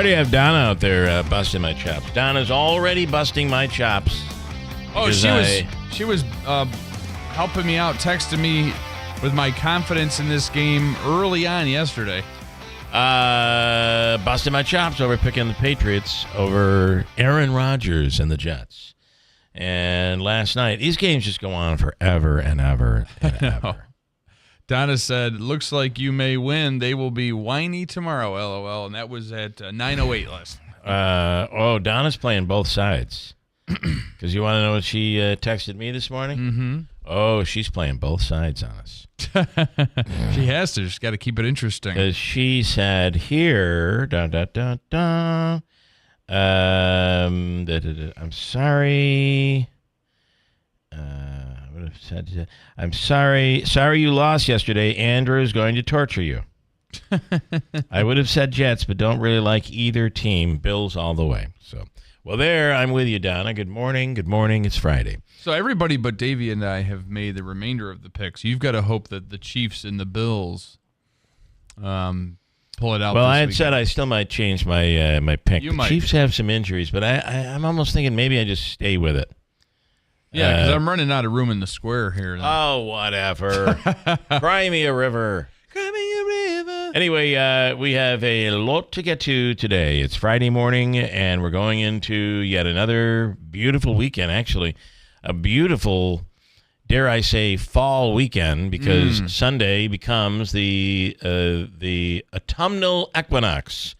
already have Donna out there busting my chops. Donna's already busting my chops. Oh, she was helping me out, texting me with my confidence in this game early on yesterday. Busting my chops over picking the Patriots over Aaron Rodgers and the Jets. And last night, these games just go on forever and ever and ever. Donna said, looks like you may win. They will be whiny tomorrow, LOL. And that was at 9:08 last night. Donna's playing both sides. Because you want to know what she texted me this morning? Mm-hmm. Oh, she's playing both sides on us. She has to. She's got to keep it interesting. Because she said here, I'm sorry. I would have said, I'm sorry. Sorry you lost yesterday. Andrew is going to torture you. I would have said Jets, but don't really like either team. Bills all the way. So, well, I'm with you, Donna. Good morning. Good morning. It's Friday. So everybody but Davey and I have made the remainder of the picks. You've got to hope that the Chiefs and the Bills pull it out. Well, I had said I still might change my my pick. The might. Chiefs have some injuries, but I'm almost thinking maybe I just stay with it. Yeah, because I'm running out of room in the square here. Oh, whatever. Cry me a river. Cry me a river. Anyway, we have a lot to get to today. It's Friday morning, and we're going into yet another beautiful weekend, actually. A beautiful, dare I say, fall weekend, because Sunday becomes the autumnal equinox.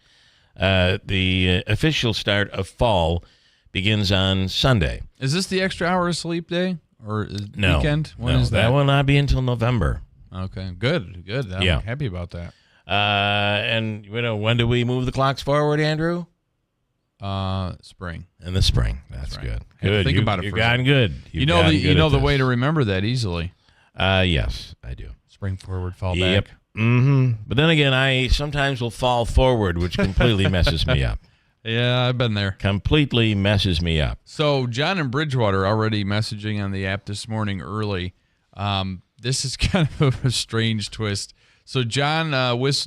The official start of fall begins on Sunday. Is this the extra hour of sleep day or No, weekend? When no, is that? That will not be until November. Okay, good. I'm happy about that. And when do we move the clocks forward, Andrew? Spring. In the spring. That's good. Good. Think about it. You've gotten good. You know the way to remember that easily. Yes, I do. Spring forward, fall back. Mm-hmm. But then again, I sometimes will fall forward, which completely messes me up. Yeah, I've been there. Completely messes me up. So John in Bridgewater already messaging on the app this morning early. This is kind of a strange twist. So John,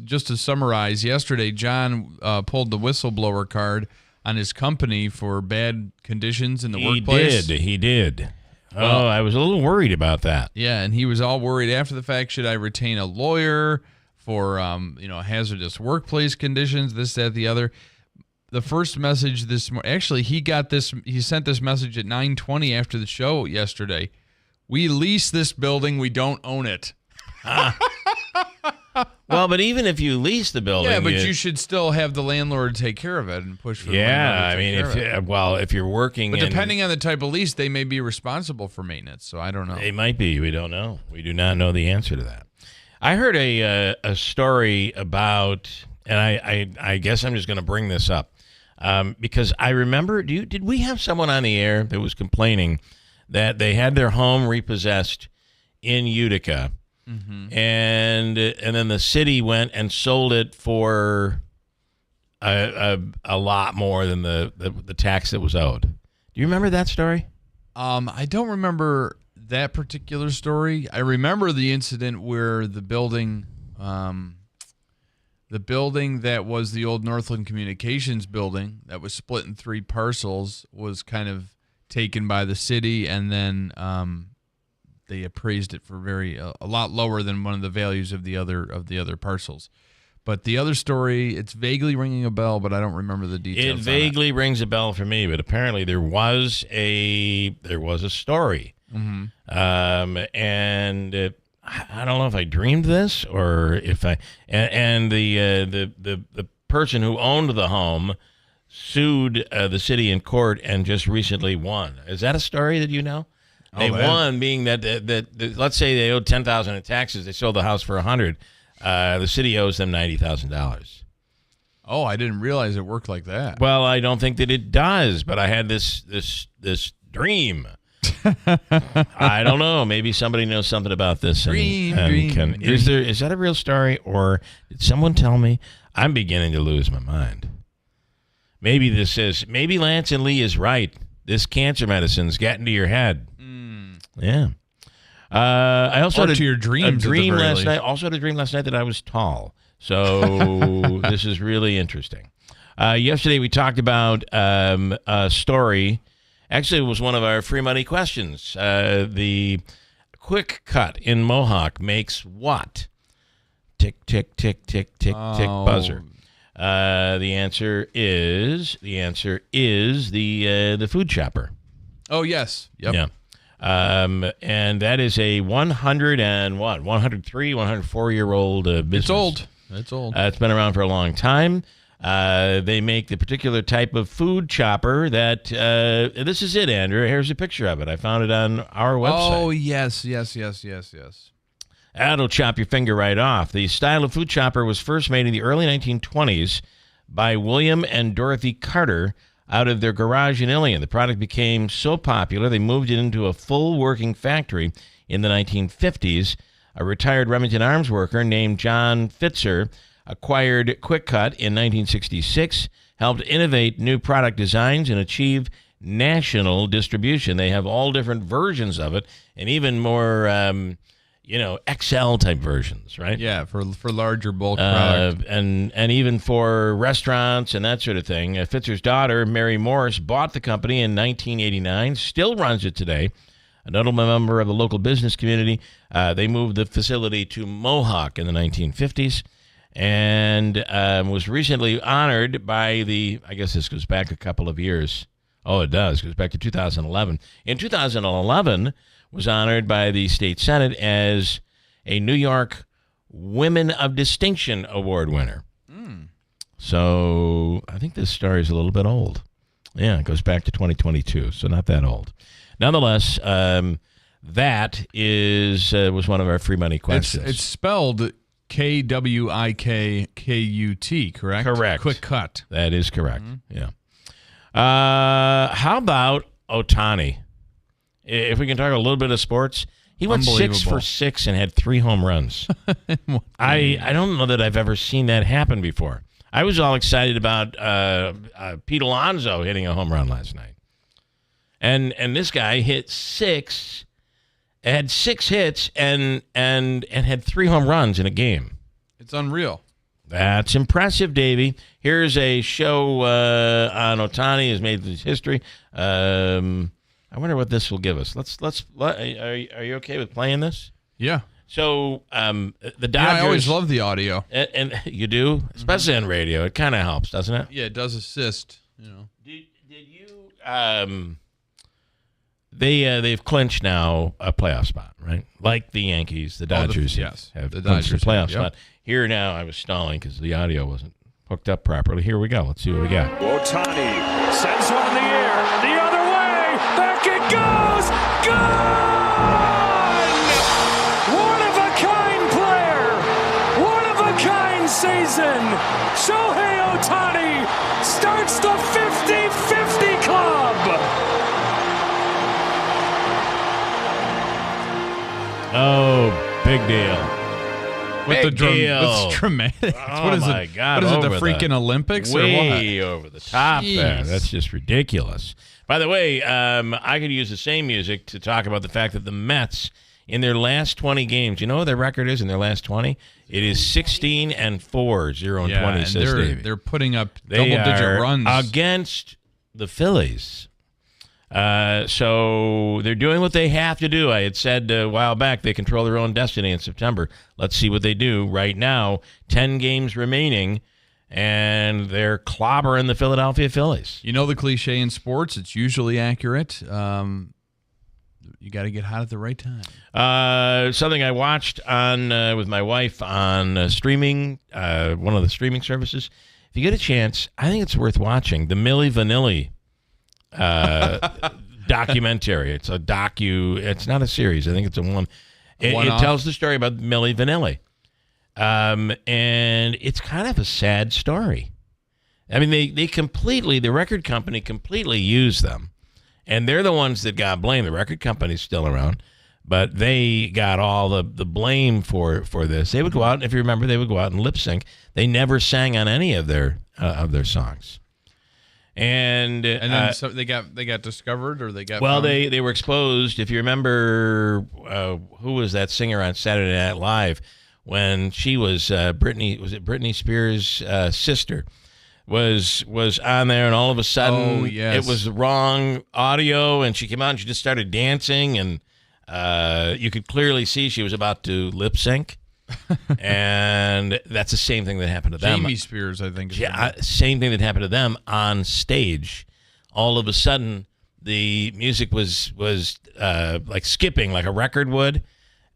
just to summarize, yesterday John pulled the whistleblower card on his company for bad conditions in the workplace. He did. Well, I was a little worried about that. Yeah, and he was all worried after the fact. Should I retain a lawyer for hazardous workplace conditions, this, that, the other? The first message this morning, actually, he sent this message at 9:20 after the show yesterday. We lease this building. We don't own it. Well, but even if you lease the building, yeah, but you should still have the landlord take care of it and push for the landlord to take care of it. if you're working, but depending on the type of lease, they may be responsible for maintenance. So I don't know. They might be. We don't know. We do not know the answer to that. I heard a story about, and I guess I'm just going to bring this up because I remember. Did we have someone on the air that was complaining that they had their home repossessed in Utica? Mm-hmm. And then the city went and sold it for a lot more than the tax that was owed. Do you remember that story? I don't remember that particular story. I remember the incident where the building that was the old Northland Communications building that was split in 3 parcels was kind of taken by the city, and then they appraised it for a lot lower than one of the values of the other parcels. But the other story, it's vaguely ringing a bell, but I don't remember the details. It vaguely rings a bell for me, but apparently there was a story, and I don't know if I dreamed this or if the person who owned the home sued the city in court and just recently won. Is that a story that you know? They won, being that let's say they owed $10,000 in taxes. They sold the house for $100,000. The city owes them $90,000. Oh, I didn't realize it worked like that. Well, I don't think that it does, but I had this dream. I don't know. Maybe somebody knows something about this. Is that a real story, or did someone tell me? I'm beginning to lose my mind. Maybe Lance and Lee is right. This cancer medicine's getting to your head. Yeah. I also had a dream last night. Also had a dream last night that I was tall. So this is really interesting. Yesterday we talked about a story. Actually, it was one of our free money questions. The Quick Cut in Mohawk makes what? Tick, tick, tick, tick, tick, tick, buzzer. The answer is the food chopper. Oh, yes. Yep. Yeah. And that is a 103, 104-year-old business. It's old. It's been around for a long time. They make the particular type of food chopper that, this is it, Andrew. Here's a picture of it. I found it on our website. Oh, yes. That'll chop your finger right off. The style of food chopper was first made in the early 1920s by William and Dorothy Carter out of their garage in Ilion. The product became so popular, they moved it into a full working factory in the 1950s. A retired Remington Arms worker named John Fitzer acquired Quick Cut in 1966, helped innovate new product designs, and achieve national distribution. They have all different versions of it, and even more, XL type versions, right? Yeah, for larger bulk product. And even for restaurants and that sort of thing. Fitzer's daughter, Mary Morris, bought the company in 1989, still runs it today. A notable member of the local business community. They moved the facility to Mohawk in the 1950s and was recently honored by I guess this goes back a couple of years. Oh, it does. It goes back to 2011. In 2011, was honored by the state senate as a New York Women of Distinction Award winner. So I think this story is a little bit old. Yeah, it goes back to 2022, so not that old. Nonetheless, that was one of our free money questions. It's spelled KWIKKUT, correct? Correct. Quick Cut. That is correct. Yeah. How about Ohtani? If we can talk a little bit of sports, he went 6 for 6 and had 3 home runs. I don't know that I've ever seen that happen before. I was all excited about Pete Alonso hitting a home run last night, and this guy had 6 hits and had 3 home runs in a game. It's unreal. That's impressive, Davey. Here's a show on Ohtani has made his history. I wonder what this will give us. Are you okay with playing this? Yeah. So the Dodgers. Yeah, I always love the audio, and you do, especially on radio. It kind of helps, doesn't it? Yeah, it does assist. Did you? They've clinched now a playoff spot, right? Like the Yankees, the Dodgers have clinched a playoff spot. Here now, I was stalling because the audio wasn't hooked up properly. Here we go. Let's see what we got. Ohtani sends one in the air, the other way, back it goes, gone! One-of-a-kind player, one-of-a-kind season. Shohei Ohtani starts the 50-50 club. Oh, big deal. With it's dramatic. Oh, what is my it? God. What is it, the freaking Olympics or what? Way over the top there. Jeez. That's just ridiculous. By the way, I could use the same music to talk about the fact that the Mets, in their last 20 games, you know what their record is in their last 20? It is 16-4, 0-20, says Davey. They're putting up double-digit runs. Against the Phillies. So they're doing what they have to do. I had said a while back they control their own destiny in September. Let's see what they do. Right now, 10 games remaining, and they're clobbering the Philadelphia Phillies. You know the cliche in sports, it's usually accurate. You got to get hot at the right time. Something I watched on with my wife on streaming, one of the streaming services. If you get a chance, I think it's worth watching. The Milli Vanilli documentary. It's a it's not a series. I think it's a one. It tells the story about Milli Vanilli. And it's kind of a sad story. I mean, the record company completely used them. And they're the ones that got blamed. The record company's still around, but they got all the blame for this. They would go out, if you remember, they would go out and lip sync. They never sang on any of their songs. And then so they got discovered, or they got they were exposed. If you remember, who was that singer on Saturday Night Live when she was Britney Spears' sister? was on there, and all of a sudden, Oh, yes. it was the wrong audio, and she came out and she just started dancing, and you could clearly see she was about to lip sync. And that's the same thing that happened to them. Jamie Spears, I think. Is Yeah, same thing that happened to them on stage. All of a sudden, the music was like skipping, like a record would,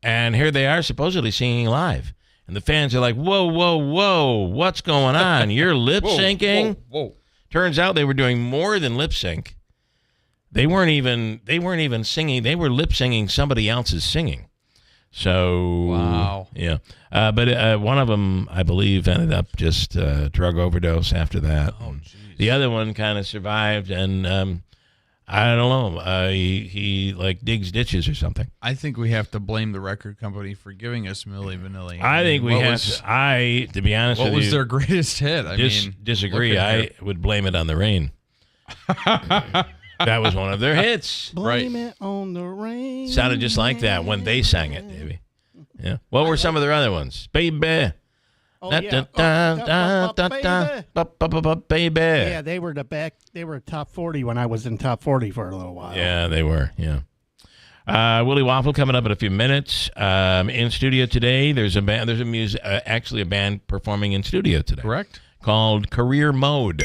and here they are supposedly singing live. And the fans are like, whoa, whoa, whoa, what's going on? You're lip syncing? Whoa. Turns out they were doing more than lip sync. They weren't even singing. They were lip syncing somebody else's singing. So Wow. Yeah. But one of them, I believe, ended up just drug overdose after that. Oh, jeez. The other one kind of survived, and I don't know. He like digs ditches or something. I think we have to blame the record company for giving us Milli Vanilli. I think we what have was- to. To be honest What with was you, their greatest hit? I disagree. look at I her. would blame it on the rain. That was one of their hits. Blame it on the rain. Sounded just like that when they sang it, maybe. Yeah. What were some of their other ones? Baby. Oh, Da, yeah. da, Oh, da, da, da, baby. baby. Yeah, they were They were top 40 when I was in top 40 for a little while. Yeah, they were. Yeah. Willie Waffle coming up in a few minutes. In studio today, there's a band. There's a music. Actually, a band performing in studio today. Correct. Called Career Mode.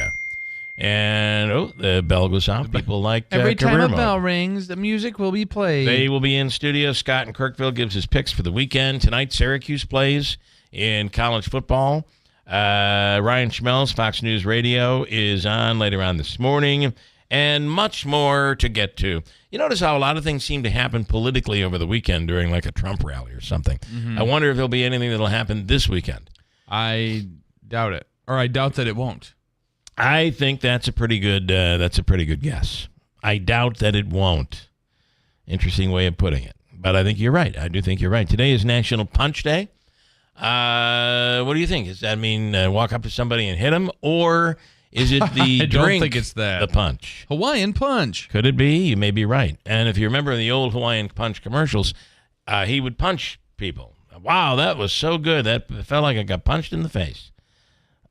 And the bell goes off. People like Every time Career a Mode. bell rings, the music will be played. They will be in studio. Scott in Kirkville gives his picks for the weekend. Tonight, Syracuse plays in college football. Ryan Schmelz, Fox News Radio, is on later on this morning. And much more to get to. You notice how a lot of things seem to happen politically over the weekend during like a Trump rally or something. I wonder if there'll be anything that'll happen this weekend. I doubt it. Or I doubt that it won't. I think that's a pretty good guess. I doubt that it won't. Interesting way of putting it. But I think you're right. I do think you're right. Today is National Punch Day. What do you think? Does that mean walk up to somebody and hit them? Or is it the I drink, don't think it's that. the punch? Hawaiian Punch. Could it be? You may be right. And if you remember the old Hawaiian Punch commercials, he would punch people. Wow, that was so good. That felt like I got punched in the face.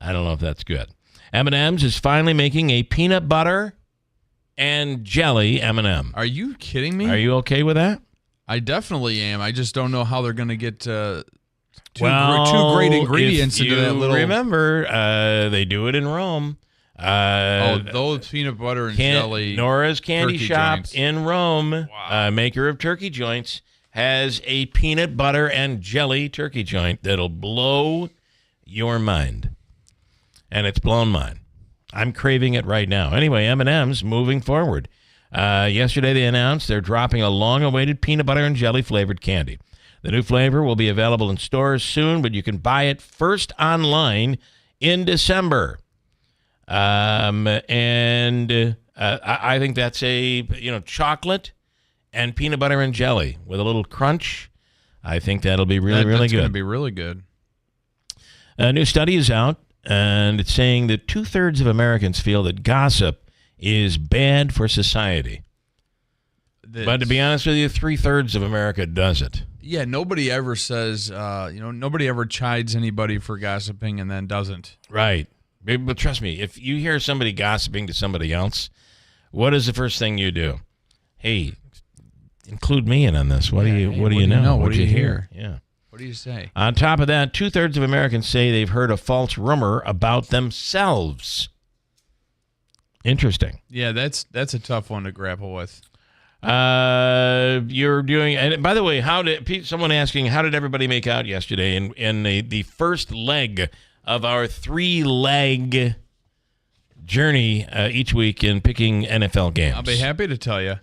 I don't know if that's good. M&M's is finally making a peanut butter and jelly M&M. Are you kidding me? Are you okay with that? I definitely am. I just don't know how they're going to get two Well, great ingredients if into that you little. remember, they do it in Rome. Those peanut butter and jelly. Nora's Candy turkey Shop joints. in Rome, Wow. maker of turkey joints, has a peanut butter and jelly turkey joint that'll blow your mind. And it's blown mine. I'm craving it right now. Anyway, M&M's moving forward. Yesterday they announced they're dropping a long-awaited peanut butter and jelly flavored candy. The new flavor will be available in stores soon, but you can buy it first online in December. I think that's chocolate and peanut butter and jelly with a little crunch. I think that'll be really That's good. going to be really good. A new study is out, and it's saying that 2/3 of Americans feel that gossip is bad for society. But to be honest with you, 3/3 of America does it. Yeah, nobody ever says, nobody ever chides anybody for gossiping and then doesn't. Right. But trust me, if you hear somebody gossiping to somebody else, what is the first thing you do? Hey, include me in on this. What do you know? What do you hear? Yeah. What do you say? On top of that, 2/3 of Americans say they've heard a false rumor about themselves. Interesting. Yeah, that's a tough one to grapple with. You're doing, and by the way, someone asking, how did everybody make out yesterday in the first leg of our 3-leg journey each week in picking NFL games? I'll be happy to tell you.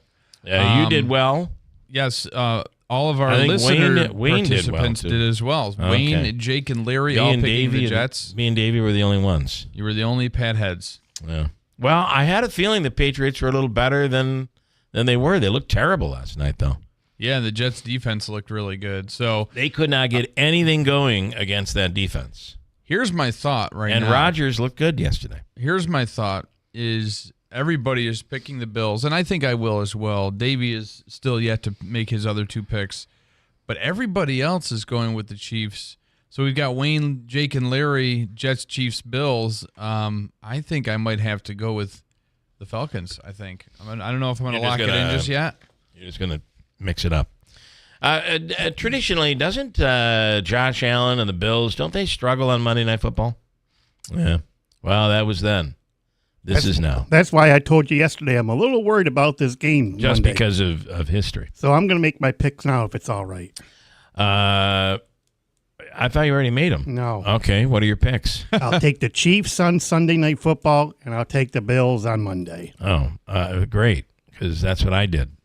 You did well. Yes, all of our I think listener Wayne did participants well, too. did as well. Okay. Wayne, Jake, and Larry all picking the Jets. Me and Davey were the only ones. You were the only pat heads. Yeah. Well, I had a feeling the Patriots were a little better than they were. They looked terrible last night, though. Yeah, the Jets' defense looked really good. So They could not get anything going against that defense. here's my thought right And now. Rodgers looked good yesterday. Here's my thought is everybody is picking the Bills, and I think I will as well. Davey is still yet to make his other two picks, but everybody else is going with the Chiefs. So we've got Wayne, Jake, and Larry, Jets, Chiefs, Bills. I think I might have to go with the Falcons, I think. I don't know if I'm going to lock it in just yet. You're just going to mix it up. Traditionally, doesn't Josh Allen and the Bills, don't they struggle on Monday Night Football? Yeah. Well, that was then. This is now. That's why I told you yesterday I'm a little worried about this game. Just Monday. because of history. So I'm going to make my picks now if it's all right. I thought you already made them. No. Okay, what are your picks? I'll take the Chiefs on Sunday Night Football, and I'll take the Bills on Monday. Oh, great, because that's what I did.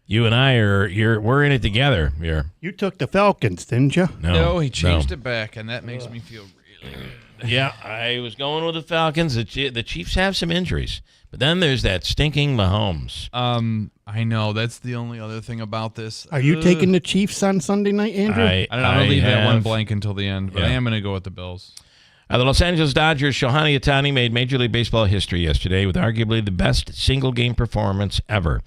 You and I we're in it together here. You took the Falcons, didn't you? No, he changed it back, and that makes me feel really good. Yeah, I was going with the Falcons. The Chiefs have some injuries, but then there's that stinking Mahomes. I know. That's the only other thing about this. Are you taking the Chiefs on Sunday night, Andrew? I don't know. I'm going to leave that one blank until the end, but I am going to go with the Bills. The Los Angeles Dodgers' Shohei Ohtani made Major League Baseball history yesterday with arguably the best single-game performance ever.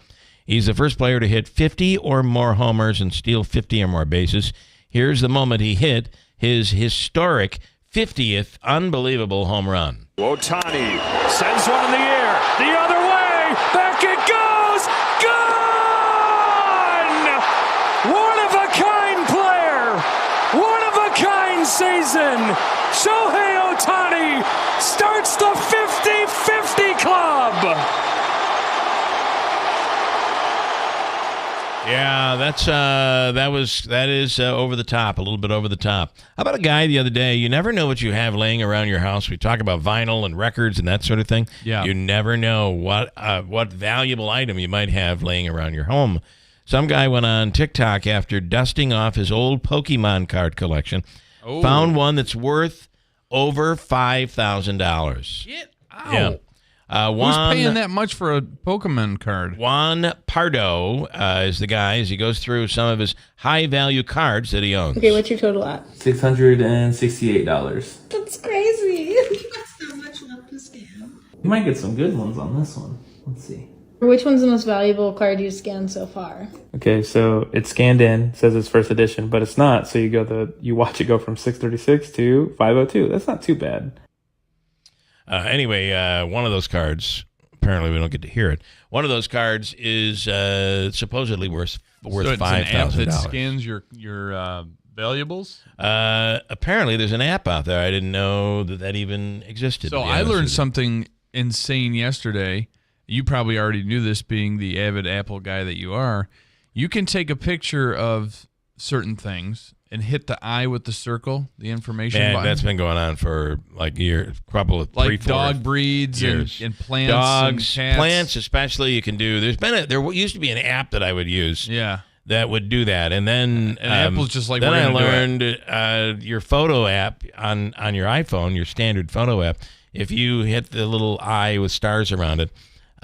He's the first player to hit 50 or more homers and steal 50 or more bases. Here's the moment he hit his historic 50th unbelievable home run. Ohtani sends one in the air. The other way. Back it goes. Gone! One-of-a-kind player. One-of-a-kind season. Shohei Ohtani starts the 50-50 club. Yeah, that is over the top, a little bit over the top. How about a guy the other day? You never know what you have laying around your house. We talk about vinyl and records and that sort of thing. Yeah, you never know what valuable item you might have laying around your home. Some guy went on TikTok after dusting off his old Pokemon card collection, found one that's worth over $5,000. Get out. Yeah. Who's paying that much for a Pokemon card? Juan Pardo is the guy as he goes through some of his high-value cards that he owns. Okay, what's your total at? $668. That's crazy. That's so much left to scan. You might get some good ones on this one. Let's see. Which one's the most valuable card you've scanned so far? Okay, so it's scanned in, says it's first edition, but it's not. So you watch it go from 636 to 502. That's not too bad. Anyway, one of those cards, apparently we don't get to hear it. One of those cards is supposedly worth $5,000. An app that scans your valuables? Apparently there's an app out there. I didn't know that even existed. So I learned something insane yesterday. You probably already knew this, being the avid Apple guy that you are. You can take a picture of certain things and hit the eye with the circle, the information button. That's been going on for like like dog breeds years. And plants, dogs, and cats. Plants especially. You can do. There used to be an app that I would use. Yeah. That would do that, and then Apple's just like, then we're I gonna learned your photo app on your iPhone, your standard photo app. If you hit the little eye with stars around it,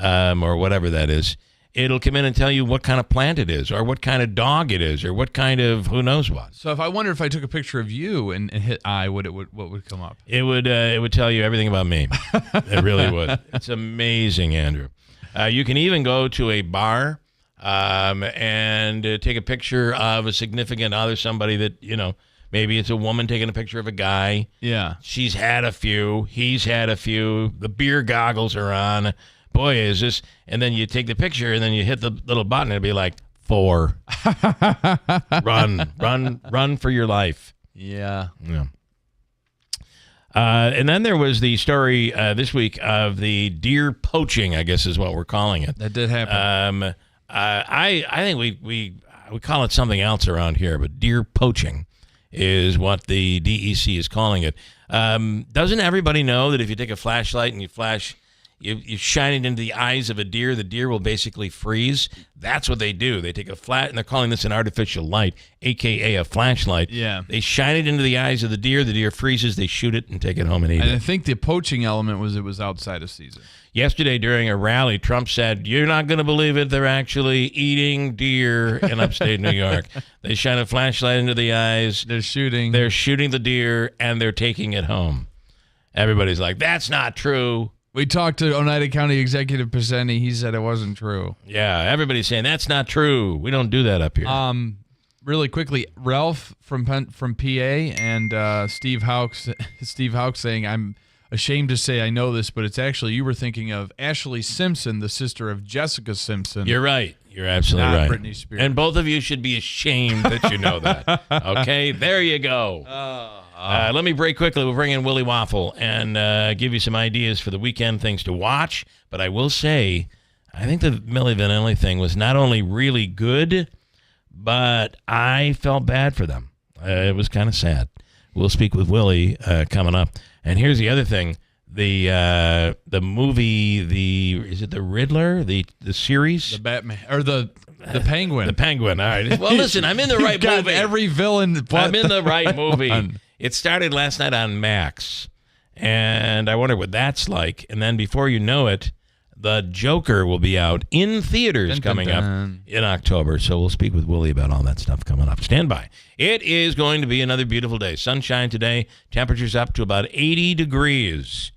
or whatever that is, it'll come in and tell you what kind of plant it is, or what kind of dog it is, or what kind of who knows what. So if I took a picture of you and hit I, what would come up? It would tell you everything about me. It really would. It's amazing, Andrew. You can even go to a bar and take a picture of a significant other, somebody that, maybe it's a woman taking a picture of a guy. Yeah. She's had a few. He's had a few. The beer goggles are on. Boy, is this. And then you take the picture and then you hit the little button. It'll be like 4. Run for your life. Yeah. Yeah. And then there was the story this week of the deer poaching, I guess is what we're calling it. That did happen. I think we call it something else around here, but deer poaching is what the DEC is calling it. Doesn't everybody know that if you take a flashlight and you shine it into the eyes of a deer, the deer will basically freeze? That's what they do. They take a and they're calling this an artificial light, a.k.a. a flashlight. Yeah. They shine it into the eyes of the deer freezes, they shoot it and take it home and eat And it. I think the poaching element was it was outside of season. Yesterday during a rally, Trump said, "You're not going to believe it. They're actually eating deer in upstate New York. They shine a flashlight into the eyes. They're shooting the deer, and they're taking it home." Everybody's like, "That's not true." We talked to Oneida County Executive Pisani. He said it wasn't true. Yeah, everybody's saying that's not true. We don't do that up here. really quickly, Ralph from PA and Steve Houck saying, I'm ashamed to say I know this, but it's actually, you were thinking of Ashley Simpson, the sister of Jessica Simpson. You're right. You're absolutely right. Britney Spears. And both of you should be ashamed that you know that. Okay, there you go. Let me break quickly. We'll bring in Willie Waffle and give you some ideas for the weekend, things to watch. But I will say, I think the Milli Vanilli thing was not only really good, but I felt bad for them. It was kind of sad. We'll speak with Willie coming up. And here's the other thing. The movie, is it the Riddler, the series? The Batman, or the Penguin. The Penguin, all right. Well, listen, I'm in the right got movie. every villain. I'm in the right movie. It started last night on Max, and I wonder what that's like. And then before you know it, the Joker will be out in theaters coming up in October. So we'll speak with Willie about all that stuff coming up. Stand by. It is going to be another beautiful day. Sunshine today. Temperatures up to about 80 degrees.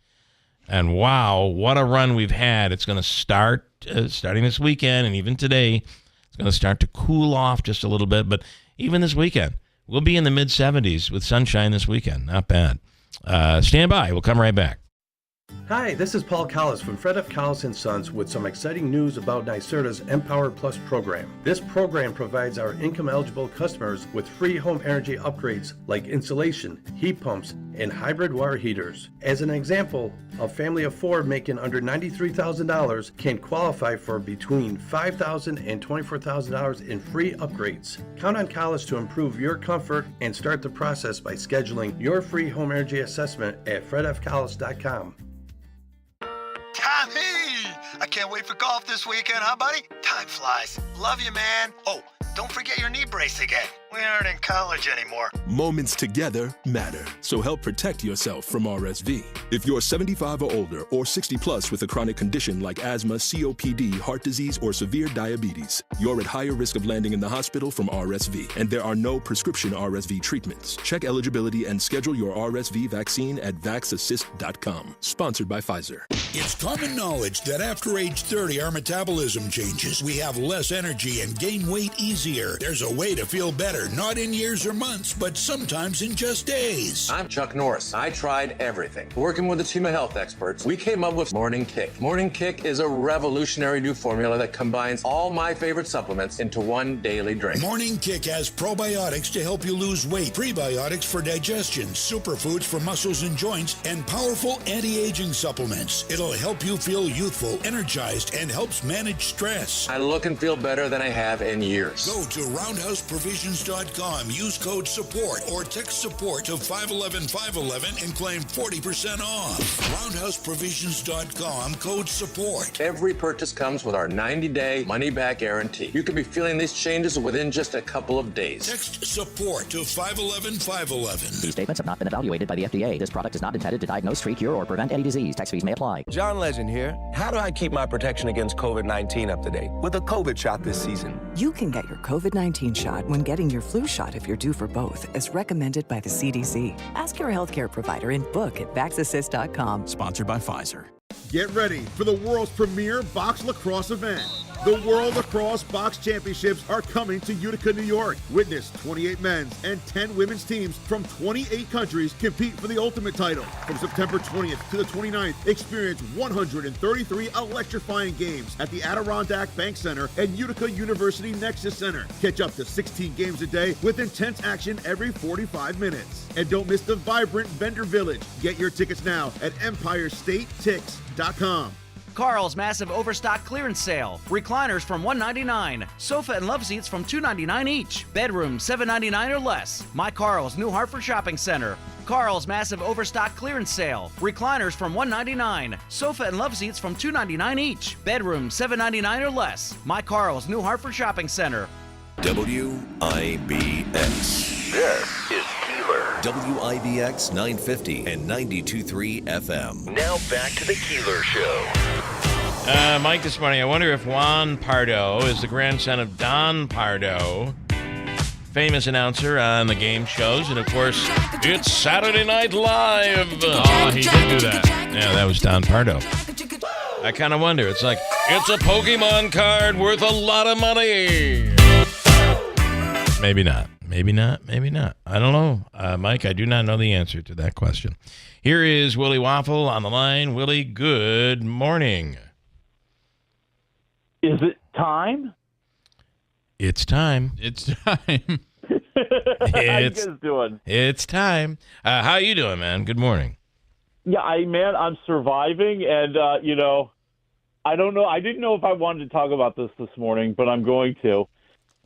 And wow, what a run we've had. It's going to start starting this weekend, and even today, it's going to start to cool off just a little bit. But even this weekend, we'll be in the mid-70s with sunshine this weekend. Not bad. Stand by. We'll come right back. Hi, this is Paul Collis from Fred F. Collis & Sons with some exciting news about NYSERDA's Empower Plus program. This program provides our income-eligible customers with free home energy upgrades like insulation, heat pumps, and hybrid water heaters. As an example, a family of 4 making under $93,000 can qualify for between $5,000 and $24,000 in free upgrades. Count on Collis to improve your comfort and start the process by scheduling your free home energy assessment at fredfcollis.com. Tommy! I can't wait for golf this weekend, huh, buddy? Time flies. Love you, man. Oh, don't forget your knee brace again. We aren't in college anymore. Moments together matter, so help protect yourself from RSV. If you're 75 or older or 60 plus with a chronic condition like asthma, COPD, heart disease, or severe diabetes, you're at higher risk of landing in the hospital from RSV, and there are no prescription RSV treatments. Check eligibility and schedule your RSV vaccine at vaxassist.com. Sponsored by Pfizer. It's common knowledge that after age 30, our metabolism changes. We have less energy and gain weight easier. There's a way to feel better, not in years or months, but sometimes in just days. I'm Chuck Norris. I tried everything. Working with a team of health experts, we came up with Morning Kick. Morning Kick is a revolutionary new formula that combines all my favorite supplements into one daily drink. Morning Kick has probiotics to help you lose weight, prebiotics for digestion, superfoods for muscles and joints, and powerful anti-aging supplements. It'll help you feel youthful, energized, and helps manage stress. I look and feel better than I have in years. Go to roundhouseprovisions.com, use code SUPPORT, or text SUPPORT to 511-511 and claim 40% off. roundhouseprovisions.com, code SUPPORT. Every purchase comes with our 90-day money-back guarantee. You could be feeling these changes within just a couple of days. Text SUPPORT to 511-511. These statements have not been evaluated by the FDA. This product is not intended to diagnose, treat, cure, or prevent any disease. Tax fees may apply. John Legend here. How do I keep my protection against COVID-19 up to date with a COVID shot this season? You can get your COVID-19 shot when getting your flu shot if you're due for both, as recommended by the CDC. Ask your healthcare provider and book at vaxassist.com. Sponsored by Pfizer. Get ready for the world's premier box lacrosse event. The World Lacrosse Box Championships are coming to Utica, New York. Witness 28 men's and 10 women's teams from 28 countries compete for the ultimate title. From September 20th to the 29th, experience 133 electrifying games at the Adirondack Bank Center and Utica University Nexus Center. Catch up to 16 games a day with intense action every 45 minutes. And don't miss the vibrant vendor village. Get your tickets now at EmpireStateTix.com. Carl's massive overstock clearance sale. Recliners from $199. Sofa and love seats from $299 each. Bedroom $799 or less. My Carl's New Hartford Shopping Center. Carl's massive overstock clearance sale. Recliners from $199. Sofa and love seats from $299 each. Bedroom $799 or less. My Carl's New Hartford Shopping Center. WIBX. This is Keeler. WIBX 950 and 92.3 FM. Now back to the Keeler Show. Mike, this morning, I wonder if Juan Pardo is the grandson of Don Pardo, famous announcer on the game shows. And, of course, it's Saturday Night Live. Oh, he did do that. Yeah, that was Don Pardo. I kind of wonder. It's like, it's a Pokemon card worth a lot of money. Maybe not. Maybe not. Maybe not. I don't know. Mike, I do not know the answer to that question. Here is Willie Waffle on the line. Willie, good morning. Is it time? It's time. It's time. How you guys doing? It's time. How you doing, man? Good morning. Yeah, I'm surviving, and I don't know. I didn't know if I wanted to talk about this morning, but I'm going to.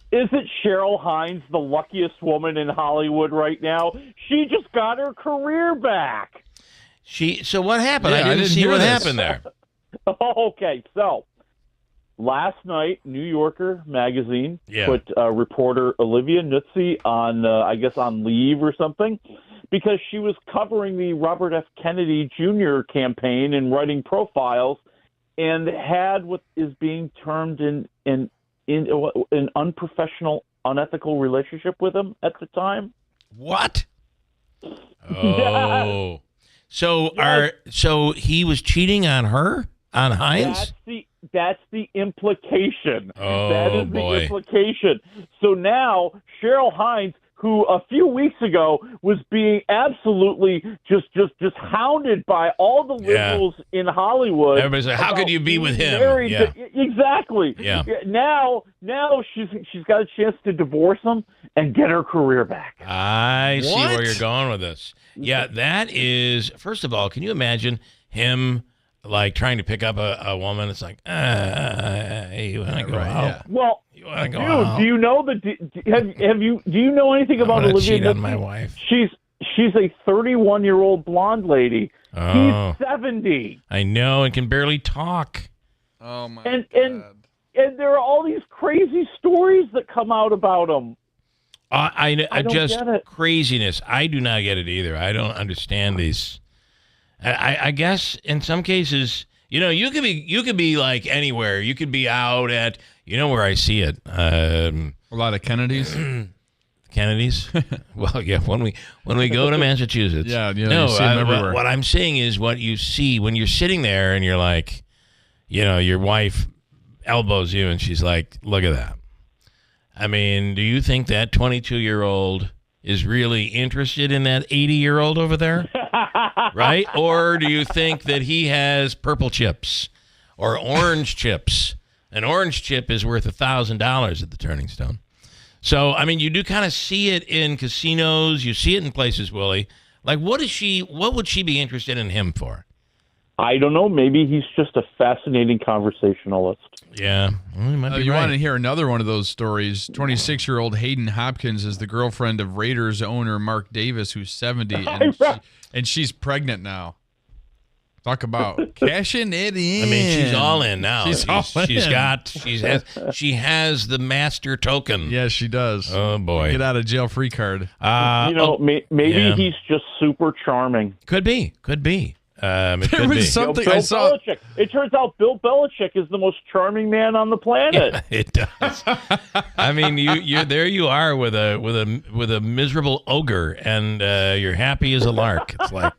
Isn't Cheryl Hines the luckiest woman in Hollywood right now? She just got her career back. So what happened? I didn't see what happened there. Okay, so last night, New Yorker magazine put reporter Olivia Nuzzi on, I guess, on leave or something, because she was covering the Robert F. Kennedy Jr. campaign and writing profiles, and had what is being termed an unprofessional, unethical relationship with him at the time. What? Oh, so he was cheating on her, on Hines? That's the implication. Oh, that is boy. the implication. So now Cheryl Hines, who a few weeks ago was being absolutely just hounded by all the liberals in Hollywood. Everybody's like, how could you be with him? Yeah. Exactly. Yeah. Now she's got a chance to divorce him and get her career back. I see where you're going with this. Yeah, that is, first of all, can you imagine him like trying to pick up a woman? It's like, hey, you want to go out? Yeah. Well, wanna go dude, out? do you know do you know anything about I'm gonna Olivia cheat on Nuzzi? my wife. She's a 31-year-old blonde lady. Oh. He's 70. I know, and can barely talk. Oh my and there are all these crazy stories that come out about him. I don't just get it. craziness. I do not get it either. I don't understand these. I guess in some cases, you could be like anywhere. You could be out at, where I see it. A lot of Kennedys. Kennedys. Well, yeah. When we go to Massachusetts, no, you see them everywhere. What I'm saying is what you see when you're sitting there and you're like, your wife elbows you and she's like, look at that. I mean, do you think that 22-year-old is really interested in that 80-year-old over there? Right? Or do you think that he has purple chips or orange chips? An orange chip is worth $1,000 at the Turning Stone. So, I mean, you do kind of see it in casinos. You see it in places, Willie. Like, what would she be interested in him for? I don't know. Maybe he's just a fascinating conversationalist. Yeah. Well, you might be You right. want to hear another one of those stories? 26-year-old Hayden Hopkins is the girlfriend of Raiders owner Mark Davis, who's 70, and she's pregnant now. Talk about cashing it in. I mean, she's all in now. She has the master token. Yes, she does. Oh boy, get out of jail free card. Maybe he's just super charming. Could be. It There could was be. something Bill I saw. Belichick. It turns out Bill Belichick is the most charming man on the planet. Yeah, it does. I mean, you there you are with a miserable ogre, and you're happy as a lark. It's like,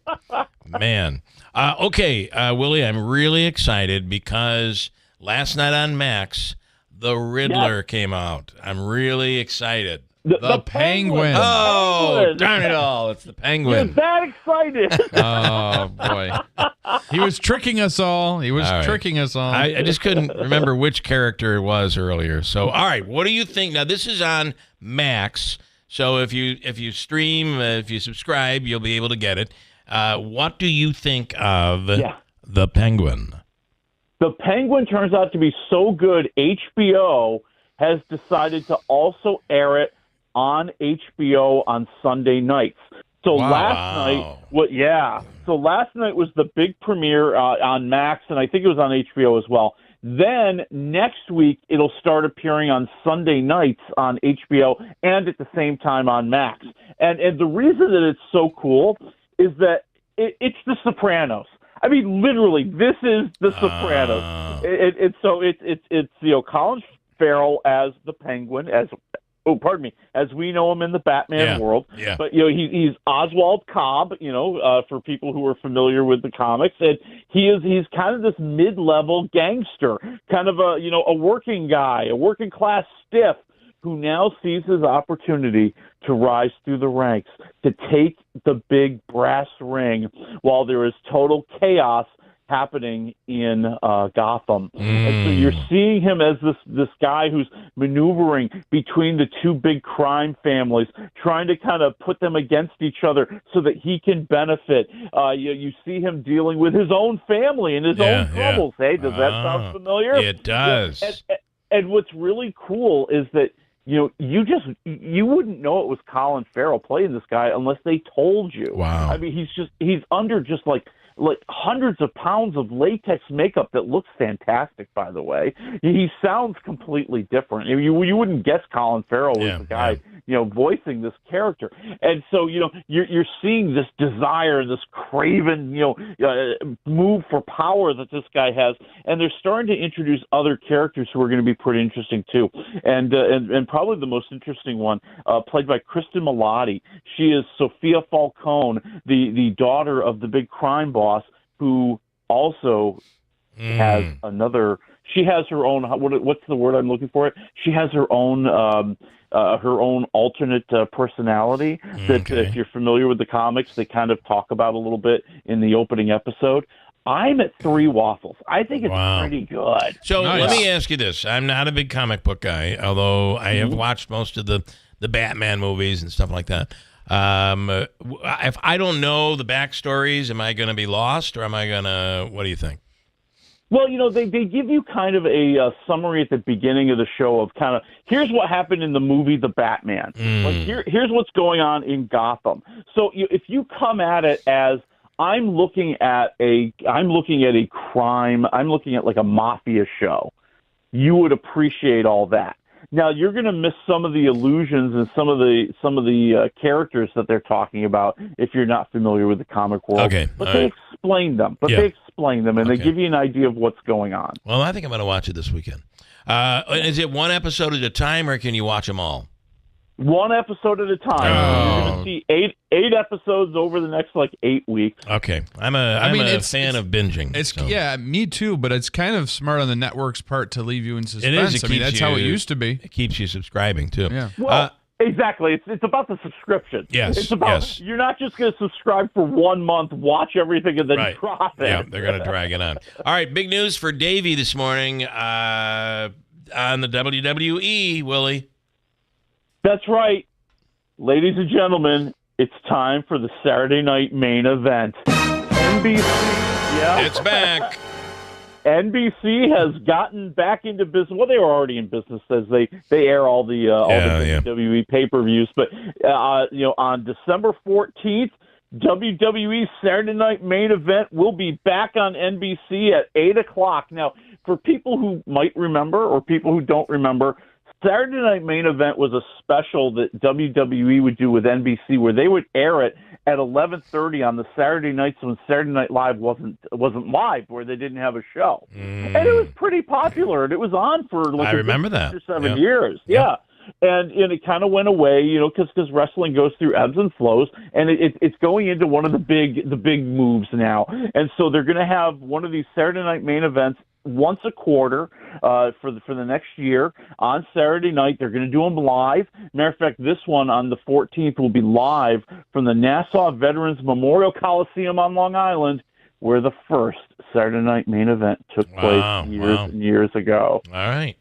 man. Okay, Willie, I'm really excited because last night on Max, the Riddler came out. I'm really excited. The Penguin. Oh, darn it all. It's the Penguin. You're that excited. Oh, boy. He was tricking us all. Tricking us all. I just couldn't remember which character it was earlier. So, all right, what do you think? Now, this is on Max. So if you stream, if you subscribe, you'll be able to get it. What do you think of the Penguin? The Penguin turns out to be so good, HBO has decided to also air it on HBO on Sunday nights. So last night was the big premiere on Max, and I think it was on HBO as well. Then next week, it'll start appearing on Sunday nights on HBO and at the same time on Max. And the reason that it's so cool is that it's The Sopranos. I mean, literally, this is The Sopranos. It's Colin Farrell as the Penguin, as we know him in the Batman world. Yeah. But he's Oswald Cobb. For people who are familiar with the comics, and he's kind of this mid-level gangster, kind of a working guy, a working class stiff who now sees his opportunity to rise through the ranks, to take the big brass ring while there is total chaos happening in Gotham. And so you're seeing him as this guy who's maneuvering between the two big crime families, trying to kind of put them against each other so that he can benefit. You see him dealing with his own family and his own troubles. Hey, does that sound familiar? It does. And what's really cool is that you wouldn't know it was Colin Farrell playing this guy unless they told you. Wow. I mean, he's under just like hundreds of pounds of latex makeup that looks fantastic, by the way. He sounds completely different. I mean, you wouldn't guess Colin Farrell was the guy, voicing this character. And so, you're seeing this desire, this craven, move for power that this guy has. And they're starting to introduce other characters who are going to be pretty interesting too. And probably the most interesting one, played by Kristen Milotti. She is Sophia Falcone, the daughter of the big crime boss, who also has she has her own, what's the word I'm looking for? She has her own alternate personality that if you're familiar with the comics, they kind of talk about a little bit in the opening episode. I'm at 3 waffles. I think it's pretty good. So let me ask you this. I'm not a big comic book guy, although I have watched most of the Batman movies and stuff like that. If I don't know the backstories, am I going to be lost, or am I going to? What do you think? Well, they give you kind of a summary at the beginning of the show of kind of here's what happened in the movie The Batman. Like here's what's going on in Gotham. So if you come at it as I'm looking at a crime, I'm looking at like a mafia show, you would appreciate all that. Now you're going to miss some of the illusions and some of the characters that they're talking about if you're not familiar with the comic world. Okay, but they explain them. They explain them, and they give you an idea of what's going on. Well, I think I'm going to watch it this weekend. Is it one episode at a time, or can you watch them all? One episode at a time. You're going to see eight episodes over the next 8 weeks. Okay, I'm a fan of binging. Yeah, me too. But it's kind of smart on the network's part to leave you in suspense. It is. That's how it used to be. It keeps you subscribing too. Yeah. Well, exactly. It's about the subscription. Yes. It's about you're not just going to subscribe for 1 month, watch everything, and then drop it. Yeah, they're going to drag it on. All right, big news for Davey this morning on the WWE, Willie. That's right. Ladies and gentlemen, it's time for the Saturday night main event. NBC, it's back. NBC has gotten back into business. Well, they were already in business as they air all the WWE pay-per-views. But, on December 14th, WWE's Saturday night main event will be back on NBC at 8 o'clock. Now, for people who might remember or people who don't remember, Saturday Night Main Event was a special that WWE would do with NBC where they would air it at 11:30 on the Saturday nights when Saturday Night Live wasn't live, where they didn't have a show. And it was pretty popular, and it was on for I remember that. 6 or 7 years. Yeah. And it kind of went away, because wrestling goes through ebbs and flows, and it's going into one of the big moves now. And so they're going to have one of these Saturday Night Main Events once a quarter for the next year on Saturday night. They're going to do them live. Matter of fact, this one on the 14th will be live from the Nassau Veterans Memorial Coliseum on Long Island, where the first Saturday Night Main Event took place years and years ago. All right.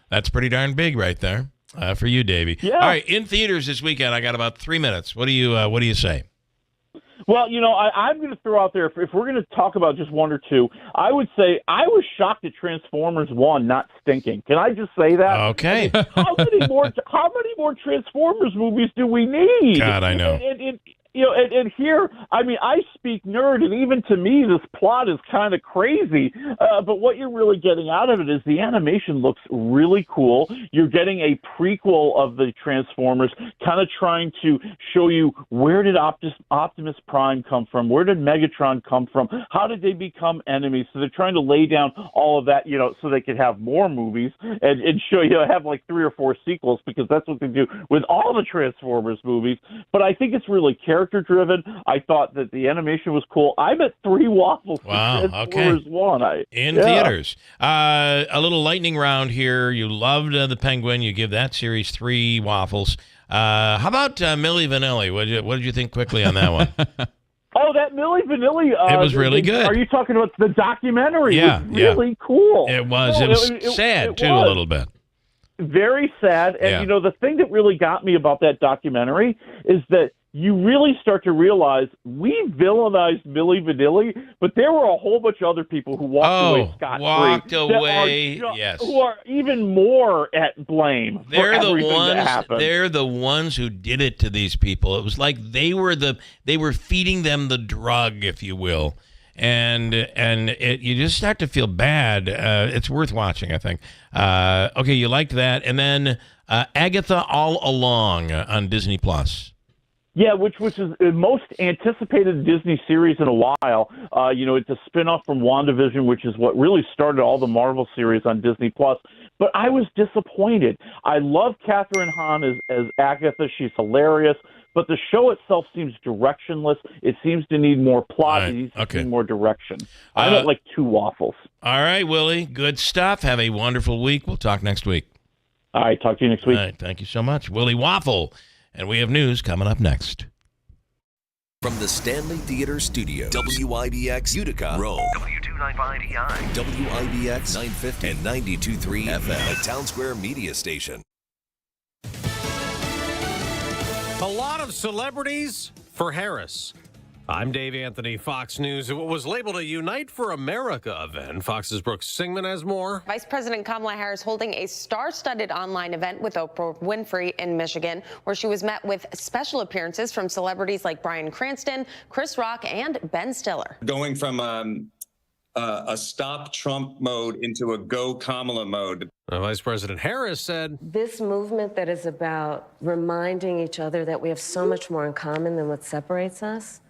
That's pretty darn big right there for you, Davey. Yeah. All right, in theaters this weekend, I got about 3 minutes. What do you say? Well, I'm going to throw out there, if we're going to talk about just one or two, I would say I was shocked at Transformers 1 not stinking. Can I just say that? Okay. How many more Transformers movies do we need? God, I know. And here, I mean, I speak nerd, and even to me, this plot is kind of crazy. But what you're really getting out of it is the animation looks really cool. You're getting a prequel of the Transformers, kind of trying to show you where did Optimus Prime come from? Where did Megatron come from? How did they become enemies? So they're trying to lay down all of that, so they could have more movies and show you, have 3 or 4 sequels, because that's what they do with all the Transformers movies. But I think it's really character character driven. I thought that the animation was cool. I'm at 3 waffles. Wow, okay. One. In theaters. A little lightning round here. You loved The Penguin. You give that series 3 waffles. How about Milli Vanilli? What did you think quickly on that one? Oh, that Milli Vanilli. It was really good. Are you talking about the documentary? Yeah, It was really cool. It was. No, it was sad, too, a little bit. Very sad. And, the thing that really got me about that documentary is that you really start to realize we villainized Milli Vanilli, but there were a whole bunch of other people who walked away scot-free. Who are even more at blame for everything that happened. They're the ones who did it to these people. It was like they were feeding them the drug, if you will. And you just start to feel bad. It's worth watching, I think. Okay, you liked that. And then Agatha All Along on Disney Plus. Yeah, which is the most anticipated Disney series in a while. It's a spinoff from WandaVision, which is what really started all the Marvel series on Disney Plus. But I was disappointed. I love Catherine Hahn as Agatha. She's hilarious. But the show itself seems directionless. It seems to need more plot. It needs to need more direction. I'm at like 2 waffles. All right, Willie. Good stuff. Have a wonderful week. We'll talk next week. All right. Talk to you next week. All right. Thank you so much. Willie Waffle. And we have news coming up next. From the Stanley Theater Studio, WIBX Utica, Rome. W295EI. WIBX 950 and 92.3 FM. A Town Square media station. A lot of celebrities for Harris. I'm Dave Anthony, Fox News. It was labeled a Unite for America event. Fox's Brooke Singman has more. Vice President Kamala Harris holding a star-studded online event with Oprah Winfrey in Michigan, where she was met with special appearances from celebrities like Bryan Cranston, Chris Rock, and Ben Stiller. Going from a stop Trump mode into a go Kamala mode. Vice President Harris said, "This movement that is about reminding each other that we have so much more in common than what separates us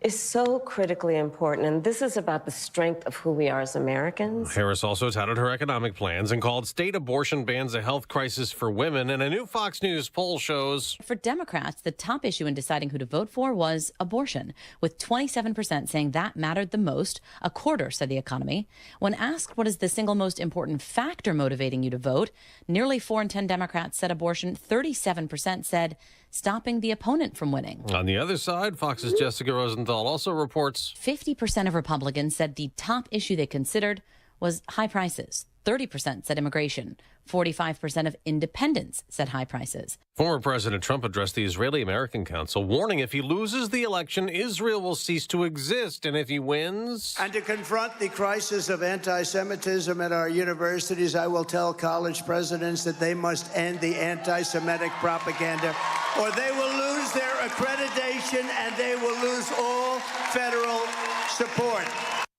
is so critically important, and this is about the strength of who we are as Americans." Harris also touted her economic plans and called state abortion bans a health crisis for women. And a new Fox News poll shows for Democrats, the top issue in deciding who to vote for was abortion, with 27% saying that mattered the most. A quarter said the economy. When asked what is the single most important factor motivating you to vote, nearly 4 in 10 Democrats said abortion. 37% said stopping the opponent from winning. On the other side, Fox's Jessica Rosenthal also reports 50% of Republicans said the top issue they considered was high prices. 30% said immigration. 45% of independents said high prices. Former President Trump addressed the Israeli-American Council, warning if he loses the election, Israel will cease to exist. And if he wins... And to confront the crisis of anti-Semitism at our universities, I will tell college presidents that they must end the anti-Semitic propaganda, or they will lose their accreditation and they will lose all federal support.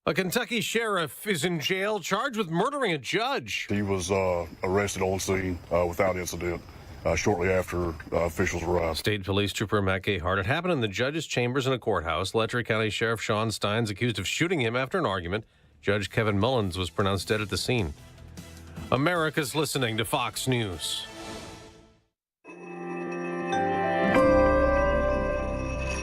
A Kentucky sheriff is in jail charged with murdering a judge. He was arrested on scene without incident shortly after officials arrived. State Police Trooper Matt Gayhart. It happened in the judge's chambers in a courthouse. Letcher County Sheriff Sean Steins accused of shooting him after an argument. Judge Kevin Mullins was pronounced dead at the scene. America's listening to Fox News.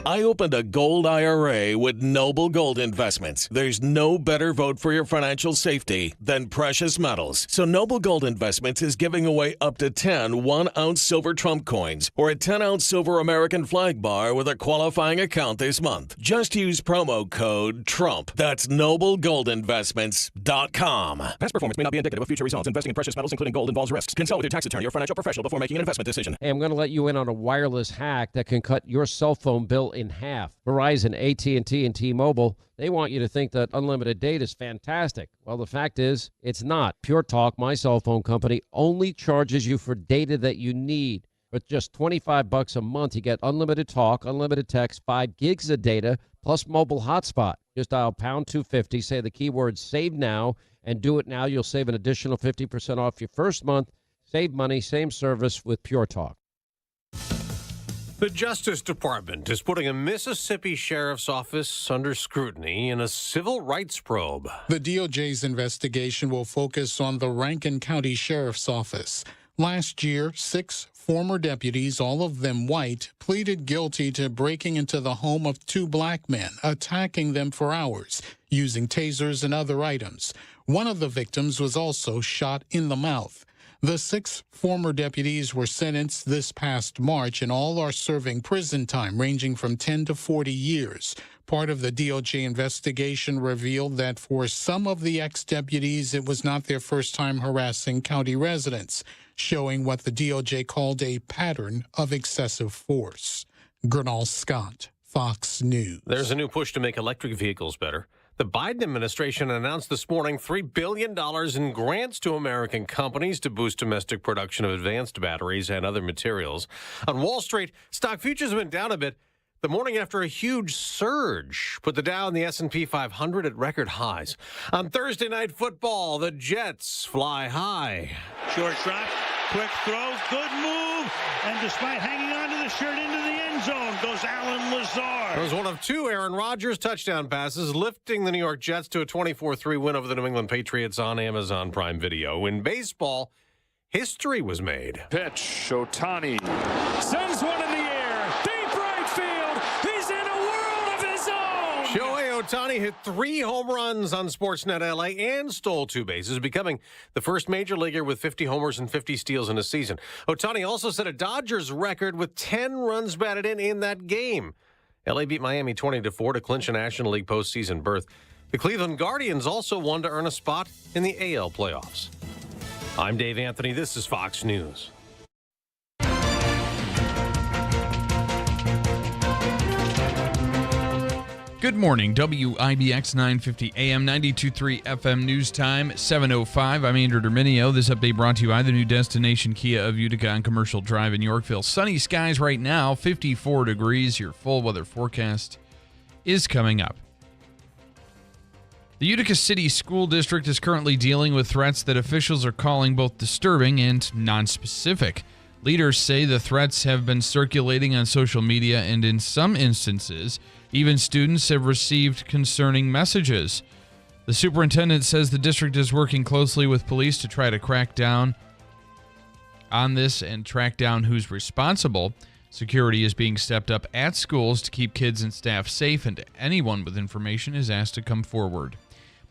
I opened a gold IRA with Noble Gold Investments. There's no better vote for your financial safety than precious metals. So Noble Gold Investments is giving away up to 10 1-ounce silver Trump coins or a 10-ounce silver American flag bar with a qualifying account this month. Just use promo code TRUMP. That's NobleGoldInvestments.com. Past performance may not be indicative of future results. Investing in precious metals, including gold, involves risks. Consult with your tax attorney or financial professional before making an investment decision. Hey, I'm going to let you in on a wireless hack that can cut your cell phone bill in half. Verizon, AT&T, and T-Mobile, they want you to think that unlimited data is fantastic. Well, the fact is, it's not. Pure Talk, my cell phone company, only charges you for data that you need. With just $25 a month, you get unlimited talk, unlimited text, 5 gigs of data, plus mobile hotspot. Just dial pound 250, say the keyword save now, and do it now. You'll save an additional 50% off your first month. Save money, same service with Pure Talk. The Justice Department is putting a Mississippi sheriff's office under scrutiny in a civil rights probe. The DOJ's investigation will focus on the Rankin County Sheriff's Office. Last year, 6 former deputies, all of them white, pleaded guilty to breaking into the home of 2 black men, attacking them for hours, using tasers and other items. One of the victims was also shot in the mouth. The 6 former deputies were sentenced this past March, and all are serving prison time ranging from 10 to 40 years. Part of the DOJ investigation revealed that for some of the ex-deputies, it was not their first time harassing county residents, showing what the DOJ called a pattern of excessive force. Gernal Scott, Fox News. There's a new push to make electric vehicles better. The Biden administration announced this morning $3 billion in grants to American companies to boost domestic production of advanced batteries and other materials. On Wall Street, stock futures went down a bit the morning after a huge surge put the Dow and the S&P 500 at record highs. On Thursday Night Football, the Jets fly high. Short shot, quick throw, good move, and despite hanging on to the shirt into the end zone goes Alan Lazard. It was one of 2 Aaron Rodgers touchdown passes, lifting the New York Jets to a 24-3 win over the New England Patriots on Amazon Prime Video. In baseball, history was made. Pitch, Ohtani sends one in the air, deep right field. He's in a world of his own. Shohei Ohtani hit 3 home runs on Sportsnet LA and stole 2 bases, becoming the first major leaguer with 50 homers and 50 steals in a season. Ohtani also set a Dodgers record with 10 runs batted in that game. LA beat Miami 20-4 to clinch a National League postseason berth. The Cleveland Guardians also won to earn a spot in the AL playoffs. I'm Dave Anthony. This is Fox News. Good morning, WIBX 950 AM 92.3 FM News Time, 7:05. I'm Andrew Derminio. This update brought to you by the new destination Kia of Utica on Commercial Drive in Yorkville. Sunny skies right now, 54 degrees. Your full weather forecast is coming up. The Utica City School District is currently dealing with threats that officials are calling both disturbing and nonspecific. Leaders say the threats have been circulating on social media, and in some instances, even students have received concerning messages. The superintendent says the district is working closely with police to try to crack down on this and track down who's responsible. Security is being stepped up at schools to keep kids and staff safe, and anyone with information is asked to come forward.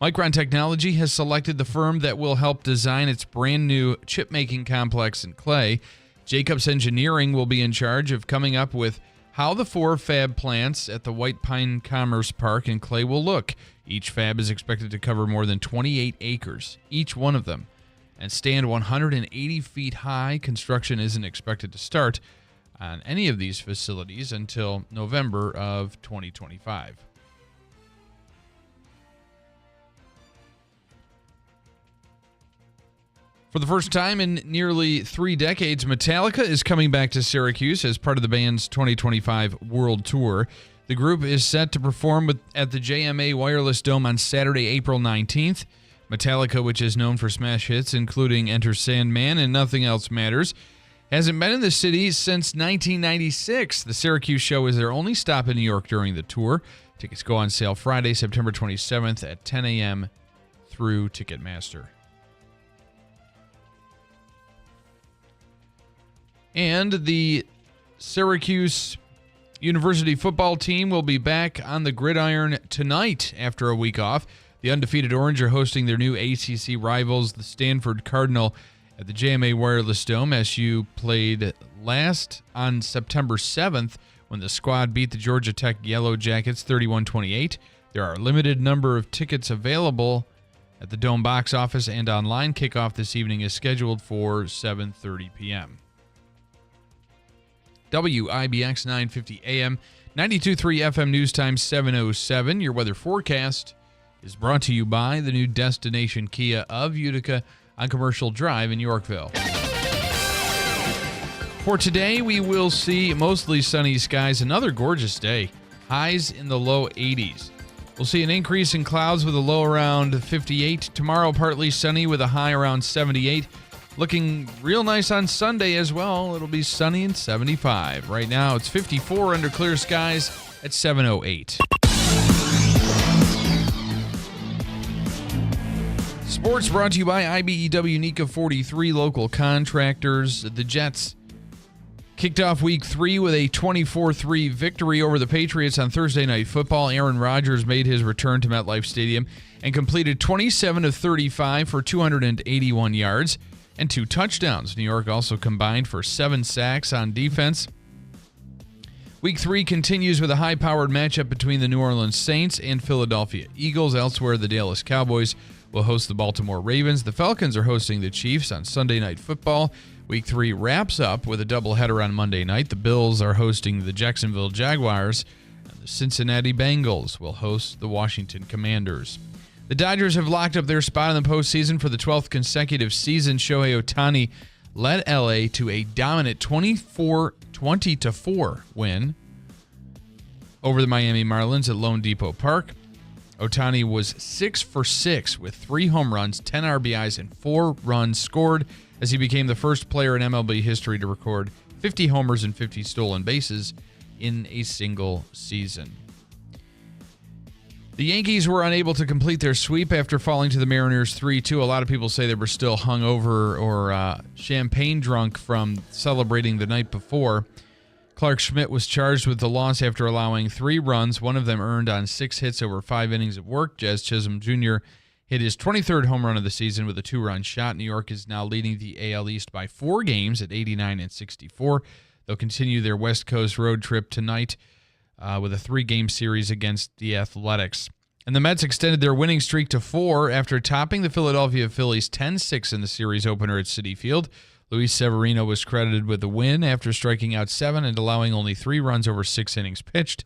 Micron Technology has selected the firm that will help design its brand new chip-making complex in Clay. Jacobs Engineering will be in charge of coming up with how the 4 fab plants at the White Pine Commerce Park in Clay will look. Each fab is expected to cover more than 28 acres, each one of them, and stand 180 feet high. Construction isn't expected to start on any of these facilities until November of 2025. For the first time in nearly 3 decades, Metallica is coming back to Syracuse as part of the band's 2025 World Tour. The group is set to perform at the JMA Wireless Dome on Saturday, April 19th. Metallica, which is known for smash hits including Enter Sandman and Nothing Else Matters, hasn't been in the city since 1996. The Syracuse show is their only stop in New York during the tour. Tickets go on sale Friday, September 27th at 10 a.m. through Ticketmaster. And the Syracuse University football team will be back on the gridiron tonight after a week off. The undefeated Orange are hosting their new ACC rivals, the Stanford Cardinal, at the JMA Wireless Dome. SU played last on September 7th when the squad beat the Georgia Tech Yellow Jackets 31-28. There are a limited number of tickets available at the Dome box office and online. Kickoff this evening is scheduled for 7:30 p.m. WIBX 950 AM, 92.3 FM News Time, 7:07. Your weather forecast is brought to you by the new destination Kia of Utica on Commercial Drive in Yorkville. For today, we will see mostly sunny skies, another gorgeous day. Highs in the low 80s. We'll see an increase in clouds with a low around 58. Tomorrow, partly sunny with a high around 78. Looking real nice on Sunday as well. It'll be sunny and 75. Right now, it's 54 under clear skies at 7:08. Sports brought to you by IBEW NECA 43 local contractors. The Jets kicked off Week 3 with a 24-3 victory over the Patriots on Thursday Night Football. Aaron Rodgers made his return to MetLife Stadium and completed 27 of 35 for 281 yards and 2 touchdowns. New York also combined for 7 sacks on defense. Week 3 continues with a high-powered matchup between the New Orleans Saints and Philadelphia Eagles. Elsewhere, the Dallas Cowboys will host the Baltimore Ravens. The Falcons are hosting the Chiefs on Sunday Night Football. Week 3 wraps up with a doubleheader on Monday night. The Bills are hosting the Jacksonville Jaguars, and the Cincinnati Bengals will host the Washington Commanders. The Dodgers have locked up their spot in the postseason for the 12th consecutive season. Shohei Ohtani led LA to a dominant 20-4 win over the Miami Marlins at Lone Depot Park. Ohtani was 6 for 6 with 3 home runs, 10 RBIs, and 4 runs scored as he became the first player in MLB history to record 50 homers and 50 stolen bases in a single season. The Yankees were unable to complete their sweep after falling to the Mariners 3-2. A lot of people say they were still hungover or champagne drunk from celebrating the night before. Clark Schmidt was charged with the loss after allowing 3 runs, one of them earned on 6 hits over 5 innings of work. Jazz Chisholm Jr. hit his 23rd home run of the season with a 2-run shot. New York is now leading the AL East by 4 games at 89 and 64. They'll continue their West Coast road trip tonight with a 3-game series against the Athletics. And the Mets extended their winning streak to 4 after topping the Philadelphia Phillies 10-6 in the series opener at Citi Field. Luis Severino was credited with the win after striking out 7 and allowing only 3 runs over 6 innings pitched.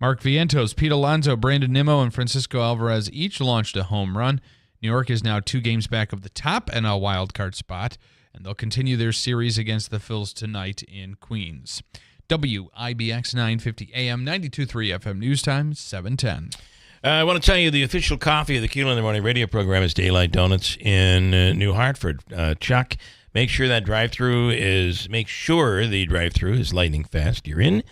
Mark Vientos, Pete Alonso, Brandon Nimmo, and Francisco Alvarez each launched a home run. New York is now 2 games back of the top NL wildcard spot, and they'll continue their series against the Phils tonight in Queens. WIBX 950 AM, 92.3 FM News Time, 7:10. I want to tell you the official coffee of the Keeler in the Morning radio program is Daylight Donuts in New Hartford. Chuck, make sure the drive-thru is lightning fast. You're in,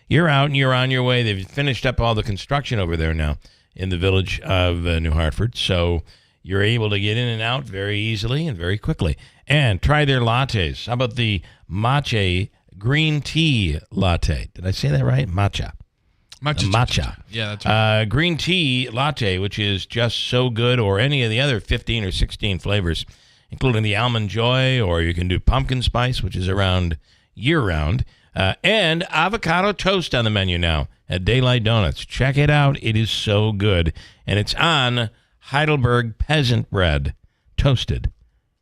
you're out, and you're on your way. They've finished up all the construction over there now in the village of New Hartford, so you're able to get in and out very easily and very quickly. And try their lattes. How about the matcha green tea latte? Did I say that right? Matcha. Matcha. Yeah, that's right. Green tea latte, which is just so good, or any of the other 15 or 16 flavors, including the almond joy, or you can do pumpkin spice, which is around year-round, and avocado toast on the menu now at Daylight Donuts. Check it out. It is so good. And it's on Heidelberg peasant bread, toasted.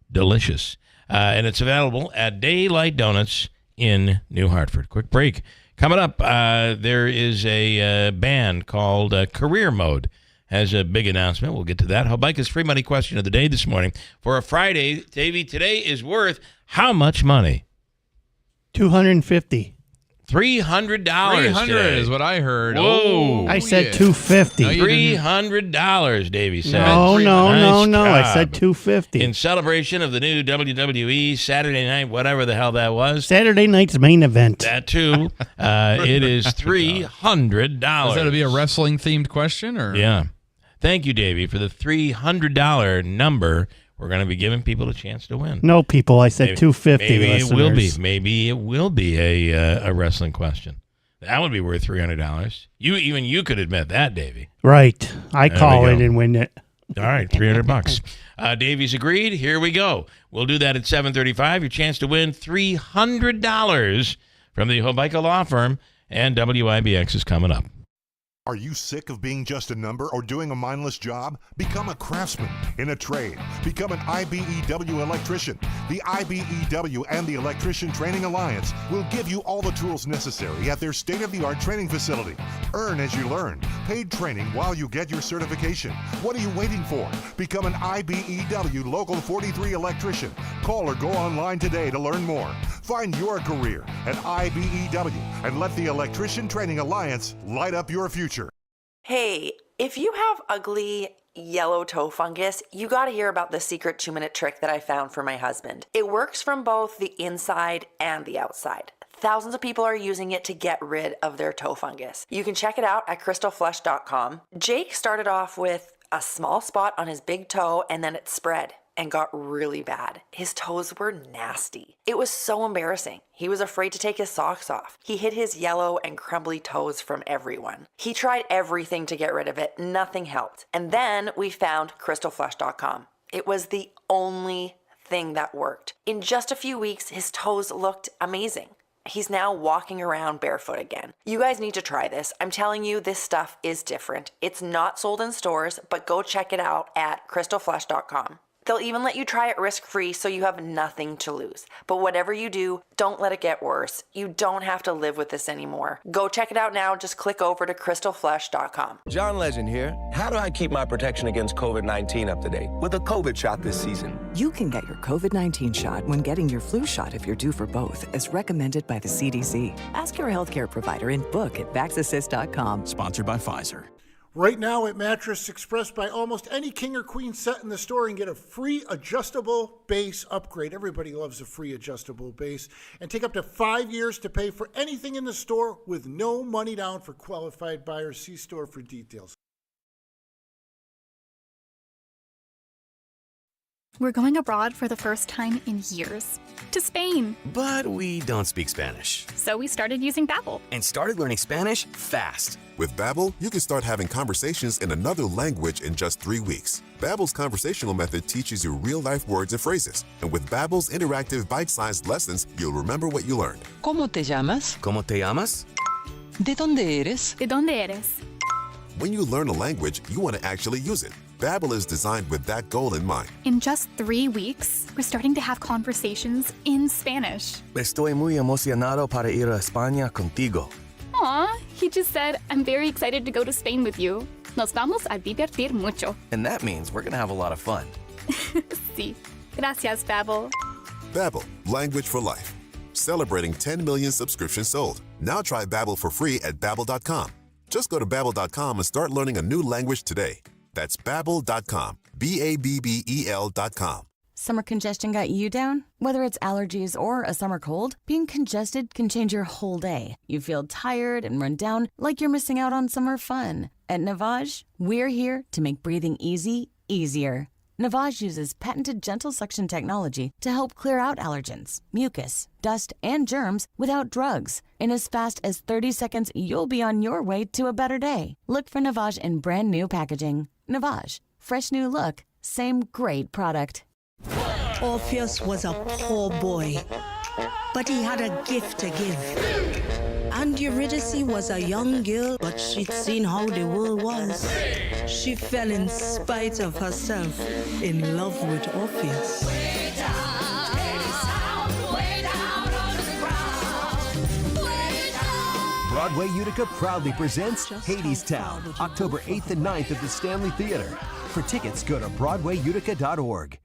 Delicious. And it's available at Daylight Donuts in New Hartford. Quick break. Coming up, there is a band called Career Mode. Has a big announcement. We'll get to that. Hobike's free money question of the day this morning. For a Friday, Davey, today is worth how much money? $250. $300. $300 is what I heard. Whoa. I said $250. No, $300, Davey said. No, Nice I job. said $250. In celebration of the new WWE Saturday night, whatever the hell that was. Saturday night's main event. That too. It is $300. Is that to be a wrestling-themed question? Or? Yeah. Thank you, Davey, for the $300 number. We're going to be giving people a chance to win. No, people. I said $250. Maybe listeners. it will be. Maybe it will be a wrestling question. That would be worth $300. You could admit that, Davey. Right. I There call we it go. and win it. All right, $300. Davey's agreed. Here we go. We'll do that at 7:35. Your chance to win $300 from the Hobike Law Firm, and WIBX is coming up. Are you sick of being just a number or doing a mindless job? Become a craftsman in a trade. Become an IBEW electrician. The IBEW and the Electrician Training Alliance will give you all the tools necessary at their state-of-the-art training facility. Earn as you learn. Paid training while you get your certification. What are you waiting for? Become an IBEW Local 43 electrician. Call or go online today to learn more. Find your career at IBEW and let the Electrician Training Alliance light up your future. Hey, if you have ugly yellow toe fungus, you gotta hear about the secret 2-minute trick that I found for my husband. It works from both the inside and the outside. Thousands of people are using it to get rid of their toe fungus. You can check it out at crystalflush.com. Jake started off with a small spot on his big toe, and then it spread and got really bad. His toes were nasty. It was so embarrassing. He was afraid to take his socks off. He hid his yellow and crumbly toes from everyone. He tried everything to get rid of it. Nothing helped. And then we found crystalflesh.com. It was the only thing that worked. In just a few weeks, his toes looked amazing. He's now walking around barefoot again. You guys need to try this. I'm telling you, this stuff is different. It's not sold in stores, but go check it out at crystalflesh.com. They'll even let you try it risk-free so you have nothing to lose. But whatever you do, don't let it get worse. You don't have to live with this anymore. Go check it out now. Just click over to crystalflesh.com. John Legend here. How do I keep my protection against COVID-19 up to date? With a COVID shot this season. You can get your COVID-19 shot when getting your flu shot if you're due for both, as recommended by the CDC. Ask your healthcare provider and book at vaxassist.com. Sponsored by Pfizer. Right now at Mattress Express, buy almost any king or queen set in the store and get a free adjustable base upgrade. Everybody loves a free adjustable base. And take up to 5 years to pay for anything in the store with no money down for qualified buyers. See store for details. We're going abroad for the first time in years. To Spain. But we don't speak Spanish. So we started using Babbel. And started learning Spanish fast. With Babbel, you can start having conversations in another language in just 3 weeks. Babbel's conversational method teaches you real-life words and phrases. And with Babbel's interactive bite-sized lessons, you'll remember what you learned. ¿Cómo te llamas? ¿Cómo te llamas? ¿De dónde eres? ¿De dónde eres? When you learn a language, you want to actually use it. Babbel is designed with that goal in mind. In just 3 weeks, we're starting to have conversations in Spanish. Estoy muy emocionado para ir a España contigo. Aw, he just said, I'm very excited to go to Spain with you. Nos vamos a divertir mucho. And that means we're going to have a lot of fun. Sí. Gracias, Babbel. Babbel, language for life. Celebrating 10 million subscriptions sold. Now try Babbel for free at babbel.com. Just go to babbel.com and start learning a new language today. That's babbel.com. BABBEL.com. Summer congestion got you down? Whether it's allergies or a summer cold, being congested can change your whole day. You feel tired and run down like you're missing out on summer fun. At Navage, we're here to make breathing easy, easier. Navage uses patented gentle suction technology to help clear out allergens, mucus, dust, and germs without drugs. In as fast as 30 seconds, you'll be on your way to a better day. Look for Navage in brand new packaging. Navage, fresh new look, same great product. Orpheus was a poor boy, but he had a gift to give. And Eurydice was a young girl, but she'd seen how the world was. She fell in spite of herself in love with Orpheus. Broadway Utica proudly presents Hadestown, October 8th and 9th at the Stanley Theater. For tickets, go to BroadwayUtica.org.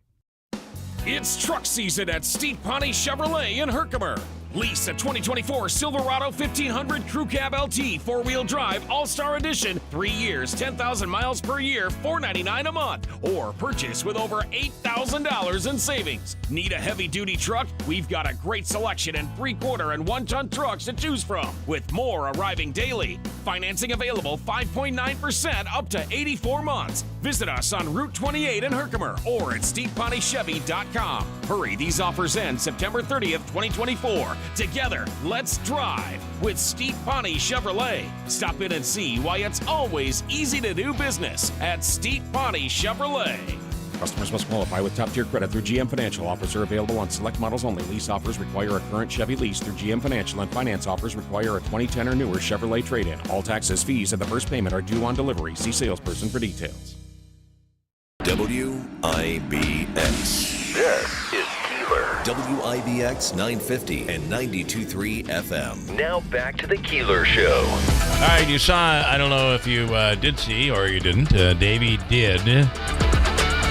It's truck season at Steve Pawnee Chevrolet in Herkimer. Lease a 2024 Silverado 1500 Crew Cab LT 4-wheel drive All-Star Edition, 3 years, 10,000 miles per year, $499 a month. Or purchase with over $8,000 in savings. Need a heavy-duty truck? We've got a great selection in 3-quarter and 1-ton trucks to choose from, with more arriving daily. Financing available 5.9% up to 84 months. Visit us on Route 28 in Herkimer or at StevePawneyChevy.com. Hurry, these offers end September 30th, 2024. Together, let's drive with Steve Pawnee Chevrolet. Stop in and see why it's always easy to do business at Steve Pawnee Chevrolet. Customers must qualify with top-tier credit through GM Financial. Offers are available on select models only. Lease offers require a current Chevy lease through GM Financial, and finance offers require a 2010 or newer Chevrolet trade-in. All taxes, fees, and the first payment are due on delivery. See salesperson for details. WIBX. This is Keeler. WIBX 950 and 92.3 FM. Now back to the Keeler Show. All right, you saw, I don't know if you did see or you didn't, Davey did,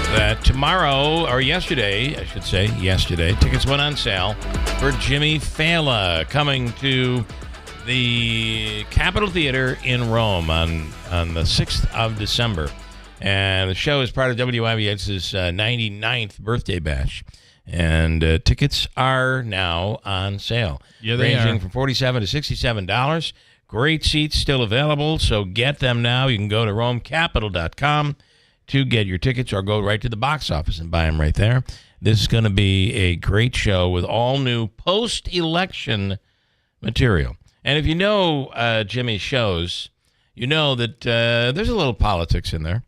that tomorrow, or yesterday, I should say, yesterday, tickets went on sale for Jimmy Fallon coming to the Capitol Theater in Rome on the 6th of December. And the show is part of WIBX's 99th birthday bash. And tickets are now on sale. Yeah, they ranging are. from $47 to $67. Great seats still available, so get them now. You can go to RomeCapital.com to get your tickets or go right to the box office and buy them right there. This is going to be a great show with all new post-election material. And if you know Jimmy's shows, you know that there's a little politics in there.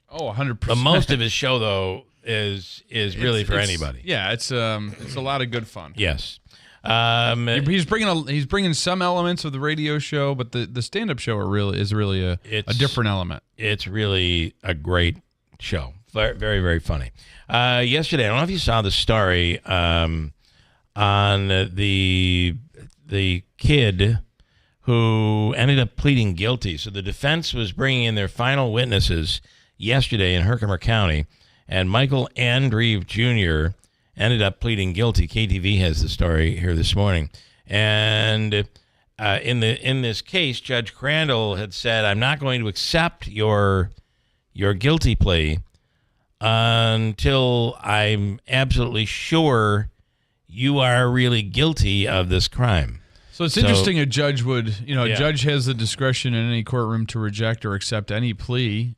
Oh, 100%. But most of his show, though, is really for anybody. Yeah, it's a lot of good fun. Yes. He's bringing some elements of the radio show, but the stand-up show is really a different element. It's really a great show. Very, very, very funny. Yesterday, I don't know if you saw the story on the kid who ended up pleading guilty. So the defense was bringing in their final witnesses yesterday in Herkimer County, and Michael Andreeve Jr. ended up pleading guilty. KTV has the story here this morning. And in this case, Judge Crandall had said, I'm not going to accept your guilty plea until I'm absolutely sure you are really guilty of this crime. So it's interesting a judge would, a judge has the discretion in any courtroom to reject or accept any plea.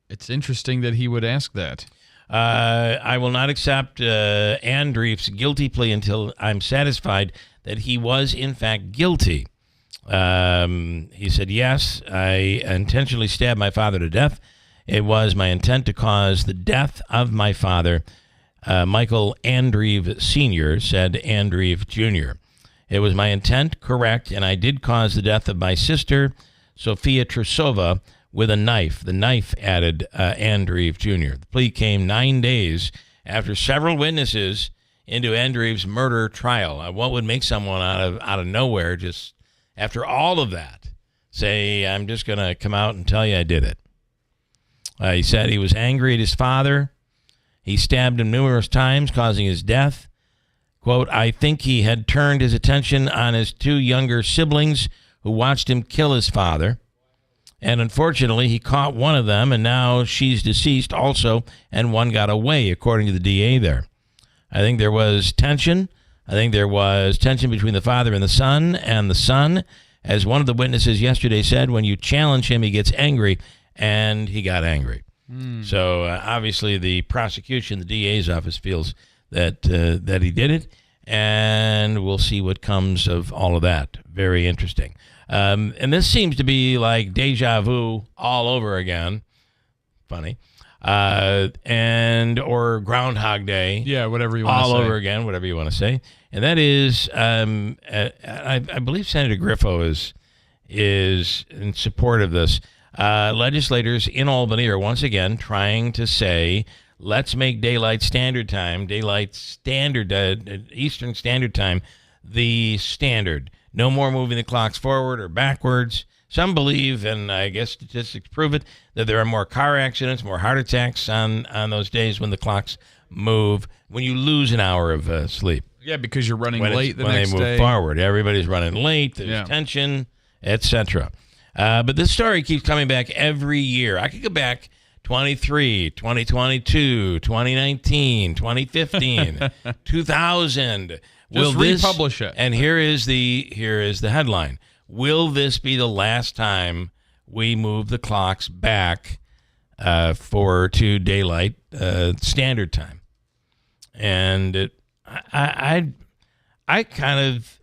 It's interesting that he would ask that. I will not accept Andreeff's guilty plea until I'm satisfied that he was, in fact, guilty. He said, yes, I intentionally stabbed my father to death. It was my intent to cause the death of my father. Michael Andreeve Sr. said Andreeve Jr. It was my intent, correct, and I did cause the death of my sister, Sofia Trusova, with a knife. The knife, added Andreeve Jr. The plea came 9 days after several witnesses into Andreeve's murder trial. What would make someone out of nowhere, just after all of that, say, I'm just going to come out and tell you I did it? He said he was angry at his father. He stabbed him numerous times, causing his death. Quote, I think he had turned his attention on his two younger siblings who watched him kill his father. And unfortunately, he caught one of them, and now she's deceased also, and one got away, according to the DA there. I think there was tension. I think there was tension between the father and the son, as one of the witnesses yesterday said, when you challenge him, he gets angry, and he got angry. So obviously the prosecution, the DA's office, feels that he did it, and we'll see what comes of all of that. Very interesting. And this seems to be like deja vu all over again. Funny. Or Groundhog Day. Yeah, whatever you want to say. All over again, whatever you want to say. And that is, I believe Senator Griffo is in support of this. Legislators in Albany are once again trying to say, let's make Eastern Standard Time, the standard. No more moving the clocks forward or backwards. Some believe, and I guess statistics prove it, that there are more car accidents, more heart attacks on those days when the clocks move, when you lose an hour of sleep. Yeah, because you're running late the next day. When they move forward. Everybody's running late, there's tension, etc. But this story keeps coming back every year. I could go back 23, 2022, 2019, 2015, 2000. Just republish it. And here is the headline. Will this be the last time we move the clocks back to daylight standard time? And I kind of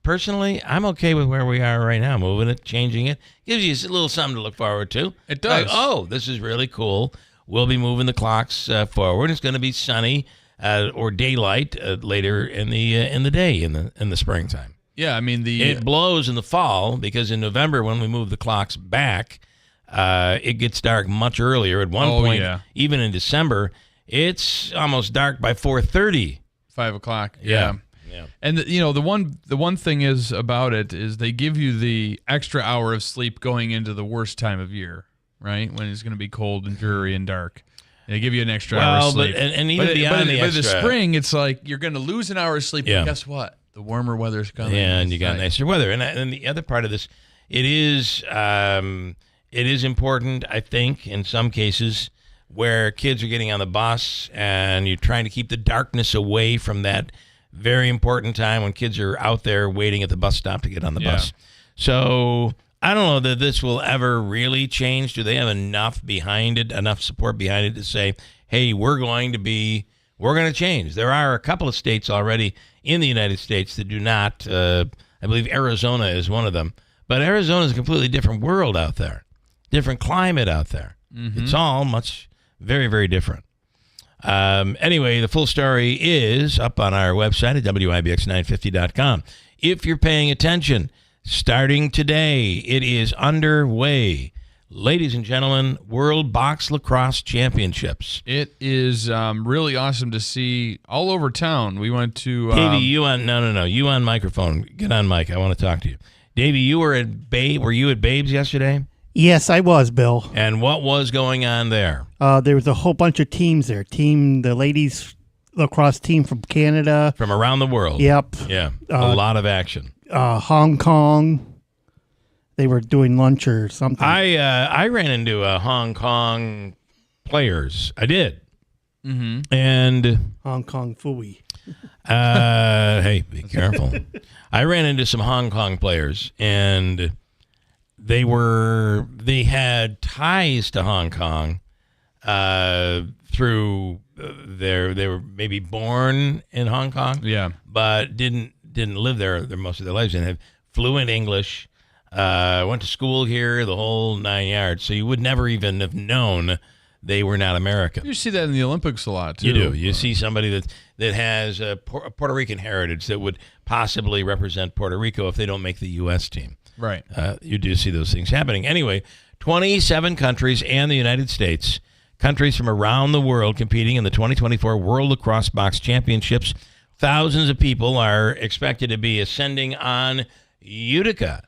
personally, I'm okay with where we are right now, moving it, changing it. Gives you a little something to look forward to. It does. Like, this is really cool. We'll be moving the clocks forward. It's going to be sunny or daylight later in the day in the springtime. Yeah, I mean it blows in the fall because in November when we move the clocks back, it gets dark much earlier. At one point, even in December, it's almost dark by 4:30. 5 o'clock. Yeah. And the one thing is about it is they give you the extra hour of sleep going into the worst time of year, right? When it's going to be cold and dreary and dark. They give you an extra hour of sleep. And even beyond the extra. But in the spring, it's like you're going to lose an hour of sleep. Yeah. But guess what? The warmer weather's coming. Yeah, and you got nicer weather. And the other part of this, it is important, I think, in some cases where kids are getting on the bus and you're trying to keep the darkness away from that very important time when kids are out there waiting at the bus stop to get on the bus. So I don't know that this will ever really change. Do they have enough behind it, enough support behind it to say, hey, we're going to change? There are a couple of states already in the United States that do not. I believe Arizona is one of them. But Arizona is a completely different world out there, different climate out there. Mm-hmm. It's all very, very different. Anyway, the full story is up on our website at WIBX950.com. If you're paying attention, starting today, it is underway. Ladies and gentlemen, World Box Lacrosse Championships. It is really awesome to see all over town. We went to... Davey, you on microphone. Get on mic. I want to talk to you. Davey, you were at were you at Babes yesterday? Yes, I was, Bill. And what was going on there? There was a whole bunch of teams there. The ladies lacrosse team from Canada. From around the world. Yep. Yeah, a lot of action. Hong Kong. They were doing lunch or something. I ran into Hong Kong players. I did. Mm-hmm. And Hong Kong Fooey. Hey, be careful. I ran into some Hong Kong players, and they had ties to Hong Kong through they were maybe born in Hong Kong, but didn't live there most of their lives, and have fluent English. Went to school here, the whole 9 yards. So you would never even have known they were not American. You see that in the Olympics a lot, too. You do. You see somebody that has a Puerto Rican heritage that would possibly represent Puerto Rico if they don't make the U.S. team. Right. You do see those things happening. Anyway, 27 countries and the United States, countries from around the world competing in the 2024 World Lacrosse Box Championships. Thousands of people are expected to be ascending on Utica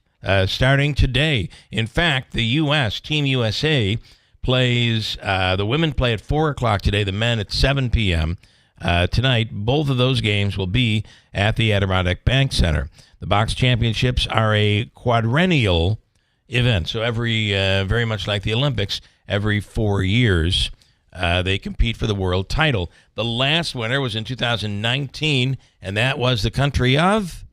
starting today. In fact, the U.S., Team USA, plays, the women play at 4 o'clock today, the men at 7 p.m. Tonight. Both of those games will be at the Adirondack Bank Center. The box championships are a quadrennial event, so very much like the Olympics, every 4 years they compete for the world title. The last winner was in 2019, and that was the country of?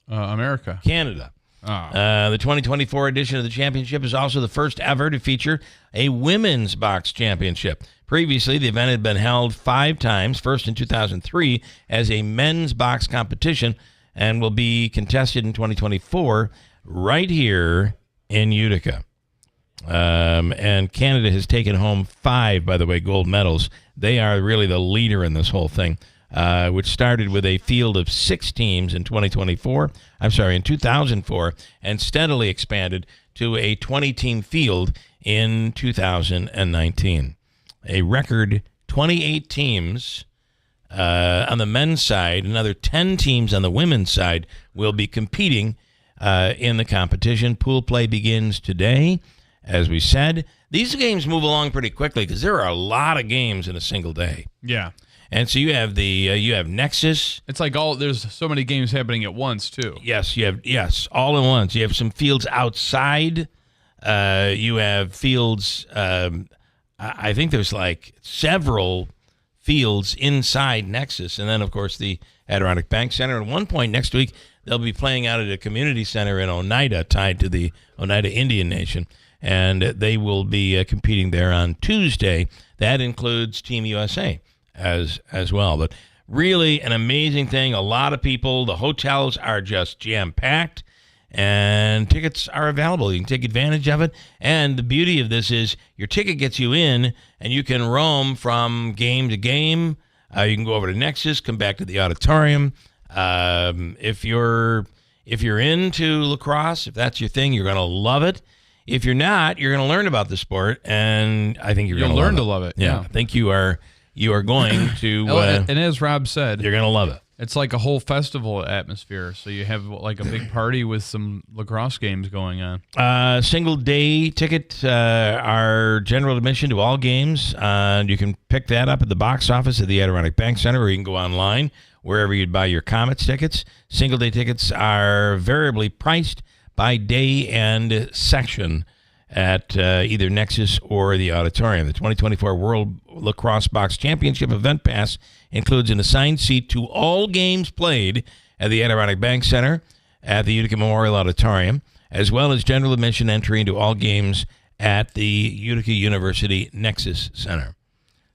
America. Canada. The 2024 edition of the championship is also the first ever to feature a women's box championship. Previously, the event had been held 5 times, first in 2003 as a men's box competition, and will be contested in 2024 right here in Utica. And Canada has taken home 5, by the way, gold medals. They are really the leader in this whole thing. Which started with a field of 6 teams in 2004, and steadily expanded to a 20-team field in 2019. A record 28 teams on the men's side, another 10 teams on the women's side will be competing in the competition. Pool play begins today, as we said. These games move along pretty quickly because there are a lot of games in a single day. Yeah. And so you have you have Nexus. It's like there's so many games happening at once too. Yes, all at once. You have some fields outside. You have fields. I think there's like several fields inside Nexus, and then of course the Adirondack Bank Center. At one point next week, they'll be playing out at a community center in Oneida, tied to the Oneida Indian Nation, and they will be competing there on Tuesday. That includes Team USA. As well. But really an amazing thing. A lot of people. The hotels are just jam-packed, and tickets are available. You can take advantage of it. And the beauty of this is your ticket gets you in, and you can roam from game to game. You can go over to Nexus, come back to the auditorium. If you're into lacrosse, if that's your thing, you're going to love it. If you're not, you're going to learn about the sport, and I think you're going to learn to love it. Yeah, I think you are going to, and as Rob said, you're going to love it. It's like a whole festival atmosphere. So you have like a big party with some lacrosse games going on. Single day ticket are general admission to all games. You can pick that up at the box office at the Adirondack Bank Center, or you can go online wherever you'd buy your Comets tickets. Single day tickets are variably priced by day and section at either Nexus or the auditorium. The 2024 World Lacrosse Box Championship event pass includes an assigned seat to all games played at the Adirondack Bank Center at the Utica Memorial Auditorium. as well as general admission entry into all games at the Utica University Nexus Center.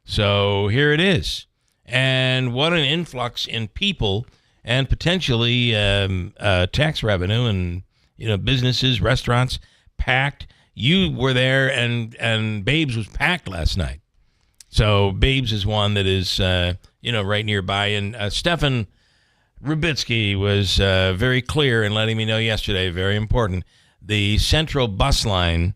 So here it is. And what an influx in people and potentially tax revenue and, businesses, restaurants packed. You were there and Babes was packed last night. So Babes is one that is, right nearby. And Stefan Rubitsky was very clear in letting me know yesterday, very important, the Central Bus Line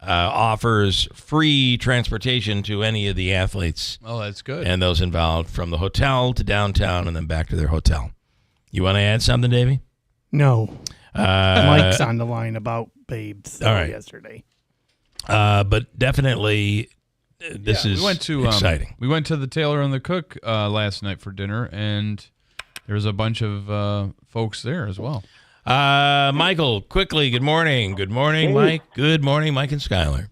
offers free transportation to any of the athletes. Oh, that's good. And those involved from the hotel to downtown and then back to their hotel. You want to add something, Davey? No. Mike's on the line about Babes all right. yesterday. But definitely this is exciting. We went to the Taylor and the Cook last night for dinner, and there was a bunch of folks there as well. Michael, quickly, good morning. Good morning, Hey. Mike. Good morning, Mike and Skyler.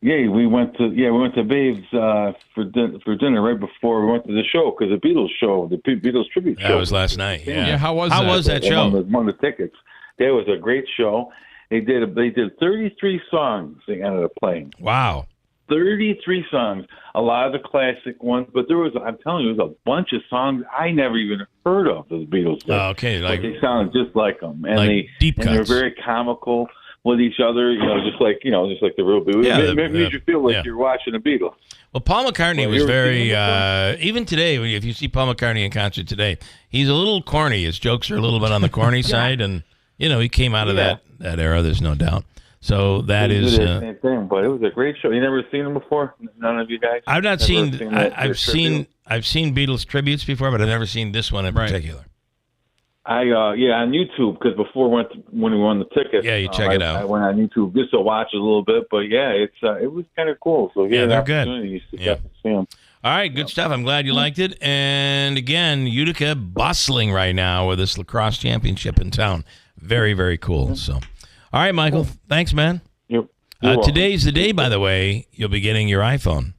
Yeah, we went to Babes for dinner right before we went to the show because the Beatles show, the Beatles tribute show. That was last night. Yeah. How was that show? Won the tickets. That was a great show. They did 33 songs they ended up playing. Wow. 33 songs, a lot of the classic ones, but I'm telling you, there was a bunch of songs I never even heard of the Beatles did. Oh, okay, But they sounded just like them, and like deep and they're cuts. very comical with each other, just like the real Beatles. Yeah, It made you feel like you're watching the Beatles. Well, Paul McCartney Well, was you ever very, seen him even today, if you see Paul McCartney in concert today, he's a little corny. His jokes are a little bit on the corny side, and, he came out of that era, there's no doubt. So that They is... did the same thing, but it was a great show. You never seen them before? None of you guys? I've not Never seen... that I've tribute? seen Beatles tributes before, but I've never seen this one in particular. On YouTube, because before when we won the tickets, you check it out. I went on YouTube just to watch it a little bit, but it was kind of cool. So They're good. to get to see them. All right, good stuff. I'm glad you liked it. And again, Utica bustling right now with this lacrosse championship in town. Very, very cool. So, all right, Michael, thanks, man. You're today's the day, by the way, you'll be getting your iPhone.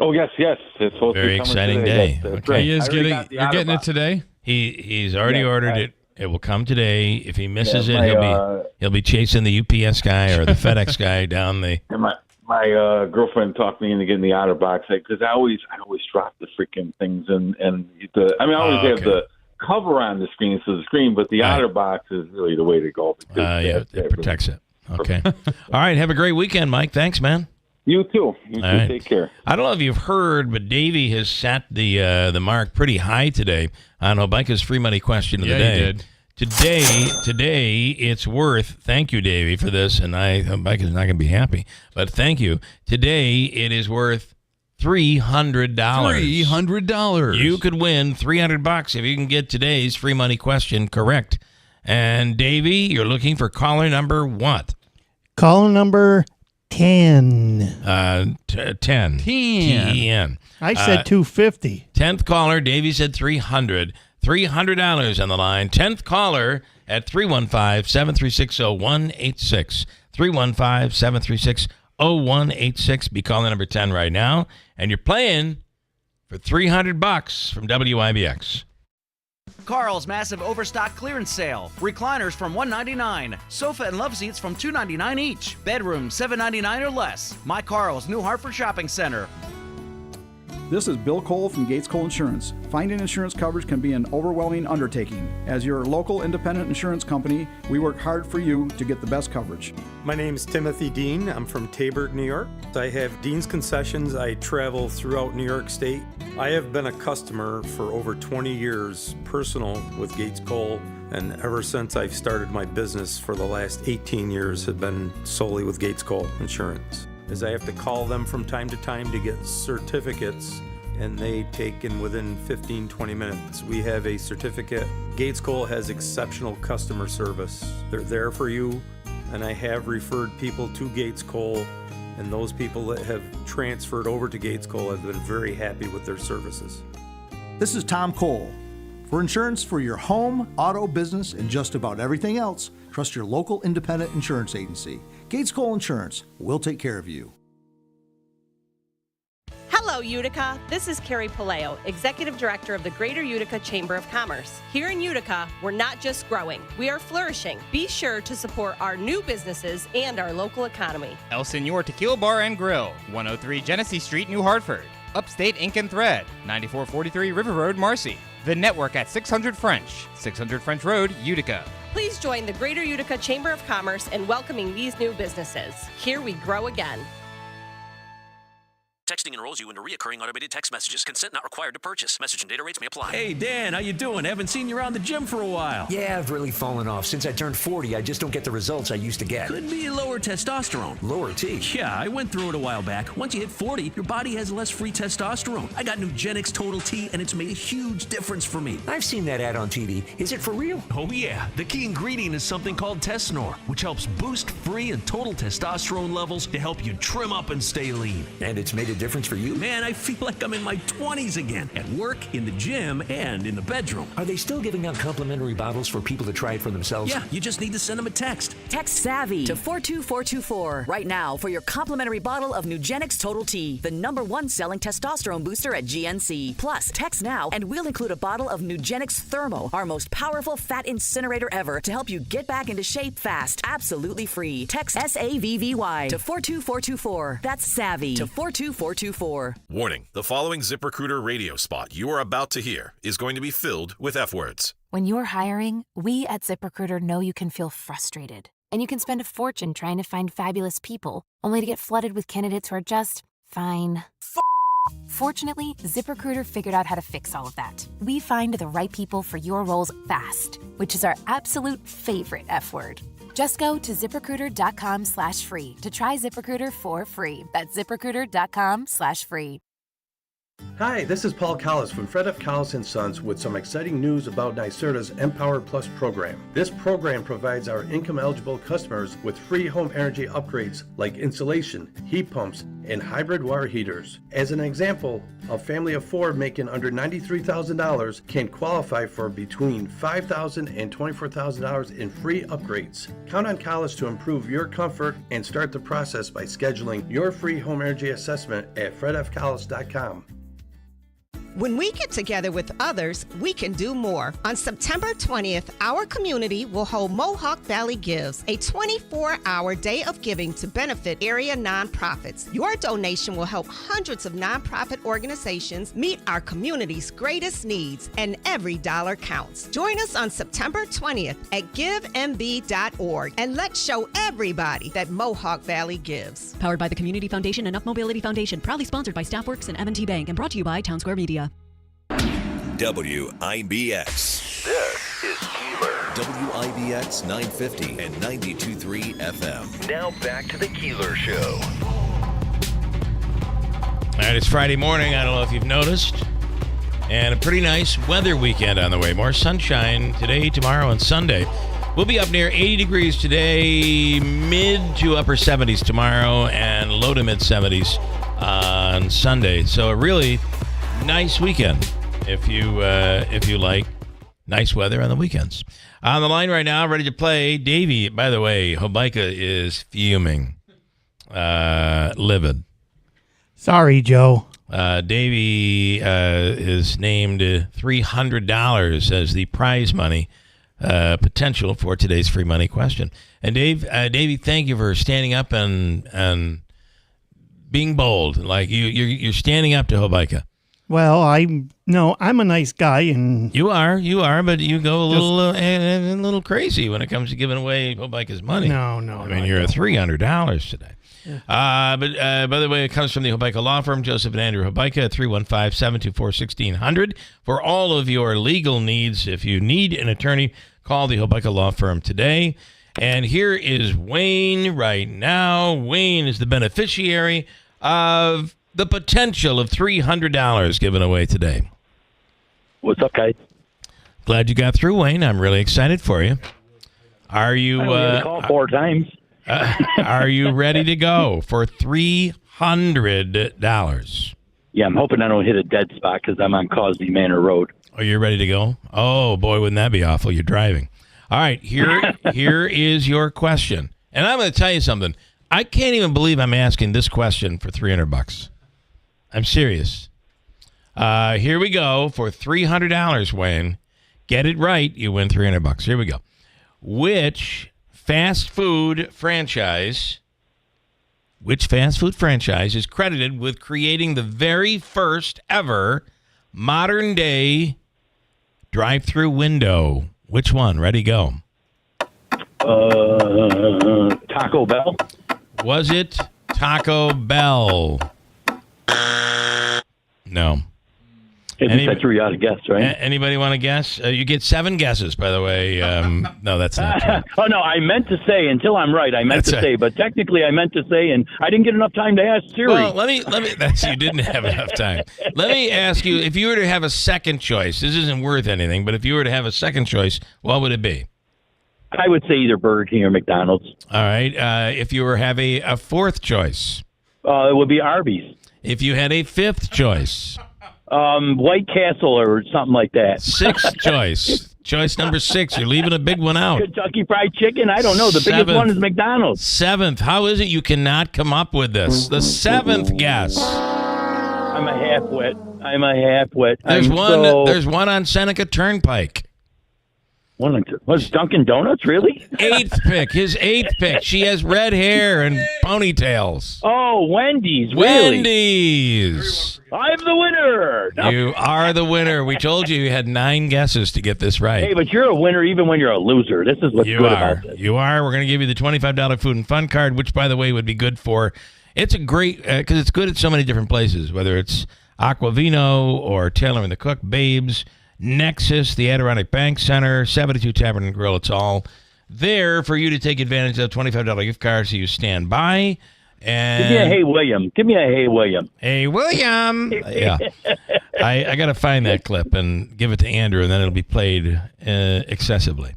Oh, yes. It's supposed Very to be coming exciting today. day. That's Okay. right. He is I already getting. got the You're getting it Otterbox. today. He's already ordered it. It will come today. If he misses Yeah, he'll be chasing the UPS guy or the FedEx guy down the. And my girlfriend talked me into getting the Otterbox because I always drop the freaking things I always have the cover on the screen, but the Otterbox is really the way to go. It protects it. Okay. All right. Have a great weekend, Mike. Thanks, man. You too. All right. Take care. I don't know if you've heard, but Davey has set the mark pretty high today on Obika's free money question of the day. He did. Today it's worth. Thank you, Davey, for this, and Obika's not going to be happy, but thank you. Today it is worth $300. $300. You could win $300 if you can get today's free money question correct. And Davey, you're looking for caller number what? Caller number 10. 10. T-E-N. I said 250. 10th caller, Davey said 300. $300 on the line. 10th caller at 315-736-0186. 315-736-0186. Be calling number 10 right now. And you're playing for $300 from WIBX. Carl's massive overstock clearance sale. Recliners from $199. Sofa and love seats from $299 each. Bedroom $799 or less. My Carl's New Hartford Shopping Center. This is Bill Cole from Gates Cole Insurance. Finding insurance coverage can be an overwhelming undertaking. As your local independent insurance company, we work hard for you to get the best coverage. My name is Timothy Dean. I'm from Tabor, New York. I have Dean's Concessions. I travel throughout New York State. I have been a customer for over 20 years, personal with Gates Cole, and ever since I've started my business for the last 18 years have been solely with Gates Cole Insurance. As I have to call them from time to time to get certificates, and they take in within 15-20 minutes. We have a certificate. Gates Cole has exceptional customer service. They're there for you, and I have referred people to Gates Cole, and those people that have transferred over to Gates Cole have been very happy with their services. This is Tom Cole. For insurance for your home, auto, business, and just about everything else, trust your local independent insurance agency. Gates Cole Insurance will take care of you. Hello, Hello, Utica. This is Carrie Palaio, Executive Director of the Greater Utica Chamber of Commerce. Here in Utica, we're not just growing, we are flourishing. Be sure to support our new businesses and our local economy. El Señor Tequila Bar and Grill, 103 Genesee Street, New Hartford. Upstate Ink and Thread, 9443 River Road, Marcy. The Network at 600 French, 600 French Road, Utica. Please join the Greater Utica Chamber of Commerce in welcoming these new businesses. Here we grow again. Texting enrolls you into recurring automated text messages. Consent not required to purchase. Message and data rates may apply. Hey, Dan, how you doing? Haven't seen you around the gym for a while. Yeah, I've really fallen off. Since I turned 40, I just don't get the results I used to get. Could be lower testosterone. Lower T? Yeah, I went through it a while back. Once you hit 40, your body has less free testosterone. I got Nugenix Total T, and it's made a huge difference for me. I've seen that ad on TV. Is it for real? Oh, yeah. The key ingredient is something called Tesnor, which helps boost free and total testosterone levels to help you trim up and stay lean. And it's made a difference for you? Man, I feel like I'm in my 20s again, at work, in the gym, and in the bedroom. Are they still giving out complimentary bottles for people to try it for themselves? Yeah, you just need to send them a text. Text SAVVY to 42424 right now for your complimentary bottle of Nugenix Total T, the #1 selling testosterone booster at GNC. Plus, text now and we'll include a bottle of Nugenix Thermo, our most powerful fat incinerator ever, to help you get back into shape fast, absolutely free. Text SAVVY to 42424. That's SAVVY to 42424. Warning, the following ZipRecruiter radio spot you are about to hear is going to be filled with F words. When you're hiring, we at ZipRecruiter know you can feel frustrated. And you can spend a fortune trying to find fabulous people, only to get flooded with candidates who are just fine. Fortunately, ZipRecruiter figured out how to fix all of that. We find the right people for your roles fast, which is our absolute favorite F word. Just go to ZipRecruiter.com/free to try ZipRecruiter for free. That's ZipRecruiter.com/free. Hi, this is Paul Collis from Fred F. Collis & Sons with some exciting news about NYSERDA's Empower Plus program. This program provides our income-eligible customers with free home energy upgrades like insulation, heat pumps, and hybrid water heaters. As an example, a family of 4 making under $93,000 can qualify for between $5,000 and $24,000 in free upgrades. Count on Collis to improve your comfort and start the process by scheduling your free home energy assessment at fredfcollis.com. When we get together with others, we can do more. On September 20th, our community will hold Mohawk Valley Gives, a 24-hour day of giving to benefit area nonprofits. Your donation will help hundreds of nonprofit organizations meet our community's greatest needs, and every dollar counts. Join us on September 20th at givemb.org, and let's show everybody that Mohawk Valley gives. Powered by the Community Foundation and Up Mobility Foundation, proudly sponsored by Staffworks and M&T Bank, and brought to you by Town Square Media. WIBX. This is Keeler. WIBX 950 and 92.3 FM. Now back to the Keeler Show. All right, it's Friday morning. I don't know if you've noticed. And a pretty nice weather weekend on the way. More sunshine today, tomorrow, and Sunday. We'll be up near 80 degrees today, mid to upper 70s tomorrow, and low to mid 70s on Sunday. So a really nice weekend if you like nice weather on the weekends. On the line right now, ready to play, Davey. By the way, Hobica is fuming, livid. Sorry, Joe. Davey is named $300 as the prize money potential for today's free money question. And Davey, thank you for standing up and being bold. Like you're standing up to Hobica. Well, I'm a nice guy, and you are, but you go a little crazy when it comes to giving away Hobica's money. No. I mean, you're at $300 today. Yeah. But by the way, it comes from the Hobica Law Firm, Joseph and Andrew Hobica at 315-724-1600. For all of your legal needs, if you need an attorney, call the Hobica Law Firm today. And here is Wayne right now. Wayne is the beneficiary of the potential of $300 given away today. What's up, guys? Glad you got through, Wayne. I'm really excited for you. Are you? I called 4 times. Are you ready to go for $300? Yeah, I'm hoping I don't hit a dead spot because I'm on Cosby Manor Road. Oh, you're ready to go? Oh boy, wouldn't that be awful? You're driving. All right, here is your question, and I'm going to tell you something. I can't even believe I'm asking this question for $300. I'm serious. Here we go for $300, Wayne. Get it right, you win $300. Here we go. Which fast food franchise is credited with creating the very first ever modern-day drive-through window? Which one? Ready, go. Taco Bell. Was it Taco Bell? No. At least I threw you out a guess, right? Anybody want to guess? You get 7 guesses, by the way. No, that's not true. Oh, no, I meant to say, until I'm right, I meant to say, but technically I meant to say, and I didn't get enough time to ask Siri. Well, let me, you didn't have enough time. Let me ask you, if you were to have a second choice, this isn't worth anything, but if you were to have a second choice, what would it be? I would say either Burger King or McDonald's. All right. If you were to have a fourth choice? It would be Arby's. If you had a fifth choice? White Castle or something like that. Sixth choice. Choice number 6. You're leaving a big one out. Kentucky Fried Chicken? I don't know. The biggest one is McDonald's. 7th. How is it you cannot come up with this? The 7th guess. I'm a half-wit. There's one on Seneca Turnpike. Was Dunkin' Donuts, really? 8th pick. His 8th pick. She has red hair and ponytails. Oh, Wendy's, really? Wendy's. I'm the winner. No. You are the winner. We told you had 9 guesses to get this right. Hey, but you're a winner even when you're a loser. This is what's good about this. You are. We're going to give you the $25 food and fun card, which, by the way, would be good for, it's a great, because it's good at so many different places, whether it's Aquavino or Taylor and the Cook, Babes, Nexus, the Adirondack Bank Center, 72 Tavern and Grill. It's all there for you to take advantage of. $25 gift card, so you stand by. And Give me a Hey William. Hey William. Yeah. I got to find that clip and give it to Andrew, and then it'll be played excessively.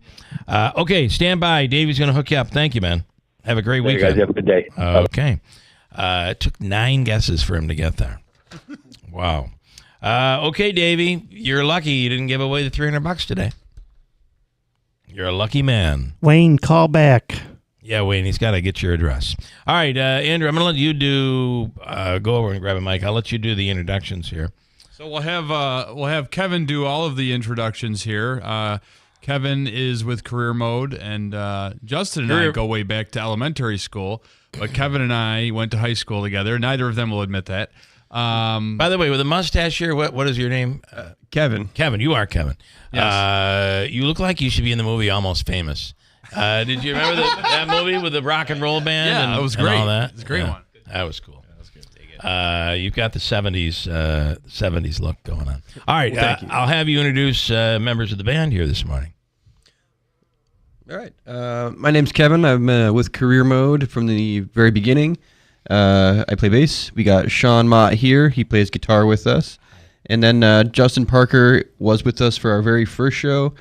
Okay, stand by. Davey's going to hook you up. Thank you, man. Have a great weekend. You guys have a good day. Okay. It took 9 guesses for him to get there. Wow. Okay, Davey, you're lucky you didn't give away the $300 today. You're a lucky man. Wayne, call back. Yeah, Wayne, he's got to get your address. All right, Andrew, I'm going to let you go over and grab a mic. I'll let you do the introductions here. So we'll have Kevin do all of the introductions here. Kevin is with Career Mode, and Justin and I go way back to elementary school, but Kevin and I went to high school together. Neither of them will admit that. By the way, with a mustache here, what is your name? Kevin. Kevin, you are Kevin. Yes. You look like you should be in the movie Almost Famous. Did you remember that movie with the rock and roll band? Yeah, it was great. And all that? It was a great one. That was cool. That was good. You've got the 70s look going on. All right, Well, thank you. I'll have you introduce members of the band here this morning. All right. My name's Kevin. I'm with Career Mode from the very beginning. I play bass. We got Sean Mott here. He plays guitar with us. And then Justin Parker was with us for our very first show.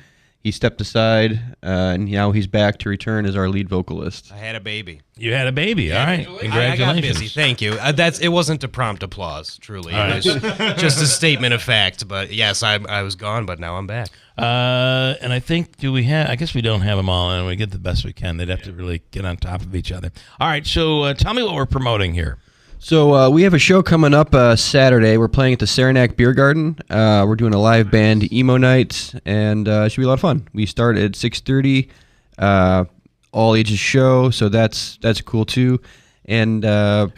He stepped aside, and now he's back to return as our lead vocalist. I had a baby. You had a baby. All right. Congratulations. I got busy. Thank you. It wasn't a prompt applause, truly. All It was just a statement of fact. But yes, I was gone, but now I'm back. And I think, I guess we don't have them all, and we get the best we can. They'd have to really get on top of each other. All right, so tell me what we're promoting here. So we have a show coming up Saturday. We're playing at the Saranac Beer Garden. We're doing a live band emo night, and it should be a lot of fun. We start at 6:30, all ages show, so that's cool too. And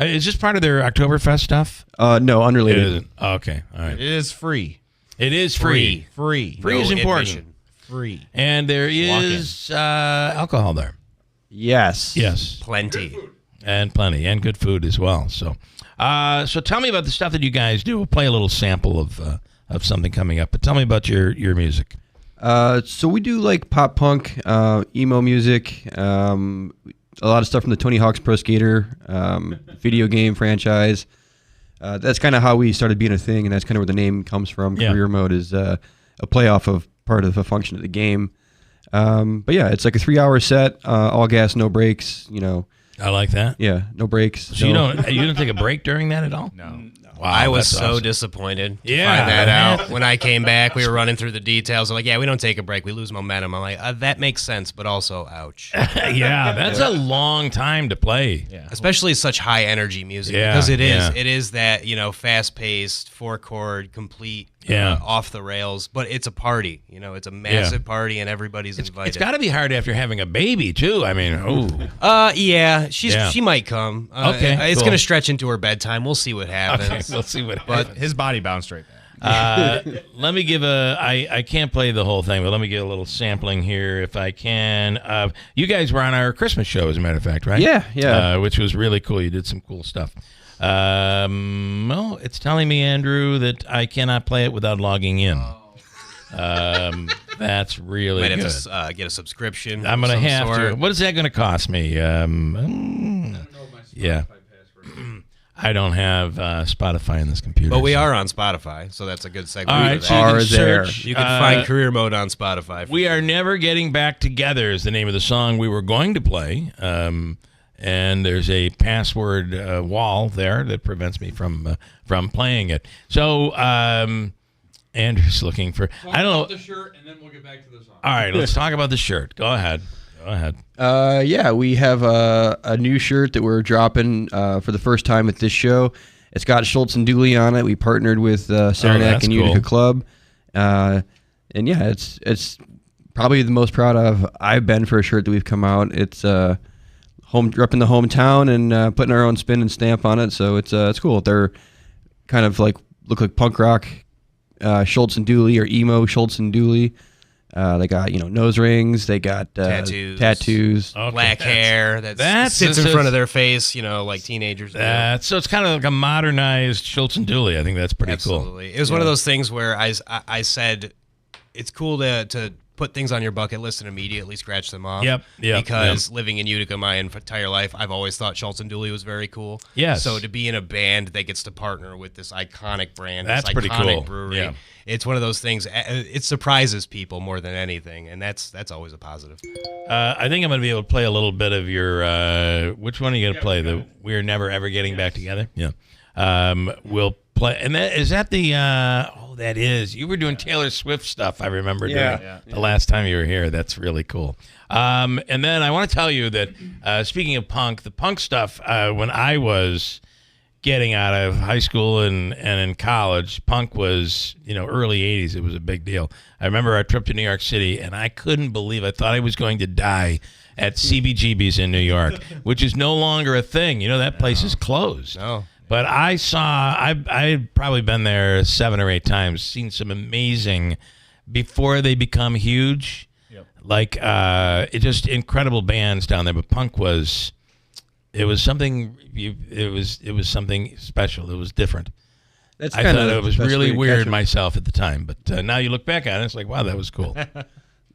is this part of their Oktoberfest stuff? No, unrelated. It isn't. Okay, all right. It is free. It is free. Free Free is No important. admission. Free. And there is alcohol there. Yes. Yes. Plenty. And plenty, and good food as well. So tell me about the stuff that you guys do. We'll play a little sample of something coming up, but tell me about your music. So we do like pop punk, emo music, a lot of stuff from the Tony Hawk's Pro Skater video game franchise. That's kind of how we started being a thing, and that's kind of where the name comes from. Yeah. Career Mode is a playoff of part of a function of the game. But yeah, it's like a 3-hour set, all gas, no breaks. I like that. Yeah, no breaks. So you don't take a break during that at all? No. Wow, I was that's so awesome. disappointed to Yeah, find that man. out. When I came back, we were running through the details. I'm like, yeah, we don't take a break. We lose momentum. I'm like, that makes sense, but also, ouch. Yeah, that's a long time to play. Yeah. Especially such high energy music, Yeah, because it yeah. is that, fast paced, 4-chord, complete, Yeah. off the rails, but it's a party. It's a massive party and everybody's invited. It's got to be hard after having a baby too. I mean, oh. Yeah, she might come. Okay, it's cool. gonna stretch into her bedtime. We'll see what happens. Okay, we'll see what But happens. His body bounced right back. Let me give I can't play the whole thing, but let me get a little sampling here if I can. You guys were on our Christmas show, as a matter of fact, right? Yeah. Which was really cool. You did some cool stuff. Well, it's telling me, Andrew, that I cannot play it without logging in. That's really might good. have to get a subscription. I'm going to of some have sort. to. What is that going to cost me? Yeah. I don't have Spotify in this computer. But we so- are on Spotify, so that's a good segue. All right, for so that. you can Are there. search. You can find Career Mode on Spotify. We Are Never Getting Back Together is the name of the song we were going to play. And there's a password wall there that prevents me from playing it. So Andrew's looking for. I don't know. The shirt, and then we'll get back to the song. All right, let's talk about the shirt. Go ahead. Yeah, we have a new shirt that we're dropping for the first time at this show. It's got Schultz and Dooley on it. We partnered with Saranac that's and Utica cool. Club. And yeah, it's probably the most proud of I've been for a shirt that we've come out. It's repping the hometown and putting our own spin and stamp on it. So it's cool. They're kind of look like punk rock Schultz and Dooley, or emo Schultz and Dooley. They got nose rings. They got tattoos. Okay. Black hair that sits in front of their face, like teenagers do. So it's kind of like a modernized Schultz and Dooley. I think that's pretty cool. Absolutely. It was one of those things where I said it's cool to put things on your bucket list and immediately scratch them off. Yep. Because living in Utica my entire life, I've always thought Schultz and Dooley was very cool. Yes. So to be in a band that gets to partner with this iconic brand, That's this pretty iconic cool. brewery, Yeah. it's one of those things. It surprises people more than anything, and that's always a positive. I think I'm going to be able to play a little bit of your. Which one are you going to play? The We're Never Ever Getting Back Together. Yeah. We'll play, and is that the? That is. You were doing Taylor Swift stuff. I remember doing the last time you were here. That's really cool. And then I want to tell you that speaking of punk, the punk stuff. When I was getting out of high school and in college, punk was, early 80s. It was a big deal. I remember our trip to New York City, and I couldn't believe, I thought I was going to die at CBGB's in New York, which is no longer a thing. That place is closed. No. But I'd probably been there 7 or 8 times, seen some amazing, before they become huge, just incredible bands down there. But punk was... It was something. It was something special. It was different. I thought it was really weird myself at the time, but now you look back at it, it's like, wow, that was cool.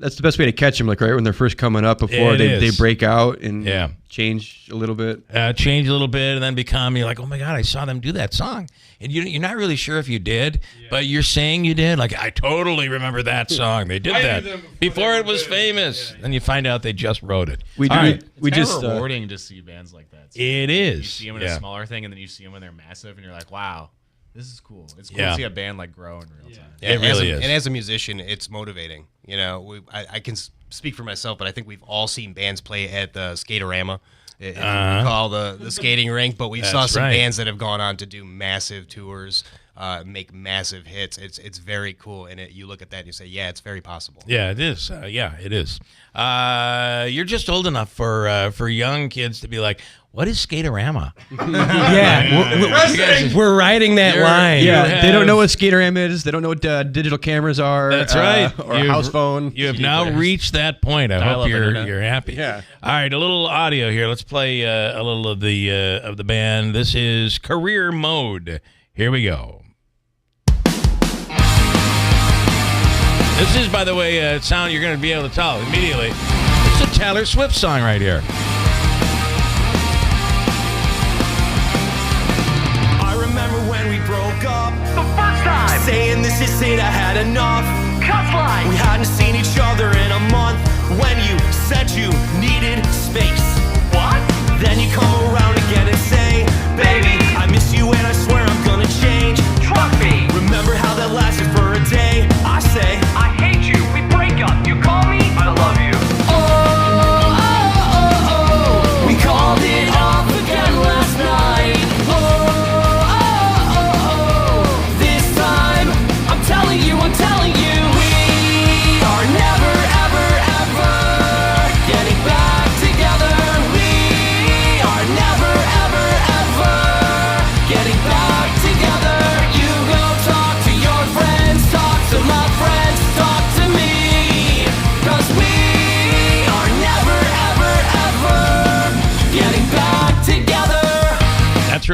That's the best way to catch them, right when they're first coming up before they break out and change a little bit. Change a little bit and then become, you're like, oh my God, I saw them do that song. And you're not really sure if you did, but you're saying you did. Like, I totally remember that song. They did that before it was famous. Then you find out they just wrote it. It's rewarding to see bands like that. So it is. You see them in a smaller thing, and then you see them when they're massive, and you're like, wow. This is cool. It's cool to see a band grow in real time. Yeah, it really is. And as a musician, it's motivating. I can speak for myself, but I think we've all seen bands play at the Skaterama, if you recall the skating rink. But we saw some bands that have gone on to do massive tours, make massive hits. It's very cool, and you look at that and you say, yeah, it's very possible. Yeah, it is. It is. You're just old enough for young kids to be like, what is Skaterama? We're riding that line. Yeah, they don't know what Skaterama is. They don't know what digital cameers are. That's right. Or a house phone. You have now reached that point. I hope you're happy. Yeah. All right, a little audio here. Let's play a little of the band. This is Career Mode. Here we go. This is, by the way, a sound you're going to be able to tell immediately. It's a Taylor Swift song right here. I remember when we broke up the first time, saying this is it, I had enough. Cuss line. We hadn't seen each other in a month when you said you needed space. What? Then you come around again and say, baby, I miss you and I swear I'm gonna change.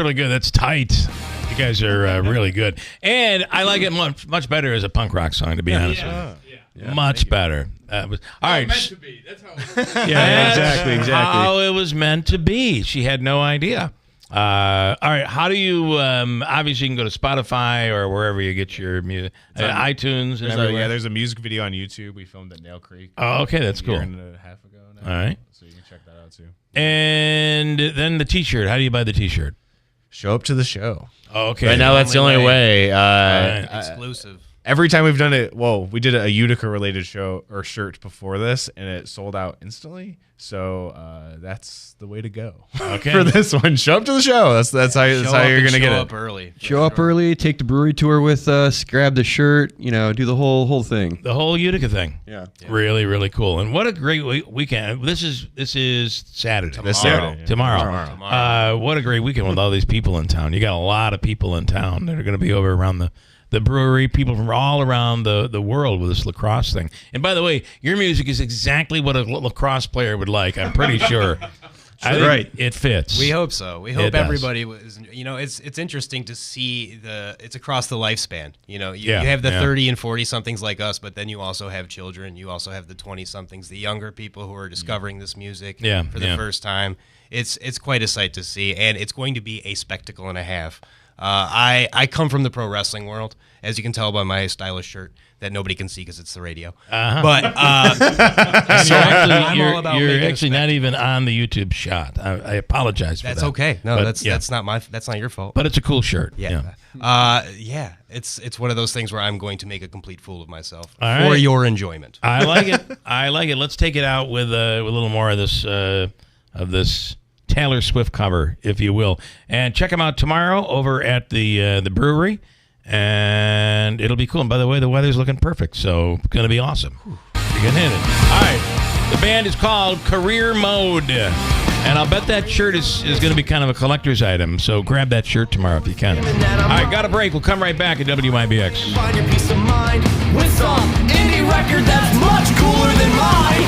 really good. That's tight. You guys are really good. And I like it much better as a punk rock song, to be honest with you. Yeah, much better. All right. Meant to be. That's how it was. Yeah, exactly. How it was meant to be. She had no idea. All right. How do you? Obviously, you can go to Spotify or wherever you get your music, iTunes and everywhere. There's a music video on YouTube. We filmed at Nail Creek. Oh, okay, that's cool. A year and a half ago now. All right. So you can check that out too. And then the T-shirt. How do you buy the T-shirt? Show up to the show. Oh, okay. Right now, that's the only way. Exclusive. Every time we've done it, we did a Utica related show or shirt before this, and it sold out instantly. So that's the way to go. Okay. For this one, show up to the show. That's how you're gonna get it. Show up early. Show up early. Take the brewery tour with us. Grab the shirt. Do the whole thing. The whole Utica thing. Yeah. Really, really cool. And what a great weekend. This is Saturday. Tomorrow. What a great weekend with all these people in town. You got a lot of people in town that are going to be over around the brewery, people from all around the world with this lacrosse thing. And by the way, your music is exactly what a lacrosse player would like, I'm pretty sure. I think it fits. We hope so. We hope everybody was. It's interesting to see it's across the lifespan. You have the 30 and 40 somethings like us, but then you also have children. You also have the 20 somethings, the younger people who are discovering this music for the first time. It's quite a sight to see, and it's going to be a spectacle and a half. I come from the pro wrestling world, as you can tell by my stylish shirt that nobody can see because it's the radio. But you're actually not even on the YouTube shot. I apologize for that. That's okay. No, that's not your fault. But it's a cool shirt. Yeah. It's one of those things where I'm going to make a complete fool of myself for your enjoyment. I like it. Let's take it out with a little more of this Taylor Swift cover, if you will. And check them out tomorrow over at the brewery, and it'll be cool. And by the way, the weather's looking perfect, so it's going to be awesome. You can hit it. All right. The band is called Career Mode, and I'll bet that shirt is going to be kind of a collector's item, so grab that shirt tomorrow if you can. All right, got a break. We'll come right back at WIBX. Find your peace of mind with some indie record that's much cooler than mine.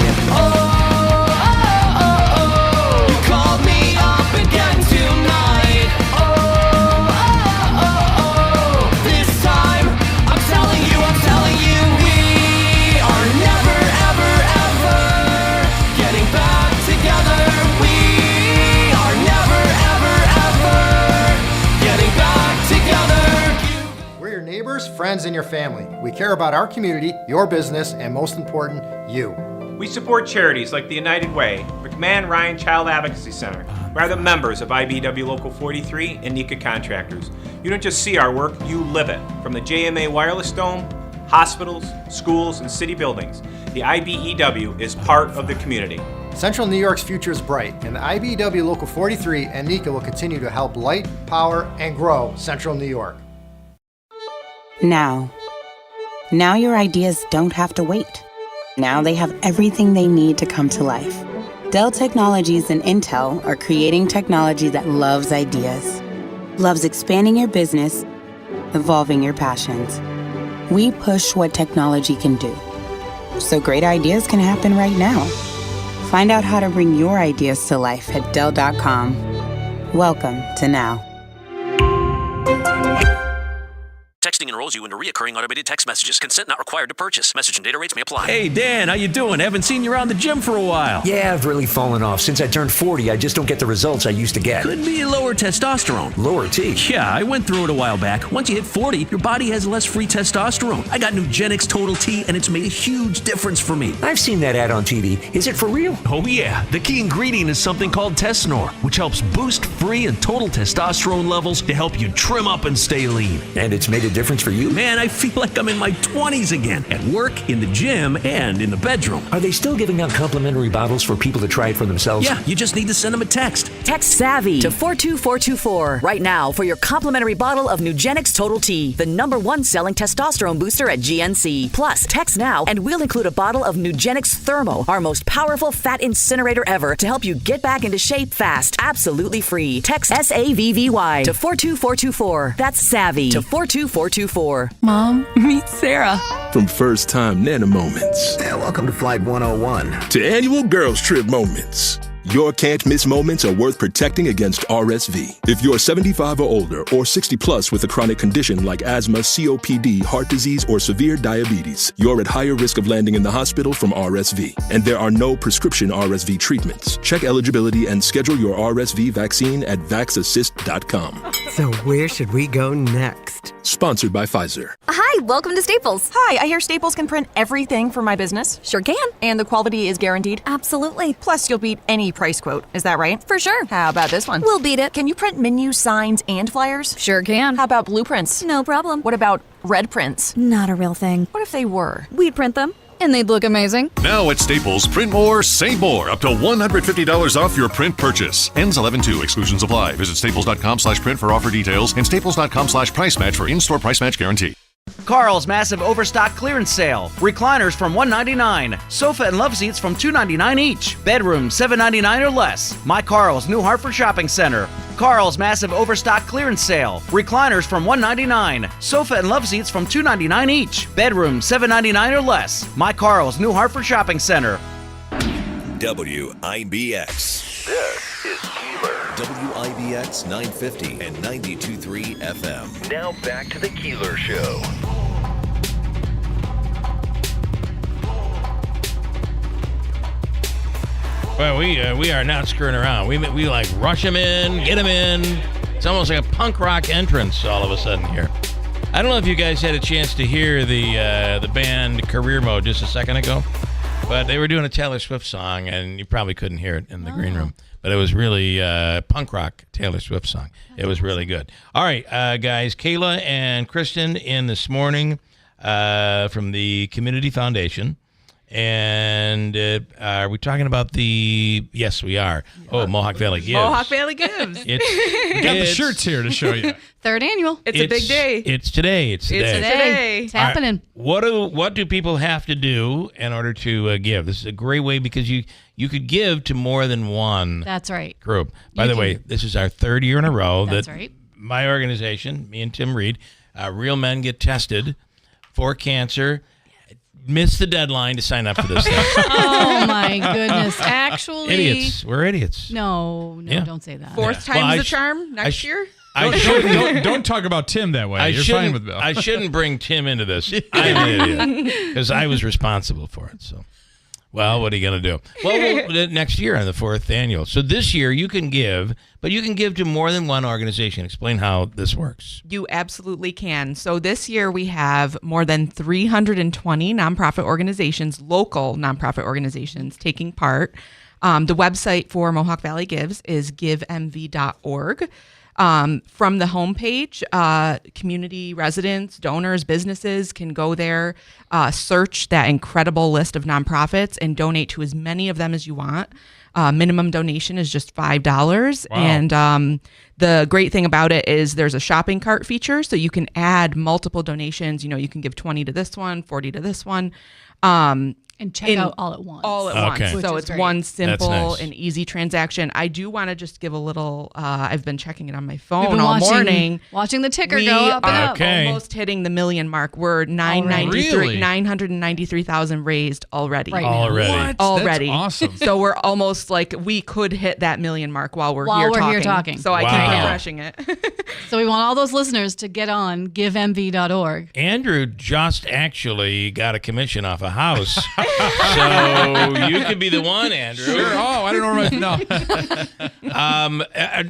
Call me up again tonight. This time I'm telling you, we are never, ever, ever getting back together. We are never, ever, ever getting back together. We're your neighbors, friends, and your family. We care about our community, your business, and most important, you. We support charities like the United Way, McMahon Ryan Child Advocacy Center, who are the members of IBW Local 43 and NECA Contractors. You don't just see our work, you live it. From the JMA Wireless Dome, hospitals, schools, and city buildings, the IBEW is part of the community. Central New York's future is bright, and the IBEW Local 43 and NECA will continue to help light, power, and grow Central New York. Now your ideas don't have to wait. Now they have everything they need to come to life. Dell Technologies and Intel are creating technology that loves ideas, loves expanding your business, evolving your passions. We push what technology can do, so great ideas can happen right now. Find out how to bring your ideas to life at Dell.com. Welcome to Now. Texting enrolls you into recurring automated text messages. Consent not required to purchase. Message and data rates may apply. Hey, Dan, how you doing? Haven't seen you around the gym for a while. Yeah, I've really fallen off. Since I turned 40, I just don't get the results I used to get. Could be lower testosterone. Lower T? Yeah, I went through it a while back. Once you hit 40, your body has less free testosterone. I got Nugenix Total T, and it's made a huge difference for me. I've seen that ad on TV. Is it for real? Oh, yeah. The key ingredient is something called Tesnor, which helps boost free and total testosterone levels to help you trim up and stay lean. And it's made a difference for you? Man, I feel like I'm in my 20s again. At work, in the gym, and in the bedroom. Are they still giving out complimentary bottles for people to try it for themselves? Yeah, you just need to send them a text. Text SAVVY to 42424 right now for your complimentary bottle of Nugenix Total T, the #1 selling testosterone booster at GNC. Plus, text now and we'll include a bottle of Nugenix Thermo, our most powerful fat incinerator ever, to help you get back into shape fast. Absolutely free. Text SAVVY to 42424. That's SAVVY to 42424. Mom, meet Sarah. From first-time Nana moments. And welcome to Flight 101. To annual girls trip moments. Your can't-miss moments are worth protecting against RSV. If you're 75 or older or 60 plus with a chronic condition like asthma, COPD, heart disease, or severe diabetes, you're at higher risk of landing in the hospital from RSV. And there are no prescription RSV treatments. Check eligibility and schedule your RSV vaccine at vaxassist.com. So where should we go next? Sponsored by Pfizer. Hi, welcome to Staples. Hi, I hear Staples can print everything for my business. Sure can. And the quality is guaranteed? Absolutely. Plus, you'll beat any price quote. Is that right? For sure. How about this one? We'll beat it. Can you print menus, signs, and flyers? Sure can. How about blueprints? No problem. What about red prints? Not a real thing. What if they were? We'd print them, and they'd look amazing. Now at Staples, print more, save more. Up to $150 off your print purchase. Ends 11/2. Exclusions apply. Visit staples.com/print for offer details and staples.com/price match for in-store price match guarantee. Carl's massive overstock clearance sale. Recliners from $199. Sofa and love seats from $299 each. Bedroom $799 or less. My Carl's New Hartford Shopping Center. Carl's massive overstock clearance sale. Recliners from $199. Sofa and love seats from $299 each. Bedroom $799 or less. My Carl's New Hartford Shopping Center. WIBX. This is Keeler. WIBX 950 and 92.3 FM. Now back to the Keeler Show. Well, we are not screwing around. We like rush him in, get him in. It's almost like a punk rock entrance all of a sudden here. I don't know if you guys had a chance to hear the band Career Mode just a second ago, but they were doing a Taylor Swift song, and you probably couldn't hear it in the green room. But it was really punk rock Taylor Swift song. It was really good. All right, guys, Kayla and Kristen in this morning from the Community Foundation. And are we talking about the... Yes, we are. Oh, Mohawk Valley Gives. Mohawk Valley Gives. We got the shirts here to show you. Third annual. It's a big day. It's today. It's today. It's happening. What do people have to do in order to give? This is a great way because you could give to more than one That's right. group. By the way, this is our third year in a row That's that right. my organization, me and Tim Reed, Real Men Get Tested for Cancer, missed the deadline to sign up for this thing. Oh, my goodness. Actually... Idiots. We're idiots. No, don't say that. Fourth time's the charm next year? Don't talk about Tim that way. You're fine with Bill. I shouldn't bring Tim into this. I'm an idiot because I was responsible for it. So, well, what are you going to do? Well, next year on the fourth annual. So this year you can give, but you can give to more than one organization. Explain how this works. You absolutely can. So this year we have more than 320 nonprofit organizations, local nonprofit organizations taking part. The website for Mohawk Valley Gives is givemv.org. From the homepage, community residents, donors, businesses can go there, search that incredible list of nonprofits and donate to as many of them as you want. Minimum donation is just $5. Wow. And the great thing about it is there's a shopping cart feature, so you can add multiple donations. You know, you can give 20 to this one, 40 to this one. And check out all at once. All at once. Which So is it's great. one simple nice. and easy transaction. I do want to just give a little, I've been checking it on my We've phone been all morning. watching the ticker We go up and are up. almost hitting the million mark. We're Really? 993,000 raised already. Right now. Already. What? Already. That's awesome. So we're almost like we could hit that million mark while we're here talking. So I keep Wow. refreshing it. So we want all those listeners to get on givemv.org. Andrew just actually got a commission off a house. So you could be the one, Andrew. Sure. Oh, I don't know where no.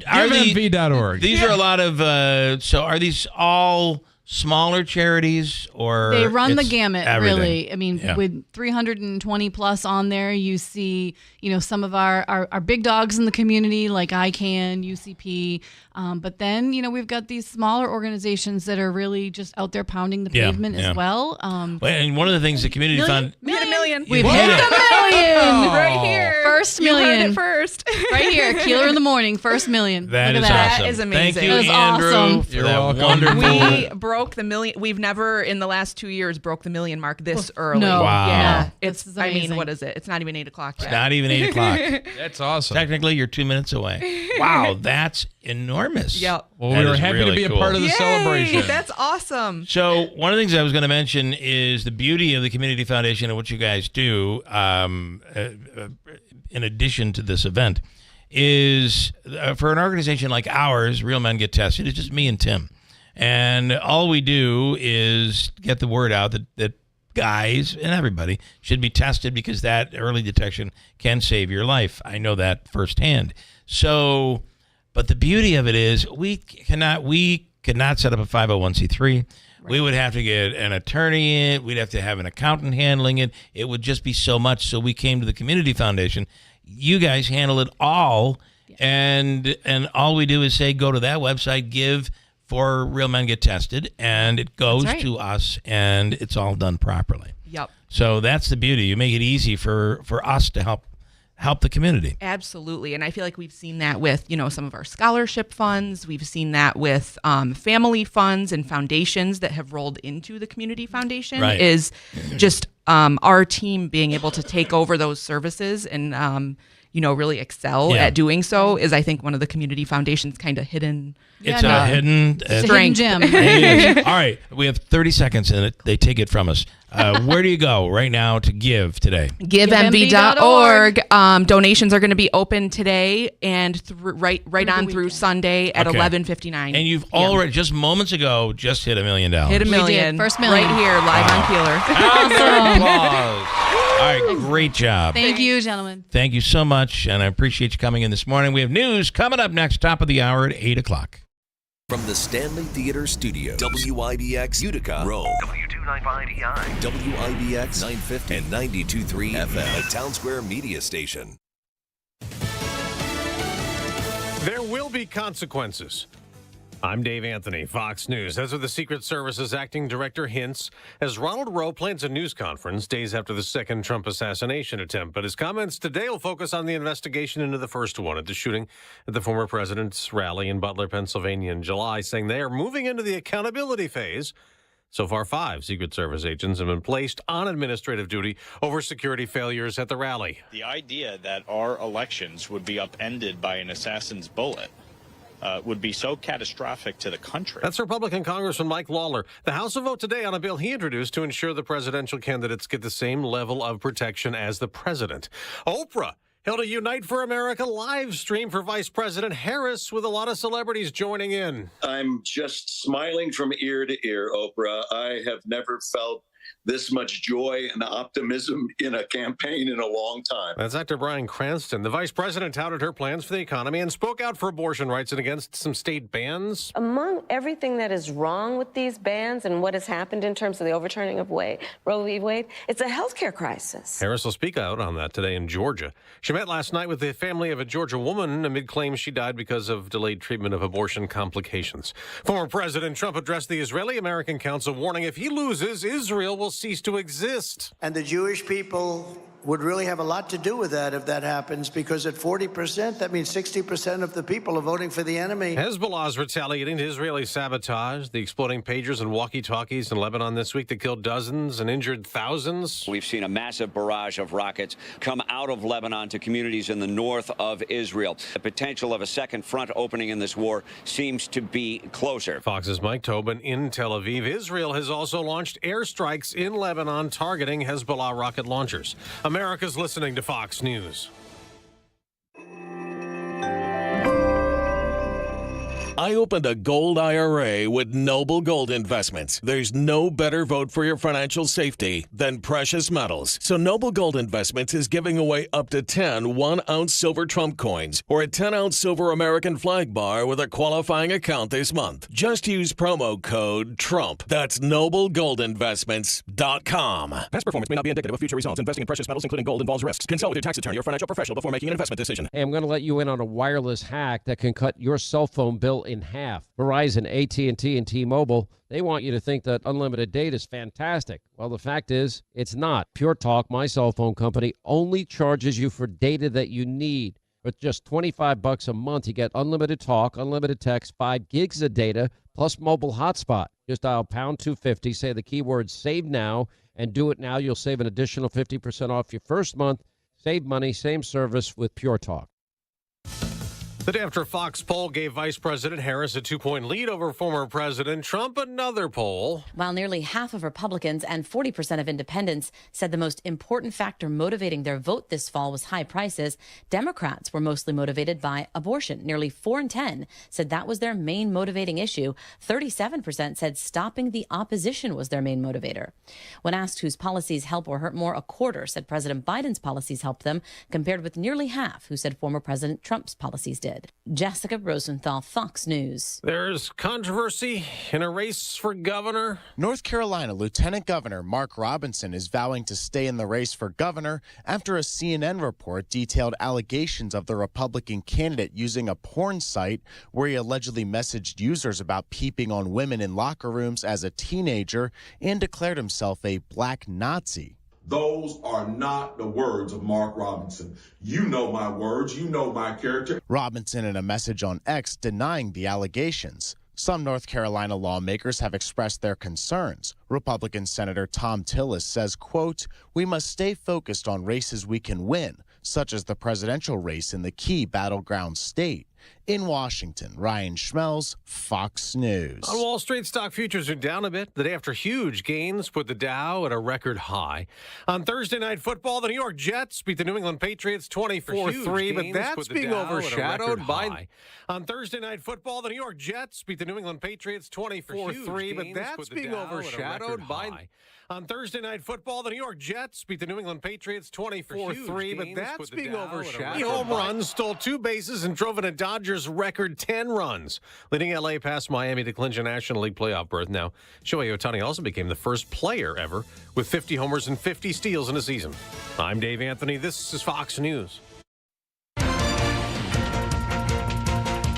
GiveMV.org. These are a lot of, so are these all smaller charities or? They run the it's gamut, everything? really. I mean, Yeah. with 320 plus on there, you see, some of our big dogs in the community like ICANN, UCP. But then, we've got these smaller organizations that are really just out there pounding the Yeah, pavement yeah. as well. Well, and one of the things the community fund. We hit a million. We've What? hit a million Right here. First You million. heard it first. Right here, Keeler in the morning, first million. That Look is at that. awesome. That is amazing. Thank you, That is Andrew, awesome. for You're that welcome. wonderful. We broke the million. We've never in the last 2 years broke the million mark this early. No. Wow. Yeah. No. It's. This is I mean, amazing. what is it? It's not even 8 o'clock yet. It's not even 8 o'clock. That's awesome. Technically, you're 2 minutes away. Wow, that's enormous. Yep. Well, That we were is happy really to be cool. a part of the Yay, celebration. That's awesome. So one of the things I was going to mention is the beauty of the Community Foundation and what you guys do. in addition to this event, is for an organization like ours, Real Men Get Tested, it's just me and Tim. And all we do is get the word out that guys and everybody should be tested because that early detection can save your life. I know that firsthand. So, but the beauty of it is we could not set up a 501c3. Right. We would have to get an attorney in. We'd have to have an accountant handling it. It would just be so much. So we came to the Community Foundation. You guys handle it all. Yeah. And all we do is say, go to that website, give for Real Men Get Tested, and it goes to us, and it's all done properly. Yep. So that's the beauty. You make it easy for us to help the community. Absolutely. And I feel like we've seen that with, some of our scholarship funds. We've seen that with family funds and foundations that have rolled into the Community Foundation, is just our team being able to take over those services and, really excel at doing so is, I think, one of the Community Foundation's kind of hidden. It's a hidden strength. Gem. All right. We have 30 seconds in it. They take it from us. Where do you go right now to give today? GiveMV.org. Donations are going to be open today and right on through Sunday at 11:59. And you've already, just moments ago, just hit $1 million. Hit $1 million. First million. Right here, live on Keeler. Awesome. Applause. All right, great job. Thank you, gentlemen. Thank you so much, and I appreciate you coming in this morning. We have news coming up next, top of the hour at 8 o'clock. From the Stanley Theater Studio, WIBX Utica, Rome, W295EI, WIBX 950 and 92.3 FM, a Town Square media station. There will be consequences. I'm Dave Anthony, Fox News. As of the Secret Service's acting director hints, as Ronald Rowe plans a news conference days after the second Trump assassination attempt. But his comments today will focus on the investigation into the first one at the shooting at the former president's rally in Butler, Pennsylvania in July, saying they are moving into the accountability phase. So far, 5 Secret Service agents have been placed on administrative duty over security failures at the rally. The idea that our elections would be upended by an assassin's bullet would be so catastrophic to the country. That's Republican Congressman Mike Lawler. The House will vote today on a bill he introduced to ensure the presidential candidates get the same level of protection as the president. Oprah held a Unite for America live stream for Vice President Harris with a lot of celebrities joining in. I'm just smiling from ear to ear, Oprah. I have never felt this much joy and optimism in a campaign in a long time. That's Dr. Bryan Cranston. The vice president touted her plans for the economy and spoke out for abortion rights and against some state bans. Among everything that is wrong with these bans and what has happened in terms of the overturning of Roe v. Wade, it's a healthcare crisis. Harris will speak out on that today in Georgia. She met last night with the family of a Georgia woman amid claims she died because of delayed treatment of abortion complications. Former President Trump addressed the Israeli-American Council, warning if he loses, Israel will cease to exist. And the Jewish people would really have a lot to do with that if that happens, because at 40%, that means 60% of the people are voting for the enemy. Hezbollah's retaliating to Israeli sabotage, the exploding pagers and walkie-talkies in Lebanon this week that killed dozens and injured thousands. We've seen a massive barrage of rockets come out of Lebanon to communities in the north of Israel. The potential of a second front opening in this war seems to be closer. Fox's Mike Tobin in Tel Aviv. Israel has also launched airstrikes in Lebanon targeting Hezbollah rocket launchers. America's listening to Fox News. I opened a gold IRA with Noble Gold Investments. There's no better vote for your financial safety than precious metals. So Noble Gold Investments is giving away up to 10 1-ounce silver Trump coins or a 10-ounce silver American flag bar with a qualifying account this month. Just use promo code TRUMP. That's NobleGoldInvestments.com. Past performance may not be indicative of future results. Investing in precious metals, including gold, involves risks. Consult with your tax attorney or financial professional before making an investment decision. Hey, I'm going to let you in on a wireless hack that can cut your cell phone bill in half. Verizon, AT&T, and T-Mobile, they want you to think that unlimited data is fantastic. Well, the fact is, it's not. Pure Talk, my cell phone company, only charges you for data that you need. For just $25 a month, you get unlimited talk, unlimited text, 5 gigs of data, plus mobile hotspot. Just dial pound 250, say the keyword save now, and do it now. You'll save an additional 50% off your first month. Save money, same service with Pure Talk. The day after Fox poll gave Vice President Harris a 2-point lead over former President Trump, another poll. While nearly half of Republicans and 40% of independents said the most important factor motivating their vote this fall was high prices, Democrats were mostly motivated by abortion. Nearly 4 in 10 said that was their main motivating issue. 37% said stopping the opposition was their main motivator. When asked whose policies help or hurt more, a quarter said President Biden's policies helped them, compared with nearly half who said former President Trump's policies did. Jessica Rosenthal, Fox News. There's controversy in a race for governor. North Carolina Lieutenant Governor Mark Robinson is vowing to stay in the race for governor after a CNN report detailed allegations of the Republican candidate using a porn site where he allegedly messaged users about peeping on women in locker rooms as a teenager and declared himself a black Nazi. Those are not the words of Mark Robinson. You know my words. You know my character. Robinson, in a message on X, denying the allegations. Some North Carolina lawmakers have expressed their concerns. Republican Senator Tom Tillis says, quote, "We must stay focused on races we can win, such as the presidential race in the key battleground state." In Washington, Ryan Schmelz, Fox News. On Wall Street, stock futures are down a bit the day after huge gains put the Dow at a record high. On Thursday Night Football, the New York Jets beat the New England Patriots 24-3, but that's being overshadowed by... On Thursday Night Football, the New York Jets beat the New England Patriots 24-3, but that's being overshadowed by... On Thursday Night Football, the New York Jets beat the New England Patriots 24-3, but that's being overshadowed. Home runs, stole 2 bases, and drove in a Dodgers record 10 runs, leading L.A. past Miami to clinch a National League playoff berth. Now, Shohei Ohtani also became the first player ever with 50 homers and 50 steals in a season. I'm Dave Anthony. This is Fox News.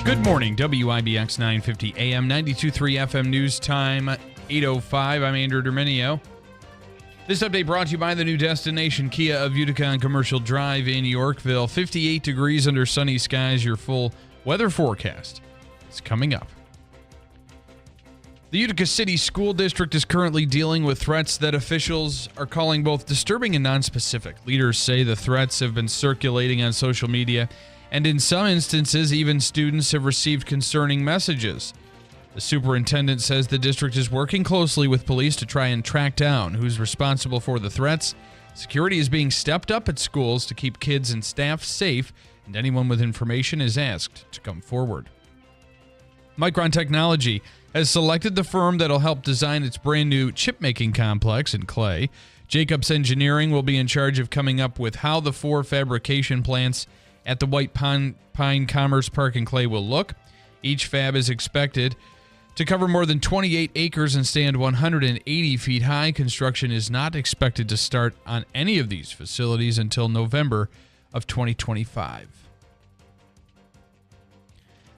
Good morning, WIBX 950 AM, 92.3 FM News Time, 8:05. I'm Andrew Dominio. This update brought to you by the new destination, Kia of Utica on Commercial Drive in Yorkville. 58 degrees under sunny skies, your full weather forecast is coming up. The Utica City School District is currently dealing with threats that officials are calling both disturbing and nonspecific. Leaders say the threats have been circulating on social media, and in some instances, even students have received concerning messages. The superintendent says the district is working closely with police to try and track down who's responsible for the threats. Security is being stepped up at schools to keep kids and staff safe, and anyone with information is asked to come forward. Micron Technology has selected the firm that'll help design its brand new chip-making complex in Clay. Jacobs Engineering will be in charge of coming up with how the 4 fabrication plants at the White Pine Commerce Park in Clay will look. Each fab is expected to cover more than 28 acres and stand 180 feet high. Construction is not expected to start on any of these facilities until November of 2025.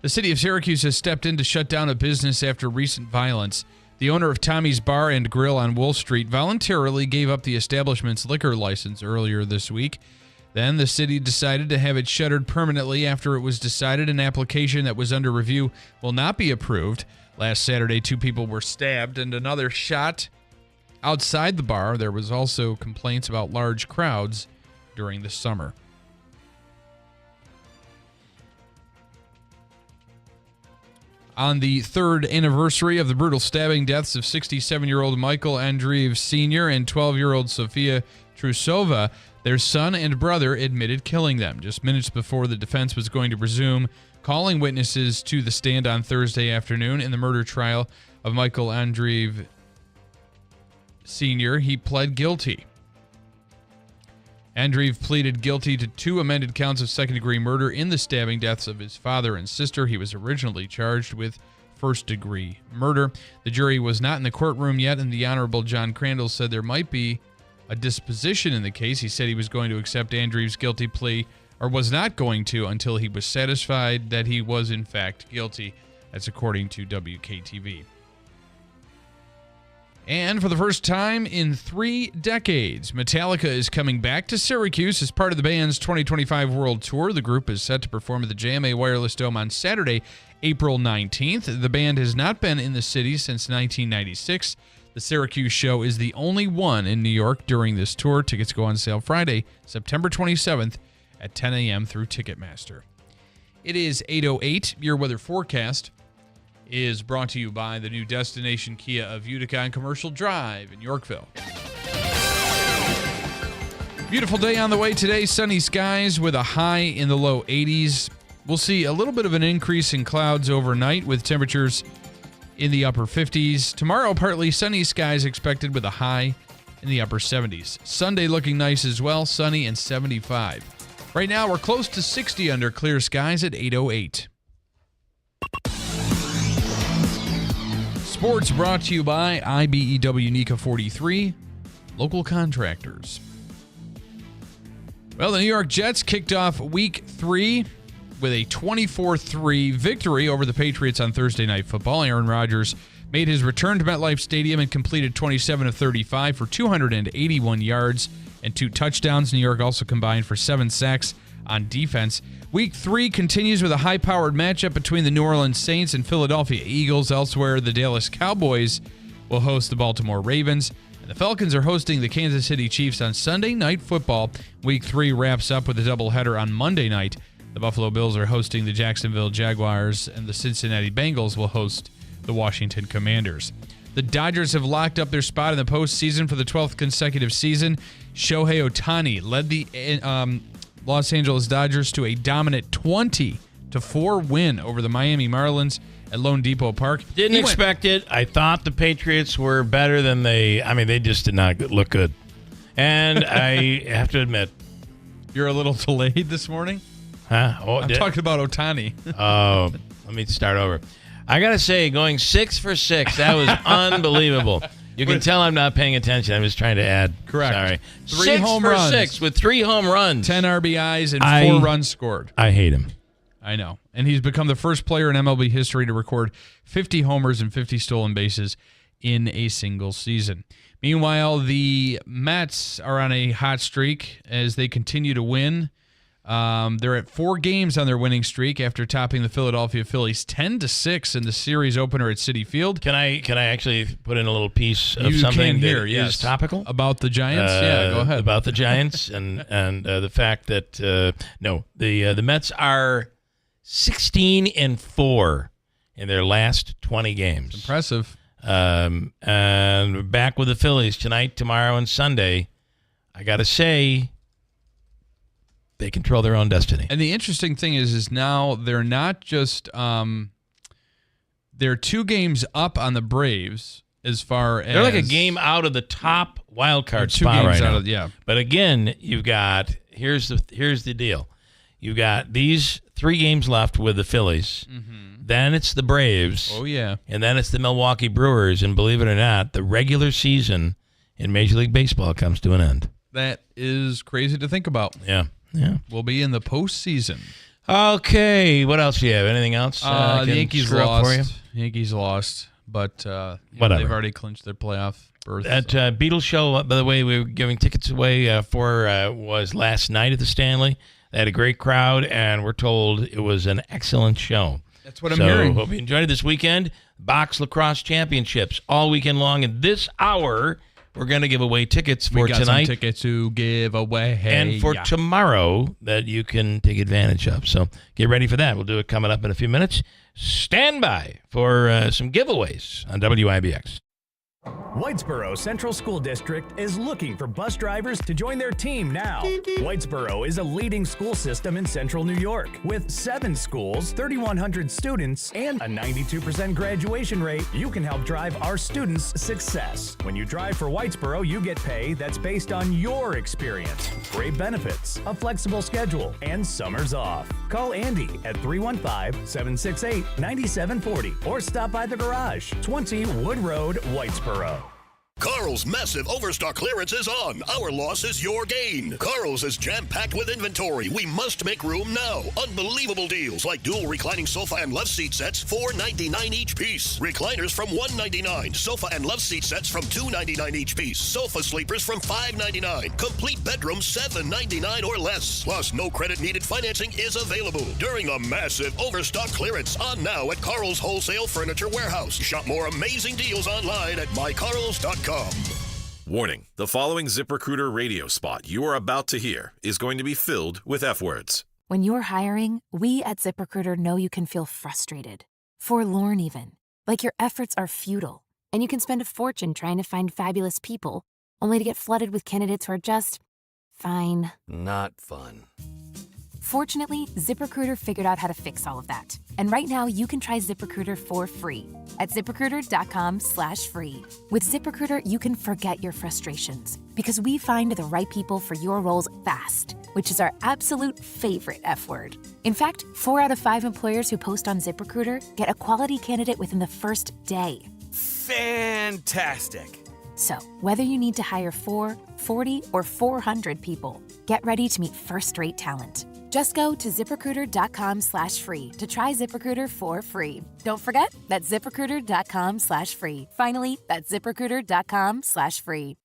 The city of Syracuse has stepped in to shut down a business after recent violence. The owner of Tommy's Bar and Grill on Wolf Street voluntarily gave up the establishment's liquor license earlier this week. Then the city decided to have it shuttered permanently after it was decided an application that was under review will not be approved. Last Saturday, 2 people were stabbed and another shot outside the bar. There was also complaints about large crowds during the summer. On the 3rd anniversary of the brutal stabbing deaths of 67-year-old Michael Andreev Sr. and 12-year-old Sofia Trusova, their son and brother admitted killing them just minutes before the defense was going to resume calling witnesses to the stand on Thursday afternoon in the murder trial of Michael Andreev Sr. He pled guilty. Andreev pleaded guilty to 2 amended counts of second-degree murder in the stabbing deaths of his father and sister. He was originally charged with first-degree murder. The jury was not in the courtroom yet, and the Honorable John Crandall said there might be a disposition in the case. He said he was going to accept Andreev's guilty plea, or was not going to, until he was satisfied that he was in fact guilty. That's according to WKTV. And for the first time in 3 decades, Metallica is coming back to Syracuse as part of the band's 2025 World Tour. The group is set to perform at the JMA Wireless Dome on Saturday, April 19th. The band has not been in the city since 1996. The Syracuse show is the only one in New York during this tour. Tickets go on sale Friday, September 27th at 10 a.m. through Ticketmaster. It is 8:08. Your weather forecast is brought to you by the new Destination Kia of Utica on Commercial Drive in Yorkville. Beautiful day on the way today. Sunny skies with a high in the low 80s. We'll see a little bit of an increase in clouds overnight with temperatures in the upper 50s. Tomorrow, partly sunny skies expected with a high in the upper 70s. Sunday looking nice as well, sunny and 75. Right now, we're close to 60 under clear skies at 8:08. Sports brought to you by IBEW NECA 43, local contractors. Well, the New York Jets kicked off Week 3 with a 24-3 victory over the Patriots on Thursday Night Football. Aaron Rodgers made his return to MetLife Stadium and completed 27 of 35 for 281 yards and 2 touchdowns. New York also combined for 7 sacks on defense. Week 3 continues with a high-powered matchup between the New Orleans Saints and Philadelphia Eagles. Elsewhere, the Dallas Cowboys will host the Baltimore Ravens. And the Falcons are hosting the Kansas City Chiefs on Sunday Night Football. Week 3 wraps up with a doubleheader on Monday night. The Buffalo Bills are hosting the Jacksonville Jaguars, and the Cincinnati Bengals will host the Washington Commanders. The Dodgers have locked up their spot in the postseason for the 12th consecutive season. Shohei Ohtani led the Los Angeles Dodgers to a dominant 20-4 win over the Miami Marlins at Lone Depot Park. Didn't expect it. I thought the Patriots were better than they just did not look good. And I have to admit. You're a little delayed this morning? Huh? I'm talking about Ohtani. Oh, let me start over. I got to say, going 6 for 6, that was unbelievable. You can tell I'm not paying attention. I'm just trying to add. Correct. Sorry. 3 home runs. 6 with 3 home runs. 10 RBIs and 4 runs scored. I hate him. I know. And he's become the first player in MLB history to record 50 homers and 50 stolen bases in a single season. Meanwhile, the Mets are on a hot streak as they continue to win. They're at 4 games on their winning streak after topping the Philadelphia Phillies 10-6 in the series opener at Citi Field. Can I actually put in a little piece of something that is topical about the Giants? Yeah, go ahead. About the Giants and the fact that the Mets are 16-4 in their last 20 games. Impressive. And we're back with the Phillies tonight, tomorrow, and Sunday. I got to say, they control their own destiny. And the interesting thing is now they're not just they're 2 games up on the Braves as far as they're like a game out of the top wild card spot right now. Yeah. But again, you've got here's the deal. You've got these 3 games left with the Phillies. Mm-hmm. Then it's the Braves. Oh yeah. And then it's the Milwaukee Brewers. And believe it or not, the regular season in Major League Baseball comes to an end. That is crazy to think about. Yeah. Yeah. We'll be in the postseason. Okay. What else do you have? Anything else? The Yankees lost. Yankees lost, but whatever. They've already clinched their playoff berth. That Beatles show, by the way, we were giving tickets away for was last night at the Stanley. They had a great crowd, and we're told it was an excellent show. That's what I'm hearing. Hope you enjoyed it this weekend. Box Lacrosse Championships all weekend long. And this hour, we're going to give away tickets for we got tonight. Some tickets to give away. And for tomorrow that you can take advantage of. So get ready for that. We'll do it coming up in a few minutes. Stand by for some giveaways on WIBX. Whitesboro Central School District is looking for bus drivers to join their team now. Whitesboro is a leading school system in central New York with 7 schools, 3,100 students, and a 92% graduation rate. You can help drive our students' success. When you drive for Whitesboro, you get pay that's based on your experience. Great benefits, a flexible schedule, and summers off. Call Andy at 315-768-9740 or stop by the garage, 20 Wood Road, Whitesboro. Carl's massive overstock clearance is on. Our loss is your gain. Carl's is jam-packed with inventory. We must make room now. Unbelievable deals like dual reclining sofa and love seat sets, $4.99 each piece. Recliners from $1.99. Sofa and love seat sets from $2.99 each piece. Sofa sleepers from $5.99. Complete bedrooms $7.99 or less. Plus, no credit needed financing is available during a massive overstock clearance on now at Carl's Wholesale Furniture Warehouse. Shop more amazing deals online at mycarls.com. Warning, the following ZipRecruiter radio spot you are about to hear is going to be filled with F words. When you're hiring, we at ZipRecruiter know you can feel frustrated, forlorn even, like your efforts are futile, and you can spend a fortune trying to find fabulous people, only to get flooded with candidates who are just fine. Not fun. Fortunately, ZipRecruiter figured out how to fix all of that. And right now, you can try ZipRecruiter for free at ZipRecruiter.com/free. With ZipRecruiter, you can forget your frustrations because we find the right people for your roles fast, which is our absolute favorite F word. In fact, 4 out of 5 employers who post on ZipRecruiter get a quality candidate within the first day. Fantastic. So, whether you need to hire 4, 40, or 400 people, get ready to meet first-rate talent. Just go to ZipRecruiter.com/free to try ZipRecruiter for free. Don't forget, that's ZipRecruiter.com/free. Finally, that's ZipRecruiter.com/free.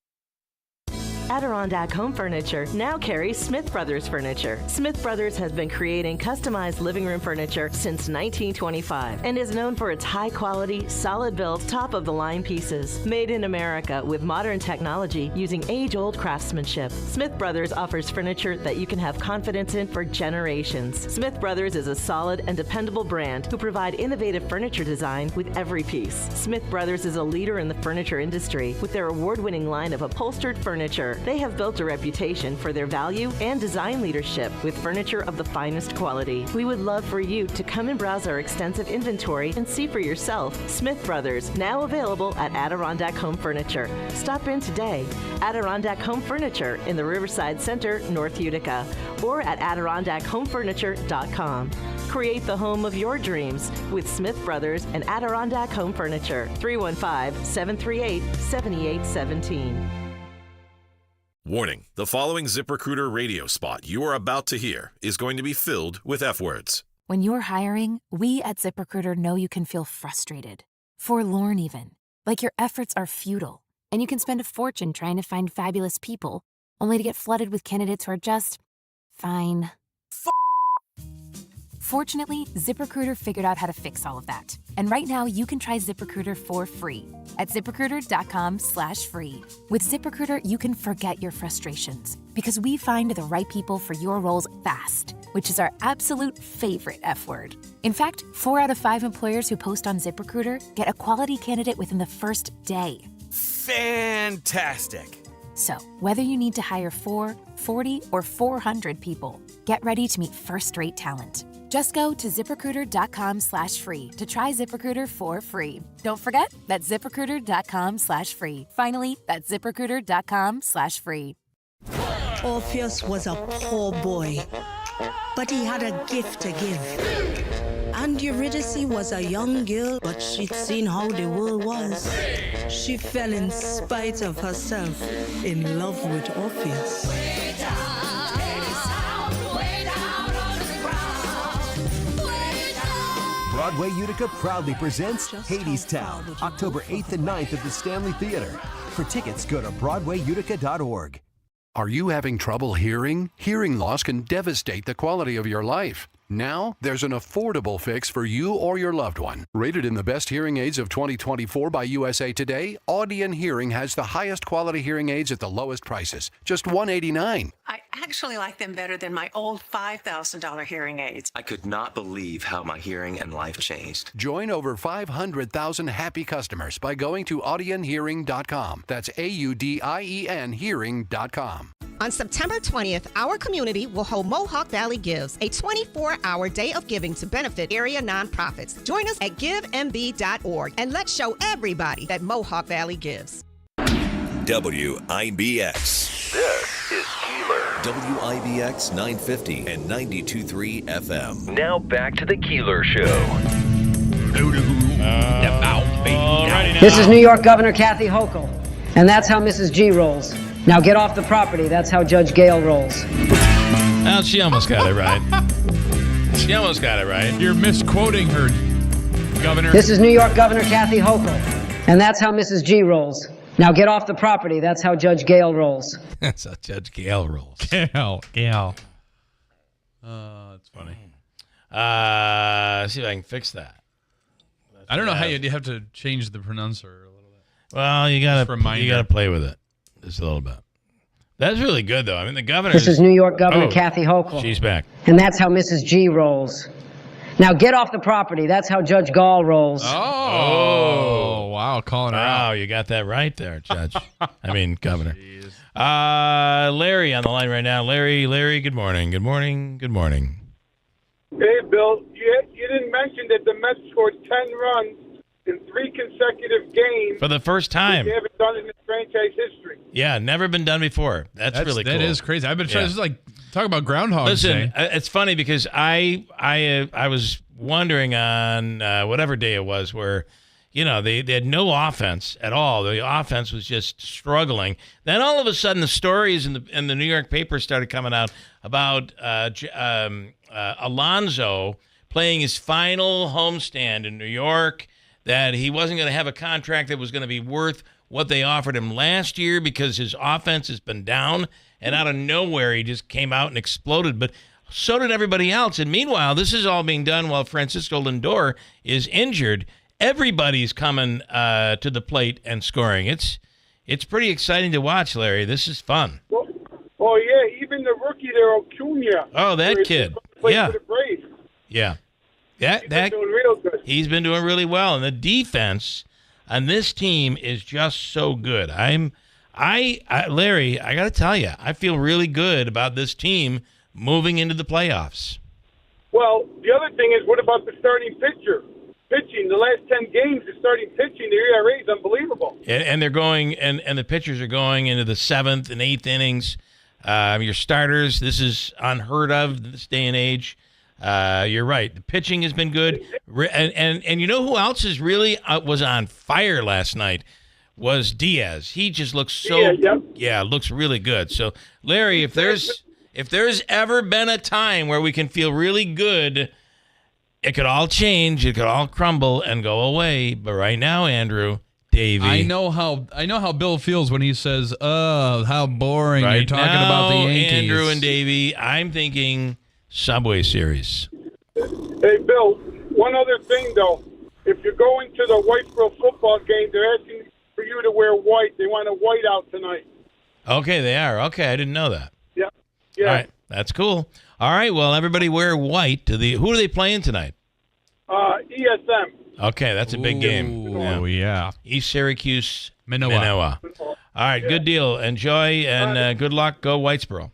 Adirondack Home Furniture now carries Smith Brothers Furniture. Smith Brothers has been creating customized living room furniture since 1925 and is known for its high-quality, solid-built, top-of-the-line pieces. Made in America with modern technology using age-old craftsmanship, Smith Brothers offers furniture that you can have confidence in for generations. Smith Brothers is a solid and dependable brand who provide innovative furniture design with every piece. Smith Brothers is a leader in the furniture industry with their award-winning line of upholstered furniture. They have built a reputation for their value and design leadership with furniture of the finest quality. We would love for you to come and browse our extensive inventory and see for yourself. Smith Brothers, now available at Adirondack Home Furniture. Stop in today. Adirondack Home Furniture in the Riverside Center, North Utica, or at AdirondackHomeFurniture.com. Create the home of your dreams with Smith Brothers and Adirondack Home Furniture. 315-738-7817. Warning, the following ZipRecruiter radio spot you are about to hear is going to be filled with F words. When you're hiring, we at ZipRecruiter know you can feel frustrated, forlorn even, like your efforts are futile, and you can spend a fortune trying to find fabulous people, only to get flooded with candidates who are just fine. Fortunately, ZipRecruiter figured out how to fix all of that. And right now, you can try ZipRecruiter for free at ZipRecruiter.com/free. With ZipRecruiter, you can forget your frustrations because we find the right people for your roles fast, which is our absolute favorite F word. In fact, 4 out of 5 employers who post on ZipRecruiter get a quality candidate within the first day. Fantastic. So, whether you need to hire 4, 40, or 400 people, get ready to meet first-rate talent. Just go to ZipRecruiter.com/free to try ZipRecruiter for free. Don't forget, that's ZipRecruiter.com/free. Finally, that's ZipRecruiter.com/free. Orpheus was a poor boy, but he had a gift to give. And Eurydice was a young girl, but she'd seen how the world was. She fell in spite of herself in love with Orpheus. Broadway Utica proudly presents Hadestown, October 8th and 9th at the Stanley Theater. For tickets, go to BroadwayUtica.org. Are you having trouble hearing? Hearing loss can devastate the quality of your life. Now, there's an affordable fix for you or your loved one. Rated in the best hearing aids of 2024 by USA Today, Audion Hearing has the highest quality hearing aids at the lowest prices, just $189. I actually like them better than my old $5,000 hearing aids. I could not believe how my hearing and life changed. Join over 500,000 happy customers by going to audionhearing.com. That's AUDIEN hearing.com. On September 20th, our community will hold Mohawk Valley Gives, a 24-hour day of giving to benefit area nonprofits. Join us at givemb.org and let's show everybody that Mohawk Valley gives. WIBX. This is Keeler. WIBX 950 and 92.3 FM. Now back to the Keeler Show. This is New York Governor Kathy Hochul, and that's how Mrs. G rolls. Now get off the property. That's how Judge Gale rolls. Well, she almost got it right. She almost got it right. You're misquoting her, Governor. This is New York Governor Kathy Hochul, and that's how Mrs. G rolls. Now get off the property. That's how Judge Gale rolls. That's how Judge Gale rolls. Gale. That's funny. See if I can fix that. I don't know how you have to change the pronouncer a little bit. Well, you gotta play with it just a little bit. That's really good, though. I mean, the governor. This is New York Governor Kathy Hochul. She's back. And that's how Mrs. G rolls. Now get off the property. That's how Judge Gall rolls. Oh, wow. Calling her out. Wow, you got that right there, Judge. I mean, Governor. Larry on the line right now. Larry, good morning. Good morning. Good morning. Hey, Bill, you didn't mention that the Mets scored 10 runs in 3 consecutive games. For the first time. They haven't done it in franchise history. Yeah, never been done before. That's really cool. That is crazy. I've been trying to, like, talk about Groundhog Listen, Day. It's funny because I was wondering on whatever day it was where, they had no offense at all. The offense was just struggling. Then all of a sudden the stories in the New York paper started coming out about Alonso playing his final homestand in New York, that he wasn't going to have a contract that was going to be worth what they offered him last year because his offense has been down, and out of nowhere he just came out and exploded. But so did everybody else. And meanwhile, this is all being done while Francisco Lindor is injured. Everybody's coming to the plate and scoring. It's pretty exciting to watch, Larry. This is fun. Oh, yeah, even the rookie there, Acuna. Oh, that kid. Yeah. For the Braves. Yeah. He's been doing real good. He's been doing really well, and the defense on this team is just so good. Larry, I got to tell you, I feel really good about this team moving into the playoffs. Well, the other thing is, what about the starting pitcher? Pitching, the last 10 games, the starting pitching, the ERA is unbelievable. And they're going, and the pitchers are going into the 7th and 8th innings. Your starters, this is unheard of this day and age. You're right. The pitching has been good, and you know who else is really was on fire last night was Diaz. He just looks looks really good. So Larry, if there's ever been a time where we can feel really good, it could all change, it could all crumble and go away. But right now, Andrew, Davey, I know how Bill feels when he says, "Oh, how boring!" Right You're talking about the Yankees. Andrew and Davey, I'm thinking Subway Series. Hey, Bill, one other thing, though. If you're going to the Whitesboro football game, they're asking for you to wear white. They want a white out tonight. Okay, they are. Okay, I didn't know that. Yeah. All right, that's cool. All right, well, everybody wear white. Who are they playing tonight? ESM. Okay, that's a big game. Oh, yeah. East Syracuse, Minoa. All right, good deal. Enjoy, and good luck. Go Whitesboro.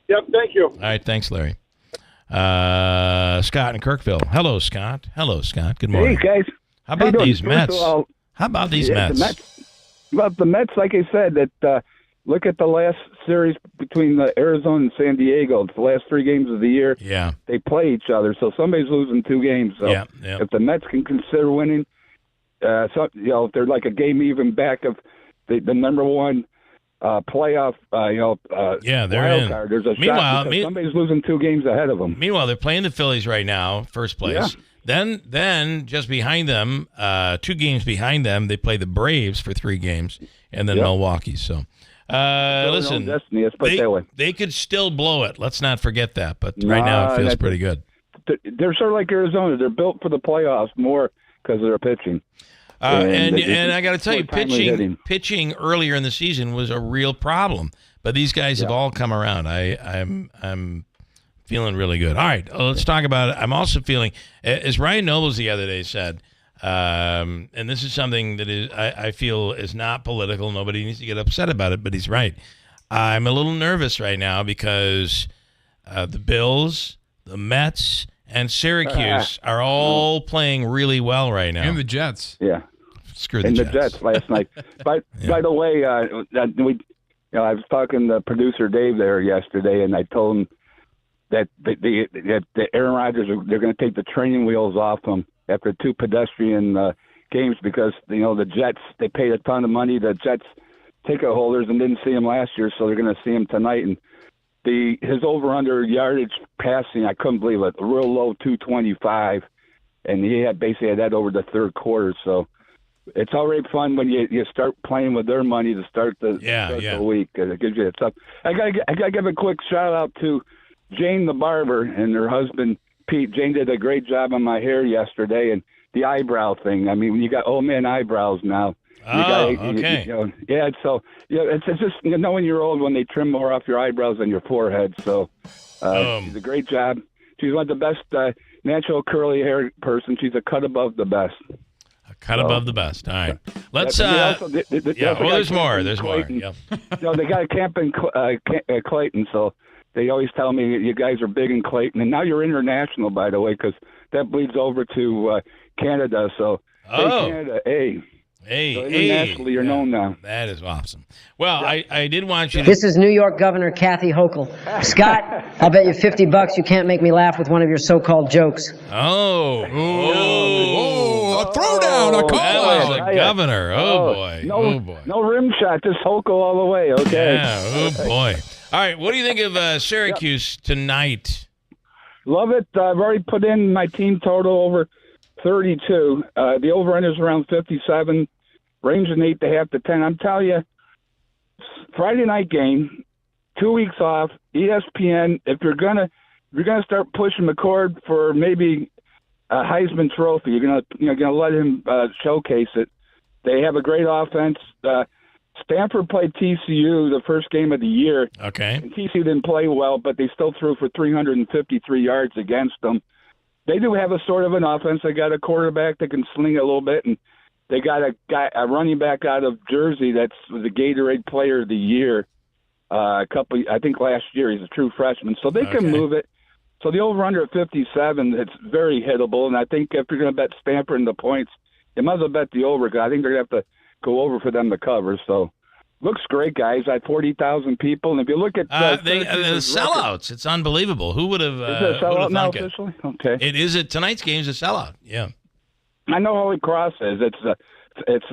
Yep, thank you. All right, thanks, Larry. Scott in Kirkville. Hello, Scott. Good morning. Hey, guys. How about these Mets? How about these Mets? The Mets, like I said, that look at the last series between Arizona and San Diego. It's the last 3 games of the year. Yeah. They play each other, so somebody's losing 2 games. So if the Mets can consider winning, if they're like a game even back of the number 1 playoff, they're wild in. card. There's a Meanwhile, shot because somebody's losing 2 games ahead of them. Meanwhile, they're playing the Phillies right now, first place. Yeah. Then just behind them, 2 games behind them, they play the Braves for 3 games, and then Milwaukee. So, listen, destiny, let's put it that way. They could still blow it. Let's not forget that. But right now, it feels pretty good. They're sort of like Arizona. They're built for the playoffs more because of their pitching. And I got to tell you, pitching earlier in the season was a real problem. But these guys have all come around. I'm feeling really good. All right, let's talk about it. I'm also feeling, as Ryan Nobles the other day said, and this is something that I feel is not political. Nobody needs to get upset about it, but he's right. I'm a little nervous right now because the Bills, the Mets, and Syracuse are all playing really well right now. And the Jets. Yeah. Screw the and Jets. the Jets last night. By the way, I was talking to producer Dave there yesterday, and I told him that the Aaron Rodgers they're going to take the training wheels off him after 2 pedestrian games because the Jets, they paid a ton of money. The Jets ticket holders and didn't see him last year, so they're going to see him tonight. And his over-under yardage passing, I couldn't believe it, real low 225, and he basically had that over the third quarter. So it's already fun when you start playing with their money to start the week. It gives you that stuff. I gotta give a quick shout out to Jane the barber and her husband Pete. Jane did a great job on my hair yesterday, and the eyebrow thing. I mean, when you got old man eyebrows now, Okay. So it's just knowing you're old when they trim more off your eyebrows than your forehead. So she's a great job. She's one of the best natural curly hair person. She's a cut above the best. Cut above the best. All right. Let's. There's more. There's more. Yeah. They got a camp in Clayton, so they always tell me you guys are big in Clayton, and now you're international, by the way, because that bleeds over to Canada. So Canada, so internationally, you're known now. That is awesome. Well, I did want you to. This is New York Governor Kathy Hochul. Scott, I'll bet you $50 you can't make me laugh with one of your so-called jokes. Oh, a throwdown, a call out. The governor. Oh, boy. No rim shot, just Hochul all the way, okay? Yeah, oh, boy. All right, what do you think of Syracuse tonight? Love it. I've already put in my team total over 32. The over-under is around 57, ranging 8.5 to 10. I'm telling you, Friday night game, 2 weeks off, ESPN. If you're gonna start pushing McCord for maybe a Heisman Trophy, you're gonna let him showcase it. They have a great offense. Stanford played TCU the first game of the year. Okay. And TCU didn't play well, but they still threw for 353 yards against them. They do have a sort of an offense. They got a quarterback that can sling it a little bit, and they got a running back out of Jersey that's the Gatorade Player of the Year. I think last year. He's a true freshman, so they can move it. So the over/under at 57, it's very hittable, and I think if you're going to bet Stanford in the points, you might as well bet the over. Because I think they're going to have to go over for them to cover. So looks great, guys. I had 40,000 people, and if you look at the sellouts, it's unbelievable. Who would have? Is it a sellout now officially? Okay. It is. Tonight's game's a sellout. Yeah. I know Holy Cross is. It's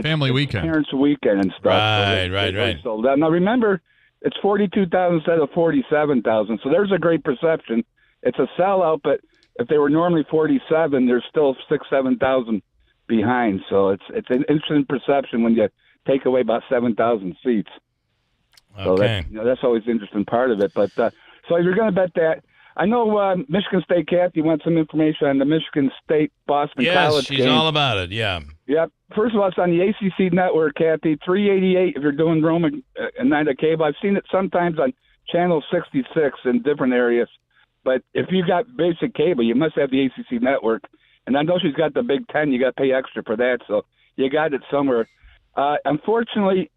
family weekend, parents' weekend and stuff. Right. So now remember, it's 42,000 instead of 47,000. So there's a great perception. It's a sellout, but if they were normally 47, there's still 7,000 behind. So it's an interesting perception when you take away about 7,000 seats. So that's always the interesting part of it. But so if you're going to bet that, I know Michigan State Kathy wants some information on the Michigan State Boston College game. Yes, she's all about it. Yeah. Yep. First of all, it's on the ACC network, Kathy. 388 if you're doing Roman and 9 cable. I've seen it sometimes on channel 66 in different areas. But if you got basic cable, you must have the ACC network. And I know she's got the Big Ten. You got to pay extra for that, so you got it somewhere. Unfortunately,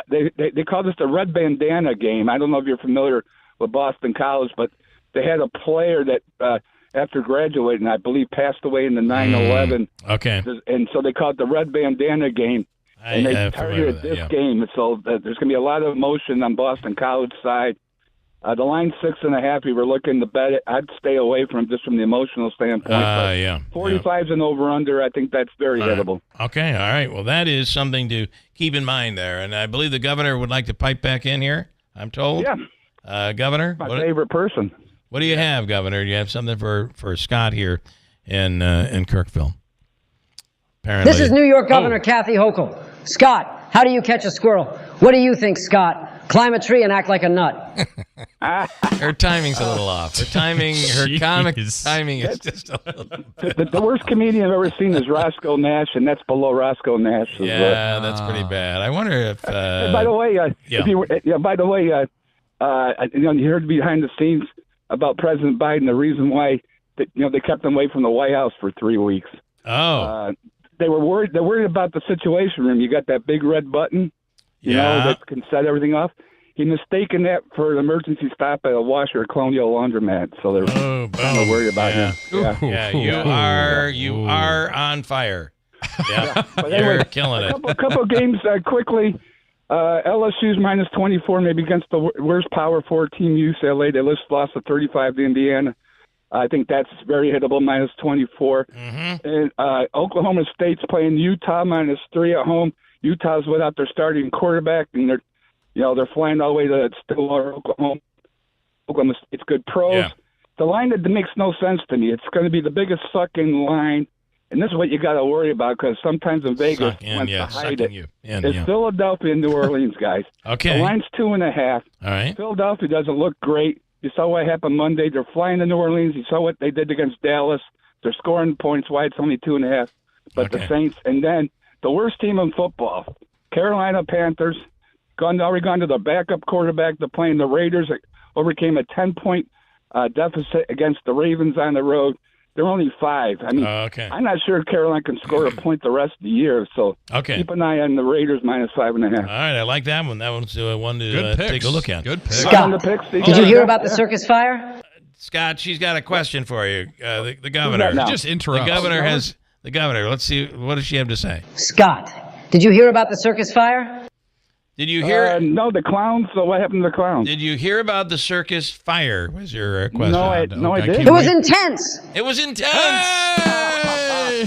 they call this the red bandana game. I don't know if you're familiar with Boston College, but they had a player that after graduating, I believe, passed away in the 9/11. Okay. And so they call it the red bandana game. And they targeted this game. So there's going to be a lot of emotion on Boston College side. The line's 6.5. We were looking to bet it. I'd stay away from just from the emotional standpoint. 45's an over/under. I think that's very hittable. Okay, all right. Well, that is something to keep in mind there. And I believe the governor would like to pipe back in here, I'm told. Yeah. Governor? My favorite person. What do you have, Governor? Do you have something for Scott here in Kirkville? Apparently. This is New York Governor Kathy Hochul. Scott, how do you catch a squirrel? What do you think, Scott? Climb a tree and act like a nut. Her timing's a little off. Her comic timing is just a little bit the worst comedian I've ever seen is Roscoe Nash, and that's below Roscoe Nash. Yeah, that's pretty bad. I wonder if. By the way, you heard behind the scenes about President Biden, the reason why they kept him away from the White House for 3 weeks. Oh. They were worried. They're worried about the Situation Room. You got that big red button. You know, that can set everything off. He mistaken that for an emergency stop at a Washer Colonial Laundromat, so they're kind of worried about him. You are on fire. Yeah, you're killing it. A couple games quickly. LSU's minus 24, maybe against the worst Power 4 team, UCLA. They just lost to 35 to Indiana. I think that's very hittable, minus 24. Mm-hmm. And Oklahoma State's playing Utah, minus 3 at home. Utah's without their starting quarterback, and they're flying all the way to Stillwater, Oklahoma. Oklahoma State's good pros. Yeah. The line that makes no sense to me. It's going to be the biggest sucking line, and this is what you got to worry about because sometimes in Vegas wants to hide it. It's Philadelphia and New Orleans, guys. Okay. The line's 2.5. All right. Philadelphia doesn't look great. You saw what happened Monday. They're flying to New Orleans. You saw what they did against Dallas. They're scoring points. Why it's only 2.5. But the Saints, and then the worst team in football, Carolina Panthers, already gone to the backup quarterback to playing the Raiders. Overcame a 10-point deficit against the Ravens on the road. They're only 5. I mean, I'm not sure if Carolina can score a point the rest of the year. So keep an eye on the Raiders -5.5. All right, I like that one. That one's one to take a look at. Good pick. Scott, did you hear about the circus fire? Scott, she's got a question for you. The governor. Just interrupt. The governor. Let's see. What does she have to say? Scott, did you hear about the circus fire? Did you hear? No, the clowns. So what happened to the clowns? Did you hear about the circus fire? Was your question? No, I didn't. It was intense. It was intense.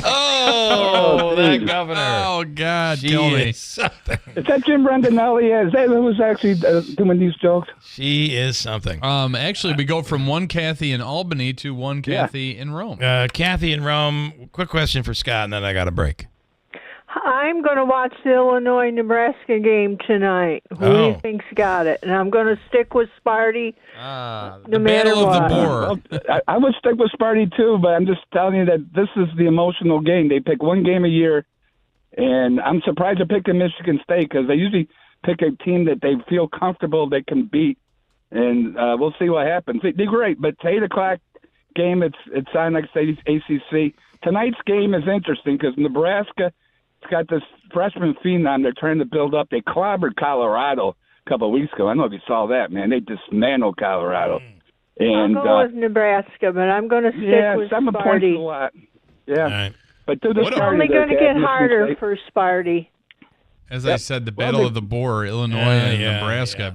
Oh, that governor. Oh, God, She kill me. is something. Is that Jim Rondinelli? Is that who was actually doing these jokes? She is something. Actually, we go from one Kathy in Albany to one Kathy in Rome. Kathy in Rome. Quick question for Scott, and then I got a break. I'm going to watch the Illinois-Nebraska game tonight. Who do you think's got it? And I'm going to stick with Sparty. The Battle of the Boar. Well, I would stick with Sparty too, but I'm just telling you that this is the emotional game. They pick one game a year, and I'm surprised they picked Michigan State because they usually pick a team that they feel comfortable they can beat, and we'll see what happens. They're great, but it's 8 o'clock game. It's on, like I say, ACC. Tonight's game is interesting because Nebraska – it's got this freshman phenom they're trying to build up. They clobbered Colorado a couple of weeks ago. I don't know if you saw that, man. They dismantled Colorado. And I'll go with Nebraska, but I'm going to stick with 7 points Sparty. is a lot. Yeah. Right. But It's only going to get harder for Sparty. As I said, the Battle of the Boar, Illinois and Nebraska.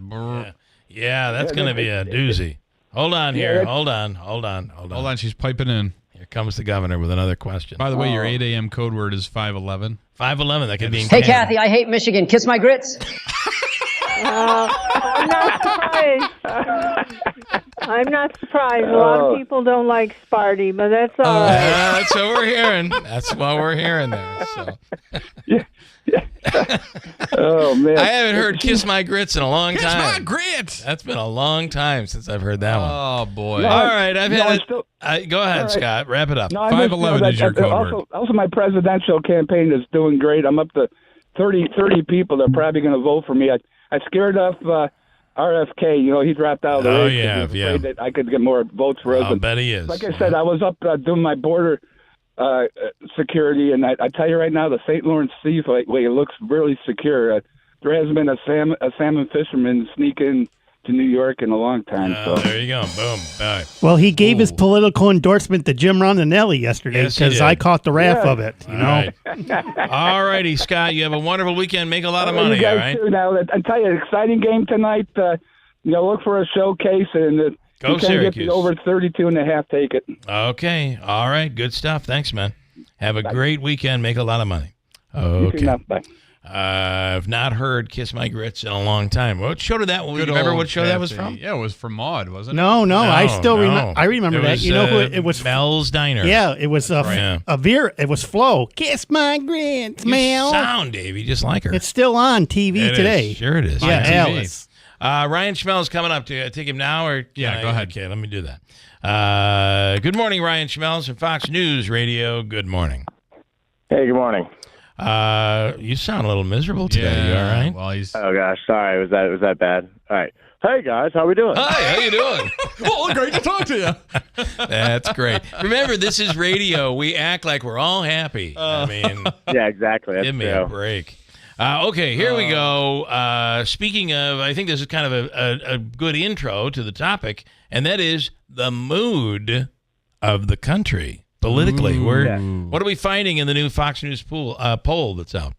Yeah, that's going to be a doozy. Hold on here. Hold on. She's piping in. Here comes the governor with another question. By the way, your 8 a.m. code word is 511. 511. That could be. Hey, Kathy, I hate Michigan. Kiss my grits. I'm not surprised. I'm not surprised. A lot of people don't like Sparty, but that's all right. That's what we're hearing. That's what we're hearing there. So. Oh, man. I haven't heard Kiss My Grits in a long time. Kiss my grits. That's been a long time since I've heard that one. Oh, boy. All right. Go ahead, Scott. Wrap it up. No, 511 is your code word. Also, my presidential campaign is doing great. I'm up to 30 people that are probably going to vote for me. I scared off RFK. You know, he dropped out of the race. Yeah. Afraid that I could get more votes for us. I'll bet he is. Like I said, I was up doing my border security, and I tell you right now, the St. Lawrence Seaway looks really secure. There hasn't been a salmon fisherman sneak in to New York in a long time. So there you go. Boom. All right. Well, he gave his political endorsement to Jim Rondinelli yesterday because I caught the wrath of it. You know. All righty, Scott. You have a wonderful weekend. Make a lot of money. You guys all right. too. Now, I tell you, exciting game tonight. Look for a showcase, and Go you can Syracuse. get the over 32.5. Take it. Okay. All right. Good stuff. Thanks, man. Have a great weekend. Make a lot of money. Okay. You too now. Bye. I've not heard Kiss My Grits in a long time. What show did that? Remember what show that was from? Yeah, it was from Maude, wasn't it? No, I still remember. I remember that. Was, you know who it was? Mel's Diner. Yeah, it was it was Flo. Kiss my grits, Mel. You sound, Davey, just like her. It's still on TV today. Sure it is. Yeah, Alice. Ryan Schmel's coming up. Do I take him now? Or go ahead. Okay, let me do that. Good morning, Ryan Schmelz from Fox News Radio. Good morning. Hey, good morning. You sound a little miserable today. Yeah, you all right? Well, oh gosh, sorry. Was that bad? All right. Hey guys, how we doing? Hi, how you doing? Well, great to talk to you. That's great. Remember, this is radio. We act like we're all happy. I mean, yeah, exactly. That's give me true. a break. Okay, here we go. Speaking of, I think this is kind of a good intro to the topic, and that is the mood of the country politically. What are we finding in the new Fox News poll that's out?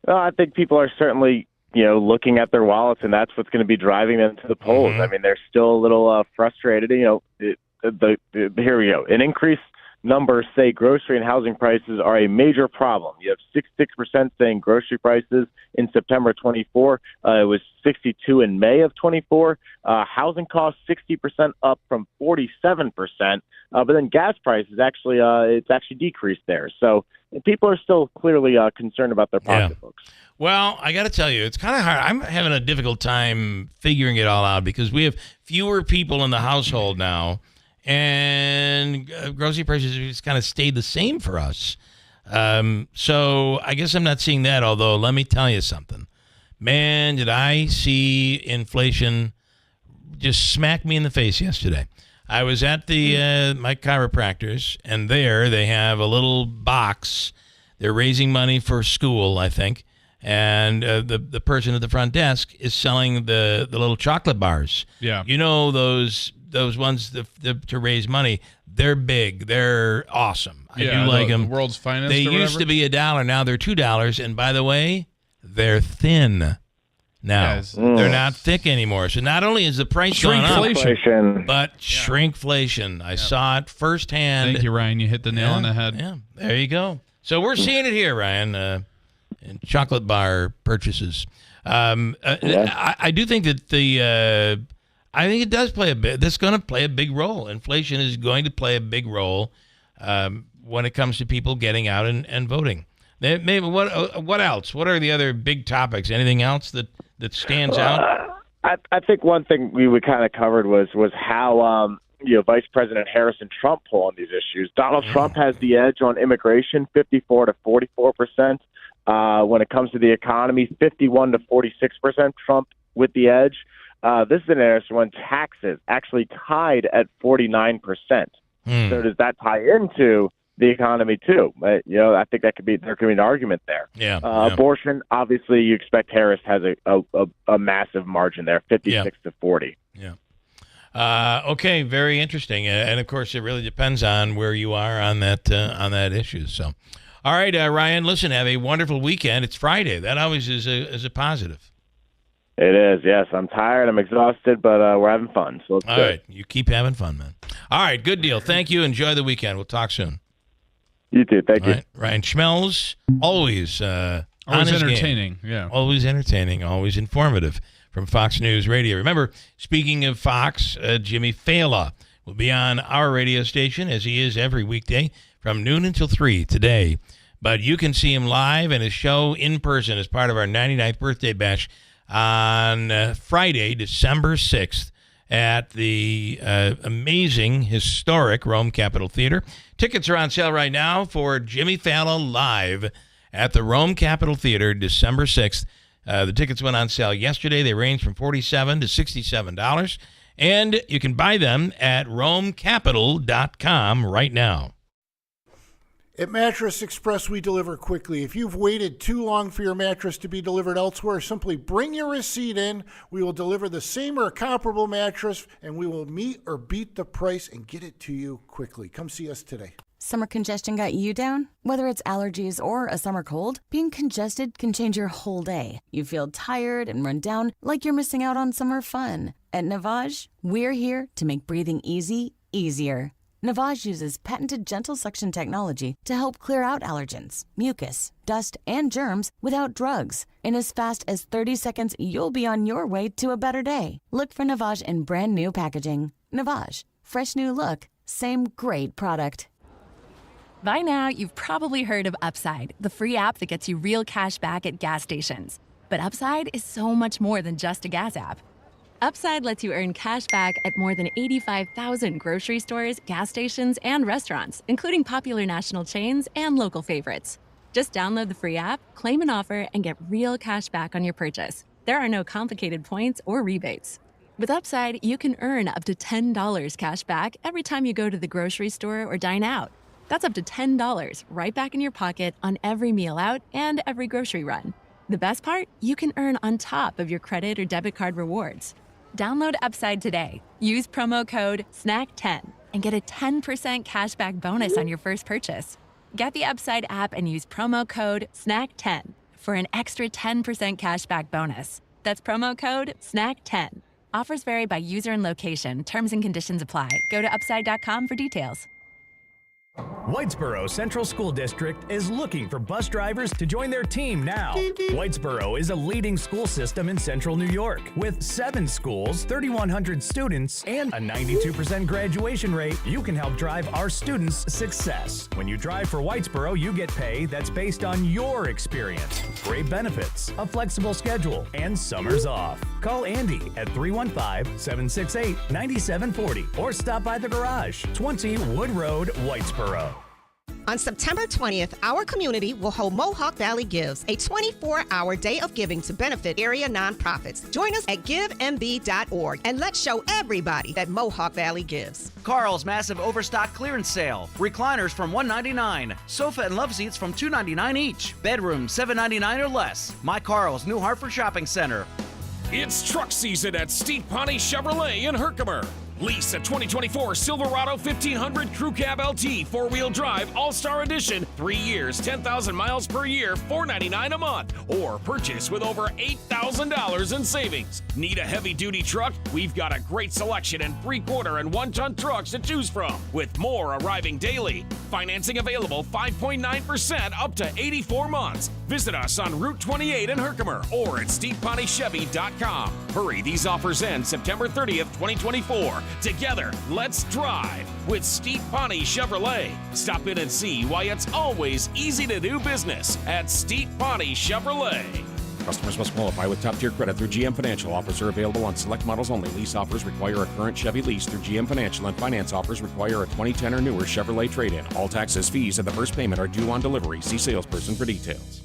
Well, I think people are certainly, looking at their wallets, and that's what's going to be driving them to the polls. I mean, they're still a little frustrated. Here we go. An increased number say grocery and housing prices are a major problem. You have 66% saying grocery prices in September 24. It was 62 in May of 24. Housing costs 60% up from 47%. But then gas prices it's actually decreased there. So people are still clearly concerned about their pocketbooks. Yeah. Well, I got to tell you, it's kind of hard. I'm having a difficult time figuring it all out because we have fewer people in the household now, and grocery prices have just kind of stayed the same for us. So I guess I'm not seeing that, although let me tell you something. Man, did I see inflation just smack me in the face yesterday. I was at the my chiropractor's, and there they have a little box. They're raising money for school, I think, and the person at the front desk is selling the little chocolate bars. Yeah. You know those ones to raise money. They're big. They're awesome. I do like them. The world's finest. They or used whatever? to be $1. Now they're $2. And by the way, they're thin. Now Yes. they're not thick anymore. So not only is the price gone up, Shrinkflation. but shrinkflation. I saw it firsthand. Thank you, Ryan. You hit the nail on the head. Yeah, there you go. So we're seeing it here, Ryan, in chocolate bar purchases. I do think that I think it does play a bit. That's going to play a big role. Inflation is going to play a big role when it comes to people getting out and voting. Maybe what else? What are the other big topics? Anything else that stands out? I think one thing we kind of covered was how Vice President Harris and Trump pull on these issues. Donald Trump has the edge on immigration, 54 to 44%. When it comes to the economy, 51 to 46%. Trump with the edge. This is an interesting one. Taxes actually tied at 49%. So does that tie into the economy too? I think there could be an argument there. Yeah. Abortion, obviously, you expect Harris has a massive margin there, 56 to 40. Yeah. Okay, very interesting, and of course, it really depends on where you are on that issue. So, all right, Ryan, listen, have a wonderful weekend. It's Friday. That always is a positive. It is, yes. I'm tired. I'm exhausted, but we're having fun. So all right, you keep having fun, man. All right, good deal. Thank you. Enjoy the weekend. We'll talk soon. You too. Thank you. Right. Ryan Schmelz, always entertaining. Game. Yeah. Always entertaining, always informative from Fox News Radio. Remember, speaking of Fox, Jimmy Fallon will be on our radio station, as he is every weekday, from noon until 3 today. But you can see him live and his show in person as part of our 99th birthday bash on Friday, December 6th. At the amazing, historic Rome Capitol Theater. Tickets are on sale right now for Jimmy Fallon live at the Rome Capitol Theater, December 6th. The tickets went on sale yesterday. They range from $47 to $67, and you can buy them at RomeCapital.com right now. At Mattress Express, we deliver quickly. If you've waited too long for your mattress to be delivered elsewhere, simply bring your receipt in. We will deliver the same or comparable mattress, and we will meet or beat the price and get it to you quickly. Come see us today. Summer congestion got you down? Whether it's allergies or a summer cold, being congested can change your whole day. You feel tired and run down like you're missing out on summer fun. At Navage, we're here to make breathing easy, easier. Navage uses patented gentle suction technology to help clear out allergens, mucus, dust, and germs without drugs. In as fast as 30 seconds, you'll be on your way to a better day. Look for Navage in brand new packaging. Navage, fresh new look, same great product. By now, you've probably heard of Upside, the free app that gets you real cash back at gas stations. But Upside is so much more than just a gas app. Upside lets you earn cash back at more than 85,000 grocery stores, gas stations, and restaurants, including popular national chains and local favorites. Just download the free app, claim an offer, and get real cash back on your purchase. There are no complicated points or rebates. With Upside, you can earn up to $10 cash back every time you go to the grocery store or dine out. That's up to $10 right back in your pocket on every meal out and every grocery run. The best part? You can earn on top of your credit or debit card rewards. Download Upside today. Use promo code SNACK10 and get a 10% cashback bonus on your first purchase. Get the Upside app and use promo code SNACK10 for an extra 10% cashback bonus. That's promo code SNACK10. Offers vary by user and location. Terms and conditions apply. Go to upside.com for details. Whitesboro Central School District is looking for bus drivers to join their team now. Whitesboro is a leading school system in central New York with 7 schools, 3,100 students, and a 92% graduation rate. You can help drive our students' success. When you drive for Whitesboro, you get pay that's based on your experience, great benefits, a flexible schedule, and summers off. Call Andy at 315-768-9740 or stop by the garage, 20 Wood Road, Whitesboro. On September 20th, our community will hold Mohawk Valley Gives, a 24-hour day of giving to benefit area nonprofits. Join us at givemb.org and let's show everybody that Mohawk Valley gives. Carl's massive overstock clearance sale. Recliners from $199. Sofa and love seats from $299 each. Bedrooms $799 or less. My Carl's New Hartford Shopping Center. It's truck season at Steve Pawnee Chevrolet in Herkimer. Lease a 2024 Silverado 1500 Crew Cab LT 4-wheel drive All-Star Edition, 3 years, 10,000 miles per year, $499 a month. Or purchase with over $8,000 in savings. Need a heavy-duty truck? We've got a great selection in 3/4 and 1-ton trucks to choose from, with more arriving daily. Financing available 5.9% up to 84 months. Visit us on Route 28 in Herkimer or at StevePawneeChevy.com. Hurry, these offers end September 30th, 2024. Together, let's drive with Steve Pawnee Chevrolet. Stop in and see why it's always easy to do business at Steve Pawnee Chevrolet. Customers must qualify with top-tier credit through GM Financial. Offers are available on select models only. Lease offers require a current Chevy lease through GM Financial, and finance offers require a 2010 or newer Chevrolet trade-in. All taxes, fees, and the first payment are due on delivery. See salesperson for details.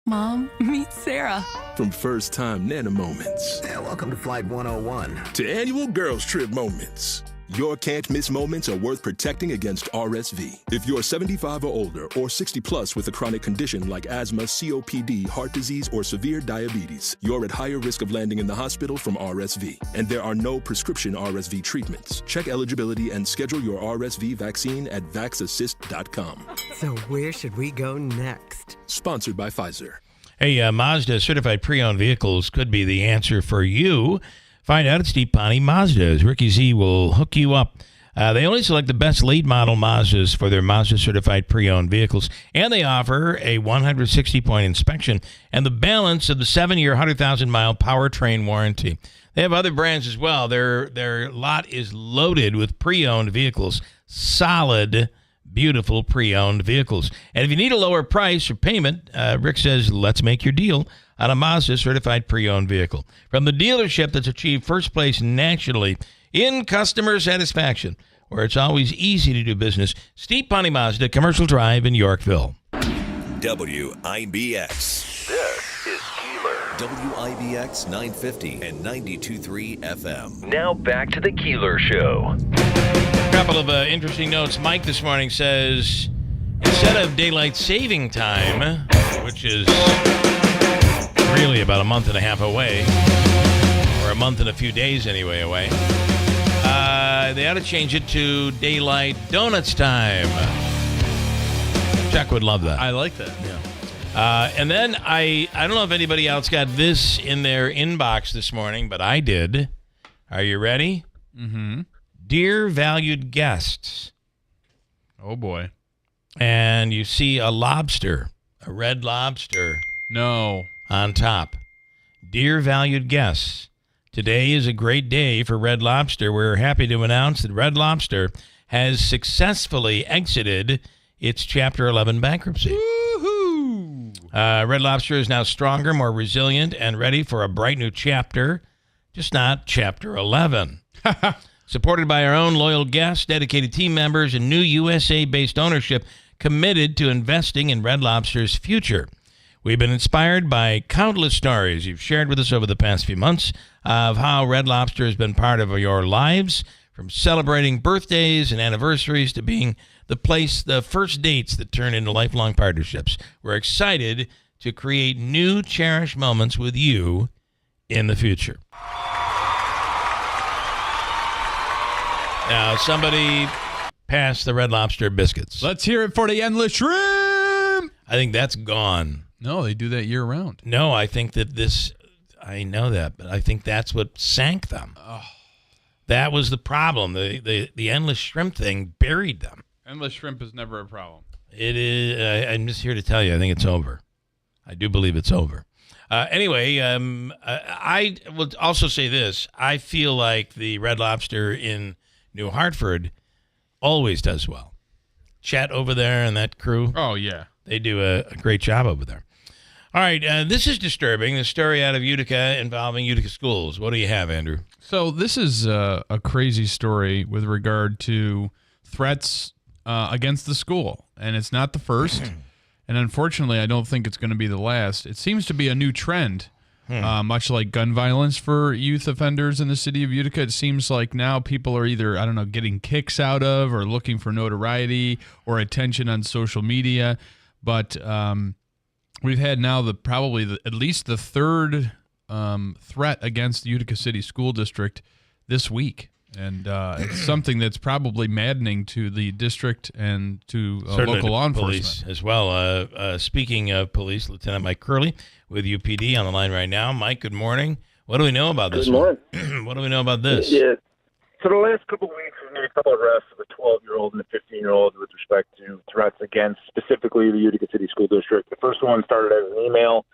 Mom, meet Sarah. From first-time Nana moments. Yeah, welcome to Flight 101. To annual girls trip moments. Your can't-miss moments are worth protecting against RSV. If you're 75 or older or 60 plus with a chronic condition like asthma, COPD, heart disease, or severe diabetes, you're at higher risk of landing in the hospital from RSV. And there are no prescription RSV treatments. Check eligibility and schedule your RSV vaccine at vaxassist.com. So where should we go next? Sponsored by Pfizer. Hey, Mazda certified pre-owned vehicles could be the answer for you. Find out at Steve Pawnee Mazdas. Ricky Z will hook you up. They only select the best late model Mazdas for their Mazda certified pre-owned vehicles, and they offer a 160-point inspection and the balance of the 7-year, 100,000-mile powertrain warranty. They have other brands as well. Their lot is loaded with pre-owned vehicles, solid, beautiful pre-owned vehicles. And if you need a lower price or payment, Rick says, let's make your deal on a Mazda certified pre-owned vehicle. From the dealership that's achieved first place nationally in customer satisfaction, where it's always easy to do business, Steve Pawnee Mazda, Commercial Drive in Yorkville. WIBX. This is Keeler. WIBX 950 and 92.3 FM. Now back to the Keeler Show. A couple of interesting notes. Mike this morning says, instead of daylight saving time, which is really about a month and a half away, or a month and a few days anyway away, they ought to change it to daylight donuts time. Chuck would love that. I like that. Yeah. And then I don't know if anybody else got this in their inbox this morning, but I did. Are you ready? Mm-hmm. Dear valued guests. Oh, boy. And you see a lobster, a red lobster. No. On top. Dear valued guests, today is a great day for Red Lobster. We're happy to announce that Red Lobster has successfully exited its Chapter 11 bankruptcy. Woohoo! Red Lobster is now stronger, more resilient, and ready for a bright new chapter, just not Chapter 11. Supported by our own loyal guests, dedicated team members, and new USA-based ownership committed to investing in Red Lobster's future. We've been inspired by countless stories you've shared with us over the past few months of how Red Lobster has been part of your lives, from celebrating birthdays and anniversaries to being the place, the first dates that turn into lifelong partnerships. We're excited to create new cherished moments with you in the future. Now, somebody pass the Red Lobster biscuits. Let's hear it for the endless shrimp. I think that's gone. No, they do that year-round. No, I think that I know that, but I think that's what sank them. Oh. That was the problem. The endless shrimp thing buried them. Endless shrimp is never a problem. It is. I'm just here to tell you, I think it's over. I do believe it's over. Anyway, I will also say this. I feel like the Red Lobster in New Hartford always does well. Chet over there and that crew. Oh, yeah. They do a great job over there. All right, this is disturbing. The story out of Utica involving Utica schools. What do you have, Andrew? So this is a crazy story with regard to threats against the school, and it's not the first. And unfortunately, I don't think it's going to be the last. It seems to be a new trend, much like gun violence for youth offenders in the city of Utica. It seems like now people are either, I don't know, getting kicks out of or looking for notoriety or attention on social media. But we've had now at least the third threat against the Utica City School District this week. And it's something that's probably maddening to the district and to local law enforcement as well. Speaking of police, Lieutenant Mike Curley with UPD on the line right now. Mike, good morning. What do we know about this? Good morning. What do we know about this? Yeah. So the last couple of weeks, we've made a couple of arrests of a 12-year-old and a 15-year-old with respect to threats against specifically the Utica City School District. The first one started as an email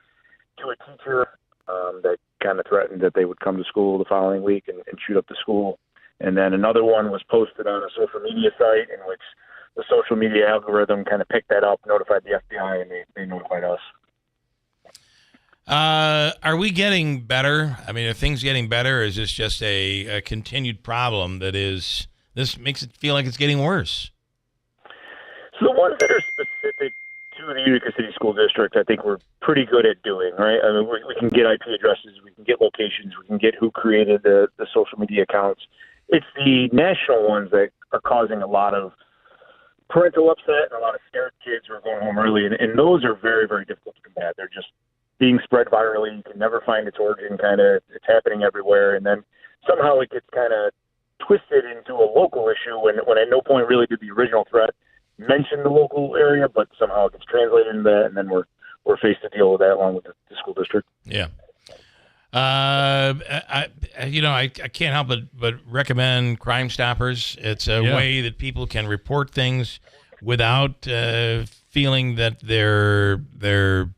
to a teacher that kind of threatened that they would come to school the following week and shoot up the school. And then another one was posted on a social media site in which the social media algorithm kind of picked that up, notified the FBI, and they notified us. Are we getting better? I mean, are things getting better, or is this just a continued problem this makes it feel like it's getting worse? So the ones that are specific to the Utica City School District, I think we're pretty good at doing, right? I mean, we can get IP addresses, we can get locations, we can get who created the social media accounts. It's the national ones that are causing a lot of parental upset and a lot of scared kids who are going home early, and those are very, very difficult to combat. They're just being spread virally. You can never find its origin, it's happening everywhere, and then somehow it gets kind of twisted into a local issue when at no point really did the original threat mention the local area, but somehow it gets translated into that, and then we're faced to deal with that along with the school district. Yeah. I can't help but recommend Crime Stoppers. It's a way that people can report things without feeling that they're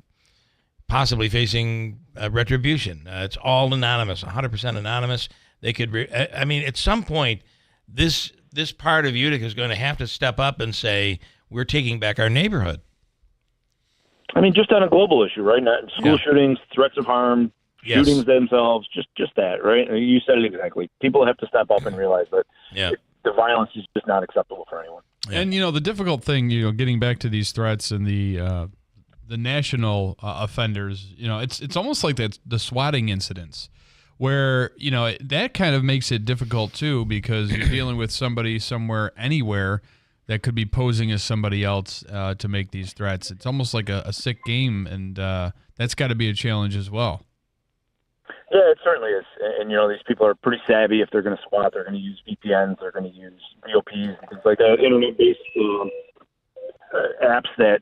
possibly facing retribution. It's all anonymous, 100% anonymous. They could, at some point, this part of Utica is going to have to step up and say, we're taking back our neighborhood. I mean, just on a global issue, right? Not school shootings, threats of harm, shootings themselves, just that, right? You said it exactly. People have to step up and realize that the violence is just not acceptable for anyone. Yeah. And, the difficult thing, getting back to these threats and the national offenders, it's almost like the swatting incidents where, that kind of makes it difficult too, because you're dealing with somebody somewhere, anywhere that could be posing as somebody else to make these threats. It's almost like a sick game, and that's got to be a challenge as well. Yeah, it certainly is. And, these people are pretty savvy. If they're going to swat, they're going to use VPNs, they're going to use VOPs and things like that, internet-based apps that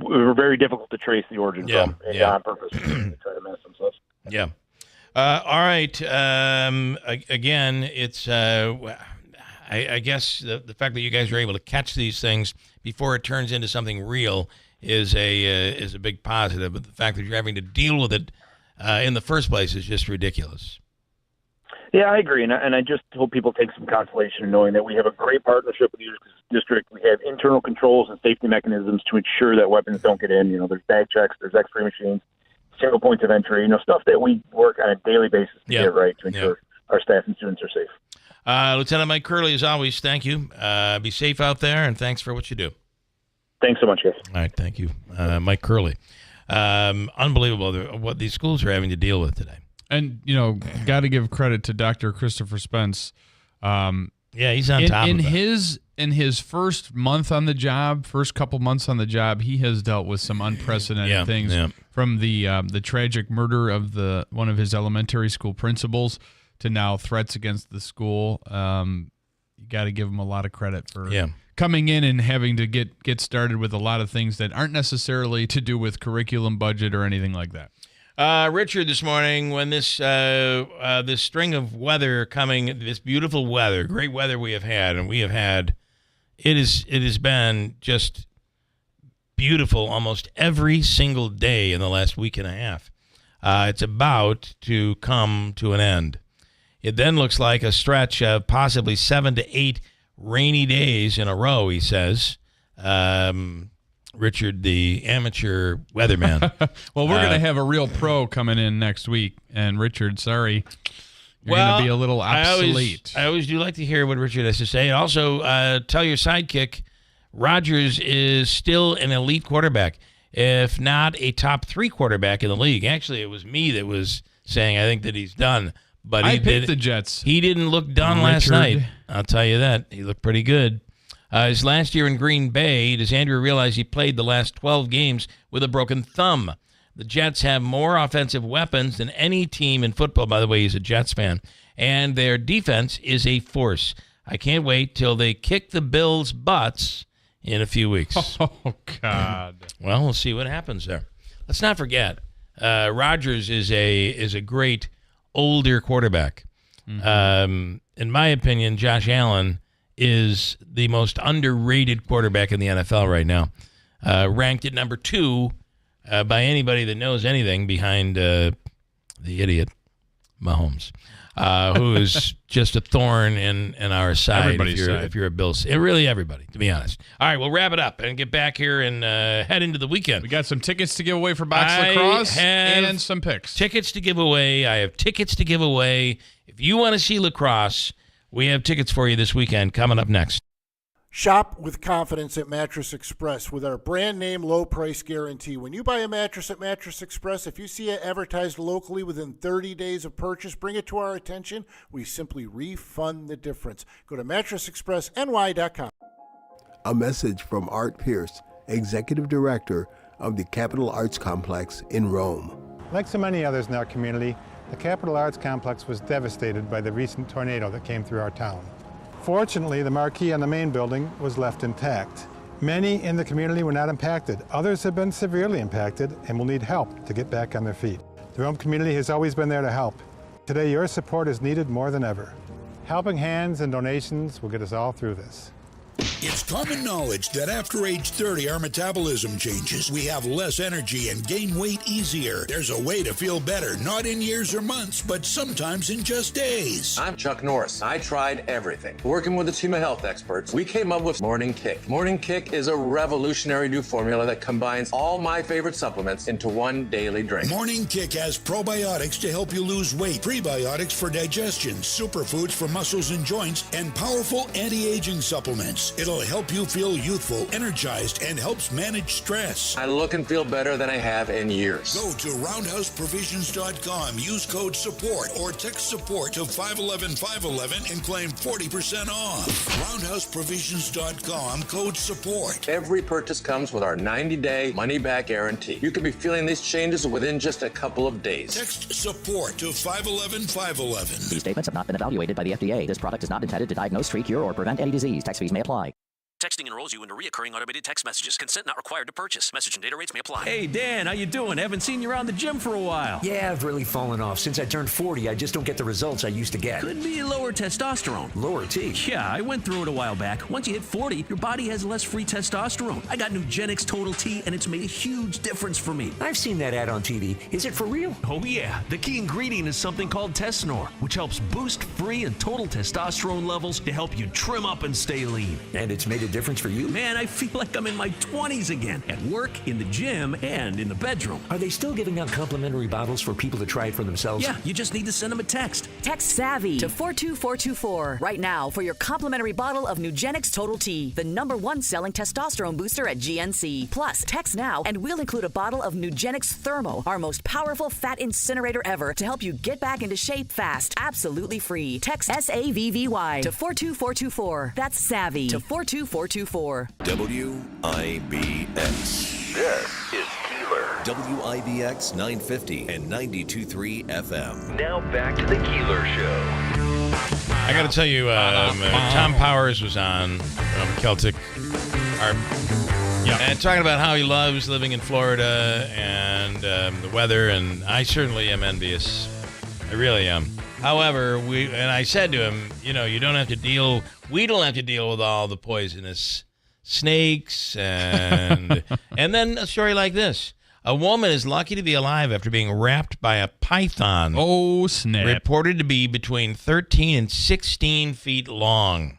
were very difficult to trace the origin from on purpose to try to mask themselves. Yeah. All right. Again, it's I guess the fact that you guys are able to catch these things before it turns into something real is a big positive. But the fact that you're having to deal with it in the first place is just ridiculous. Yeah, I agree, and I just hope people take some consolation in knowing that we have a great partnership with the Utica District. We have internal controls and safety mechanisms to ensure that weapons don't get in. There's bag checks, there's X-ray machines, single points of entry, stuff that we work on a daily basis to get right to ensure our staff and students are safe. Lieutenant Mike Curley, as always, thank you. Be safe out there, and thanks for what you do. Thanks so much, guys. All right, thank you. Mike Curley. Unbelievable what these schools are having to deal with today. And, got to give credit to Dr. Christopher Spence. He's on top of it. In his first couple months on the job, he has dealt with some unprecedented things, from the tragic murder of one of his elementary school principals to now threats against the school. You got to give him a lot of credit for coming in and having to get started with a lot of things that aren't necessarily to do with curriculum, budget, or anything like that. Richard, this morning, when this string of weather coming, this beautiful weather, great weather we have had, it has been just beautiful almost every single day in the last week and a half. It's about to come to an end. It then looks like a stretch of possibly 7 to 8 rainy days in a row, he says. Richard, the amateur weatherman. Well, we're going to have a real pro coming in next week. And Richard, sorry, you're going to be a little obsolete. I always do like to hear what Richard has to say. And also tell your sidekick Rodgers is still an elite quarterback, if not a top 3 quarterback in the league. Actually, it was me that was saying I think that he's done. But I picked the Jets. He didn't look done last night. I'll tell you that. He looked pretty good. His last year in Green Bay, does Andrew realize he played the last 12 games with a broken thumb? The Jets have more offensive weapons than any team in football. By the way, he's a Jets fan. And their defense is a force. I can't wait till they kick the Bills' butts in a few weeks. Oh, God. Well, we'll see what happens there. Let's not forget, Rodgers is a great older quarterback. In my opinion, Josh Allen is the most underrated quarterback in the NFL right now, ranked at number 2 by anybody that knows anything behind the idiot Mahomes, who is just a thorn in our side. Everybody's side. If you're a Bills, really everybody, to be honest. All right, we'll wrap it up and get back here and head into the weekend. We got some tickets to give away for box lacrosse and some picks. Tickets to give away. I have tickets to give away. If you want to see lacrosse, we have tickets for you this weekend coming up next. Shop with confidence at Mattress Express with our brand name low price guarantee. When you buy a mattress at Mattress Express, if you see it advertised locally within 30 days of purchase, bring it to our attention. We simply refund the difference. Go to mattressexpressny.com. A message from Art Pierce, Executive Director of the Capitol Arts Complex in Rome. Like so many others in our community, the Capitol Arts Complex was devastated by the recent tornado that came through our town. Fortunately, the marquee on the main building was left intact. Many in the community were not impacted. Others have been severely impacted and will need help to get back on their feet. The Rome community has always been there to help. Today, your support is needed more than ever. Helping hands and donations will get us all through this. It's common knowledge that after age 30, our metabolism changes. We have less energy and gain weight easier. There's a way to feel better, not in years or months, but sometimes in just days. I'm Chuck Norris. I tried everything. Working with a team of health experts, we came up with Morning Kick. Morning Kick is a revolutionary new formula that combines all my favorite supplements into one daily drink. Morning Kick has probiotics to help you lose weight, prebiotics for digestion, superfoods for muscles and joints, and powerful anti-aging supplements. It'll help you feel youthful, energized, and helps manage stress. I look and feel better than I have in years. Go to roundhouseprovisions.com, use code SUPPORT, or text SUPPORT to 511-511 and claim 40% off. Roundhouseprovisions.com, code SUPPORT. Every purchase comes with our 90-day money-back guarantee. You could be feeling these changes within just a couple of days. Text SUPPORT to 511-511. These statements have not been evaluated by the FDA. This product is not intended to diagnose, treat, cure, or prevent any disease. Tax fees may apply. Texting enrolls you into recurring automated text messages. Consent not required to purchase. Message and data rates may apply. Hey, Dan, how you doing? Haven't seen you around the gym for a while. Yeah, I've really fallen off. Since I turned 40, I just don't get the results I used to get. Could be lower testosterone. Lower T? Yeah, I went through it a while back. Once you hit 40, your body has less free testosterone. I got Nugenix Total T, and it's made a huge difference for me. I've seen that ad on TV. Is it for real? Oh, yeah. The key ingredient is something called Tesnor, which helps boost free and total testosterone levels to help you trim up and stay lean. And it's made a difference for you? Man, I feel like I'm in my 20s again, at work, in the gym, and in the bedroom. Are they still giving out complimentary bottles for people to try it for themselves? Yeah, you just need to send them a text. Text SAVVY to 42424 right now for your complimentary bottle of Nugenix Total T, the #1 selling testosterone booster at GNC. Plus, text now and we'll include a bottle of Nugenix Thermo, our most powerful fat incinerator ever, to help you get back into shape fast. Absolutely free. Text SAVVY to 42424. That's SAVVY to 42424. WIBX. This is Keeler. WIBX 950 and 92.3 FM. Now back to the Keeler Show. I got to tell you, Tom Powers was on Celtic, and talking about how he loves living in Florida and the weather, and I certainly am envious. I really am. However, I said to him, we don't have to deal with all the poisonous snakes and then a story like this. A woman is lucky to be alive after being wrapped by a python. Oh, snap. Reported to be between 13 and 16 feet long.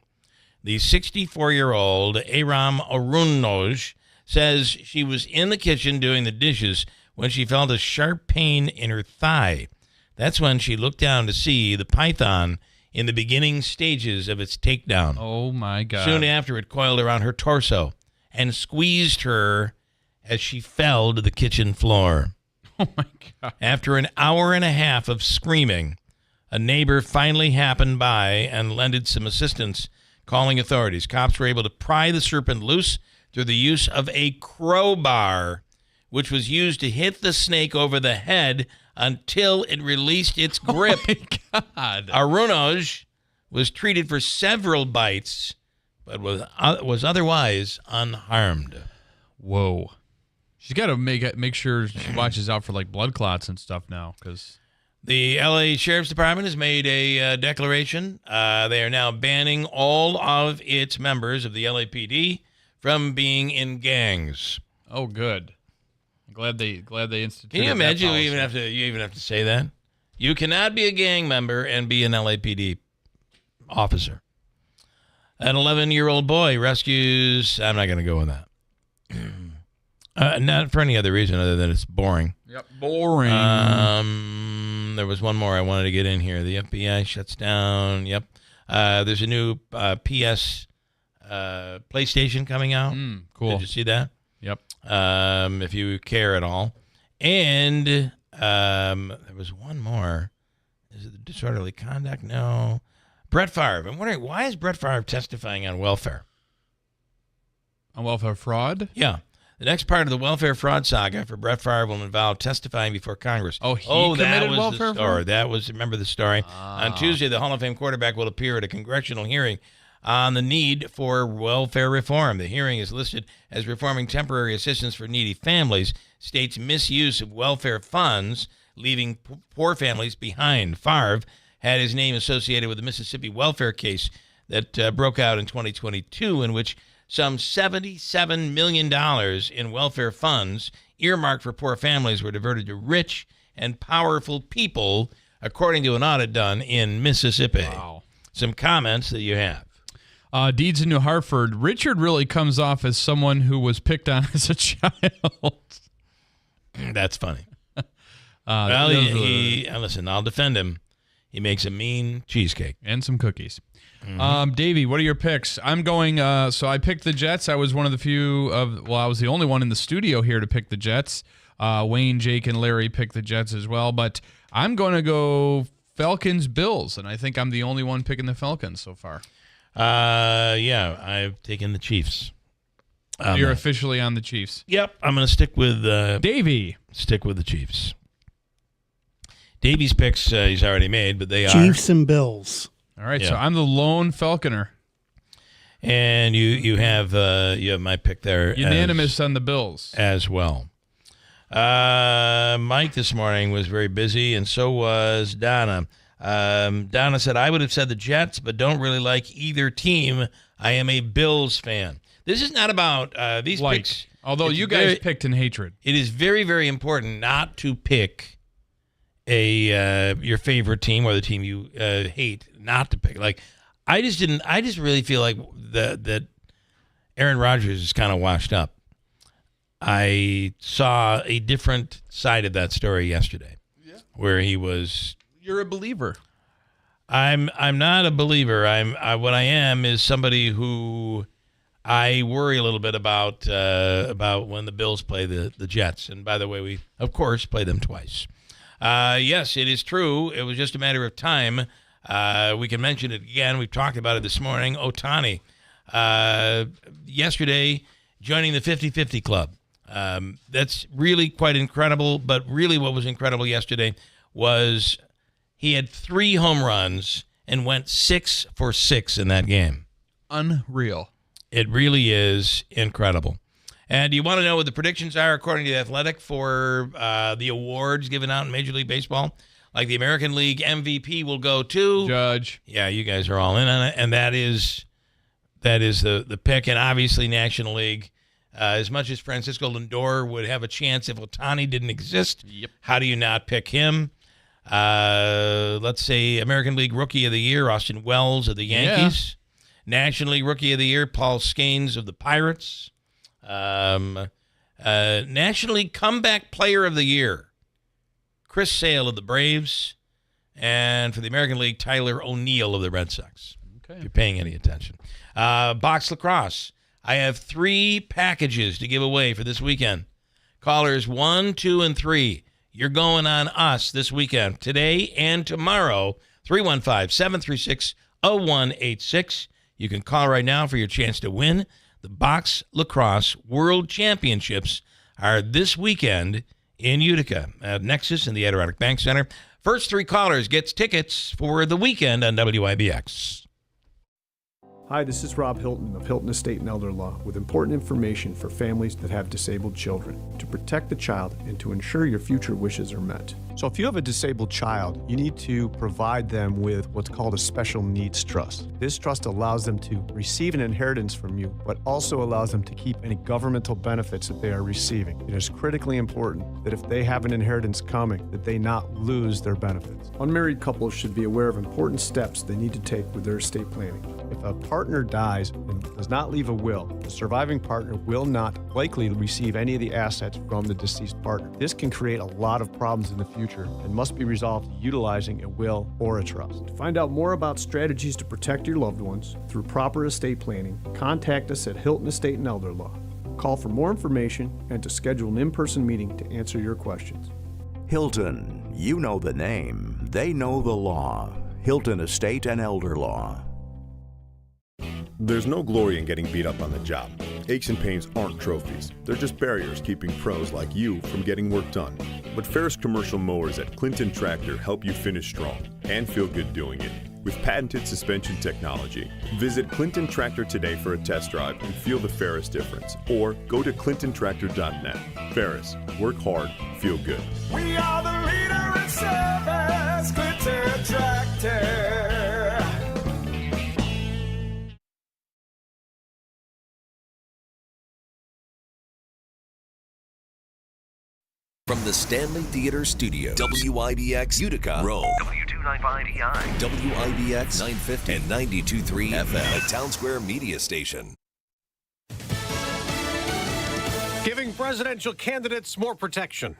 The 64-year-old Aram Arunoj says she was in the kitchen doing the dishes when she felt a sharp pain in her thigh. That's when she looked down to see the python in the beginning stages of its takedown. Oh, my God. Soon after, it coiled around her torso. and squeezed her as she fell to the kitchen floor. Oh, my God. After an hour and a half of screaming, a neighbor finally happened by and lended some assistance, calling authorities. Cops were able to pry the serpent loose through the use of a crowbar, which was used to hit the snake over the head until it released its grip. Oh, my God. Arunoj was treated for several bites, but was otherwise unharmed. Whoa. She's got to make sure she watches out for like blood clots and stuff now, because the L.A. Sheriff's Department has made a declaration. They are now banning all of its members of the LAPD from being in gangs. Oh, good. I'm glad they instituted. Can you imagine? that You even have to say that. You cannot be a gang member and be an LAPD officer. An 11-year-old boy rescues. I'm not going to go with that. Not for any other reason other than it's boring. Yep, boring. There was one more I wanted to get in here. The FBI shuts down. Yep. There's a new PS PlayStation coming out. Cool. Did you see that? Yep. If you care at all. And there was one more. Is it the disorderly conduct? No. Brett Favre. I'm wondering, why is Brett Favre testifying on welfare? On welfare fraud? Yeah. The next part of the welfare fraud saga for Brett Favre will involve testifying before Congress. Oh, committed welfare fraud? Remember the story? On Tuesday, the Hall of Fame quarterback will appear at a congressional hearing on the need for welfare reform. The hearing is listed as reforming temporary assistance for needy families, states misuse of welfare funds, leaving poor families behind. Favre had his name associated with the Mississippi welfare case that broke out in 2022, in which some $77 million in welfare funds earmarked for poor families were diverted to rich and powerful people, according to an audit done in Mississippi. Wow. Some comments that you have. Deeds in New Hartford. Richard really comes off as someone who was picked on as a child. That's funny. Listen, I'll defend him. He makes a mean cheesecake. And some cookies. Mm-hmm. Davey, what are your picks? I'm going, so I picked the Jets. I was one of the few I was the only one in the studio here to pick the Jets. Wayne, Jake, and Larry picked the Jets as well. But I'm going to go Falcons-Bills, and I think I'm the only one picking the Falcons so far. Yeah, I've taken the Chiefs. You're officially on the Chiefs. Yep, I'm going to stick with Davey. Stick with the Chiefs. Davey's picks he's already made, but they Chiefs and Bills. All right, so I'm the lone Falconer. And you have my pick there. Unanimous on the Bills. As well. Mike this morning was very busy, and so was Donna. Donna said, I would have said the Jets, but don't really like either team. I am a Bills fan. This is not about these picks. Although you guys picked in hatred. It is very, very important not to pick your favorite team or the team you hate not to pick. Like, I just really feel like that Aaron Rodgers is kind of washed up. I saw a different side of that story yesterday, where he was. You're a believer. I'm not a believer. What I am is somebody who I worry a little bit about when the Bills play the Jets. And by the way, we of course play them twice. Yes, it is true. It was just a matter of time. We can mention it again. We've talked about it this morning. Ohtani, yesterday, joining the 50-50 club. That's really quite incredible. But really what was incredible yesterday was he had 3 home runs and went 6 for 6 in that game. Unreal. It really is incredible. And do you want to know what the predictions are according to The Athletic for the awards given out in Major League Baseball? Like the American League MVP will go to Judge. Yeah, you guys are all in on it, and that is the pick. And obviously National League, as much as Francisco Lindor would have a chance if Ohtani didn't exist, how do you not pick him? Let's say American League Rookie of the Year, Austin Wells of the Yankees. National League Rookie of the Year, Paul Skenes of the Pirates. National League Comeback Player of the Year, Chris Sale of the Braves. And for the American League, Tyler O'Neill of the Red Sox. Okay. If you're paying any attention. Box lacrosse. I have 3 packages to give away for this weekend. Callers 1, 2, and 3. You're going on us this weekend, today and tomorrow, 315-736-0186. You can call right now for your chance to win. The Box Lacrosse World Championships are this weekend in Utica at Nexus in the Adirondack Bank Center. First 3 callers gets tickets for the weekend on WIBX. Hi, this is Rob Hilton of Hilton Estate and Elder Law with important information for families that have disabled children to protect the child and to ensure your future wishes are met. So if you have a disabled child, you need to provide them with what's called a special needs trust. This trust allows them to receive an inheritance from you, but also allows them to keep any governmental benefits that they are receiving. It is critically important that if they have an inheritance coming, that they not lose their benefits. Unmarried couples should be aware of important steps they need to take with their estate planning. If a partner dies and does not leave a will, the surviving partner will not likely receive any of the assets from the deceased partner. This can create a lot of problems in the future and must be resolved utilizing a will or a trust. To find out more about strategies to protect your loved ones through proper estate planning, contact us at Hilton Estate and Elder Law. Call for more information and to schedule an in-person meeting to answer your questions. Hilton, you know the name, they know the law. Hilton Estate and Elder Law. There's no glory in getting beat up on the job. Aches and pains aren't trophies. They're just barriers keeping pros like you from getting work done. But Ferris commercial mowers at Clinton Tractor help you finish strong and feel good doing it with patented suspension technology. Visit Clinton Tractor today for a test drive and feel the Ferris difference. Or go to clintontractor.net. Ferris, work hard, feel good. We are the leader in service, Clinton Tractor. From the Stanley Theater Studio, WIBX Utica, Rome, W295EI, WIBX 950 and 92.3 FM, a Town Square media station. Giving presidential candidates more protection.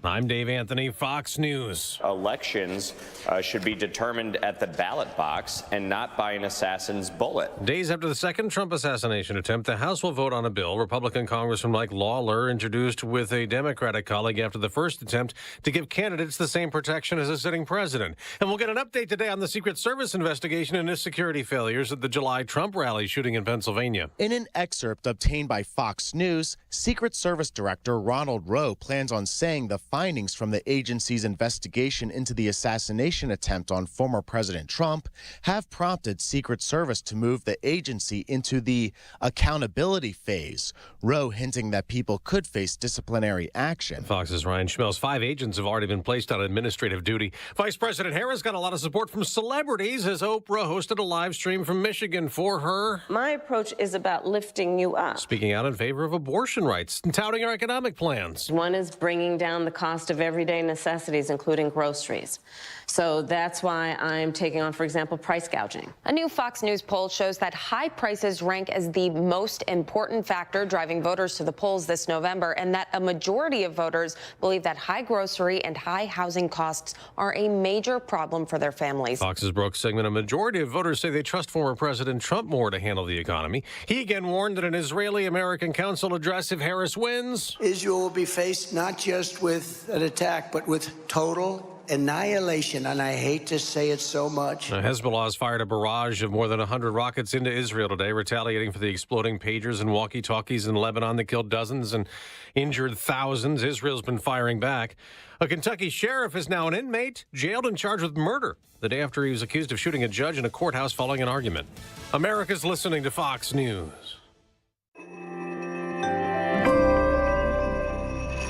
I'm Dave Anthony, Fox News. Elections should be determined at the ballot box and not by an assassin's bullet. Days after the second Trump assassination attempt, the House will vote on a bill Republican Congressman Mike Lawler introduced with a Democratic colleague after the first attempt to give candidates the same protection as a sitting president. And we'll get an update today on the Secret Service investigation into security failures at the July Trump rally shooting in Pennsylvania. In an excerpt obtained by Fox News, Secret Service Director Ronald Rowe plans on saying the findings from the agency's investigation into the assassination attempt on former President Trump have prompted Secret Service to move the agency into the accountability phase. Rowe hinting that people could face disciplinary action. Fox's Ryan Schmelz. 5 agents have already been placed on administrative duty. Vice President Harris got a lot of support from celebrities as Oprah hosted a live stream from Michigan for her. My approach is about lifting you up. Speaking out in favor of abortion rights and touting her economic plans. One is bringing down the cost of everyday necessities, including groceries. So that's why I'm taking on, for example, price gouging. A new Fox News poll shows that high prices rank as the most important factor driving voters to the polls this November, and that a majority of voters believe that high grocery and high housing costs are a major problem for their families. Fox's Brooks segment, a majority of voters say they trust former President Trump more to handle the economy. He again warned in an Israeli-American council address if Harris wins, Israel will be faced not just with an attack, but with total annihilation, and I hate to say it so much. Hezbollah has fired a barrage of more than 100 rockets into Israel today, retaliating for the exploding pagers and walkie-talkies in Lebanon that killed dozens and injured thousands. Israel's been firing back. A Kentucky sheriff is now an inmate, jailed and charged with murder the day after he was accused of shooting a judge in a courthouse following an argument. America's listening to Fox News.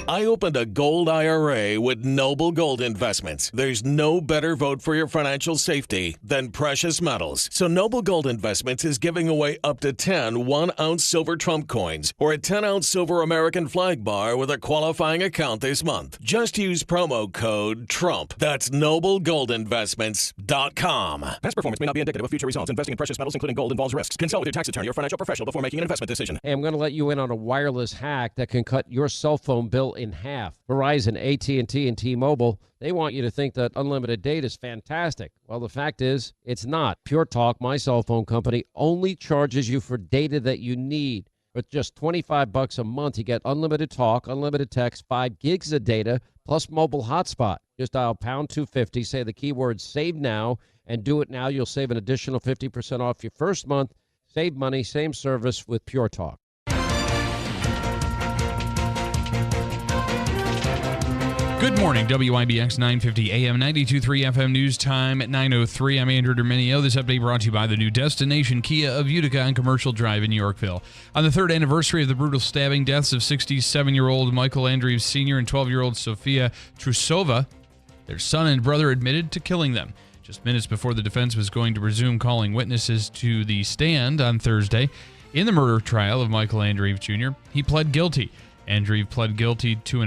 I opened a gold IRA with Noble Gold Investments. There's no better vote for your financial safety than precious metals. So Noble Gold Investments is giving away up to 10 1-ounce silver Trump coins or a 10-ounce silver American flag bar with a qualifying account this month. Just use promo code TRUMP. That's NobleGoldInvestments.com. Past performance may not be indicative of future results. Investing in precious metals, including gold, involves risks. Consult with your tax attorney or financial professional before making an investment decision. Hey, I'm going to let you in on a wireless hack that can cut your cell phone bill bill in half. Verizon, AT&T, and T-Mobile, they want you to think that unlimited data is fantastic. Well, the fact is, it's not. Pure Talk, my cell phone company, only charges you for data that you need. With just $25 a month, you get unlimited talk, unlimited text, 5 gigs of data, plus mobile hotspot. Just dial pound 250, say the keyword save now, and do it now. You'll save an additional 50% off your first month. Save money, same service with Pure Talk. Good morning, WIBX 950 AM 92.3 FM news time at 9:03. I'm Andrew Derminio. This update brought to you by the new destination Kia of Utica on Commercial Drive in Yorkville. On the third anniversary of the brutal stabbing deaths of 67-year-old Michael Andrews Sr. and 12-year-old Sofia Trusova, their son and brother admitted to killing them. Just minutes before the defense was going to resume calling witnesses to the stand on Thursday, in the murder trial of Michael Andrews Jr., he pled guilty. Andrews pled guilty to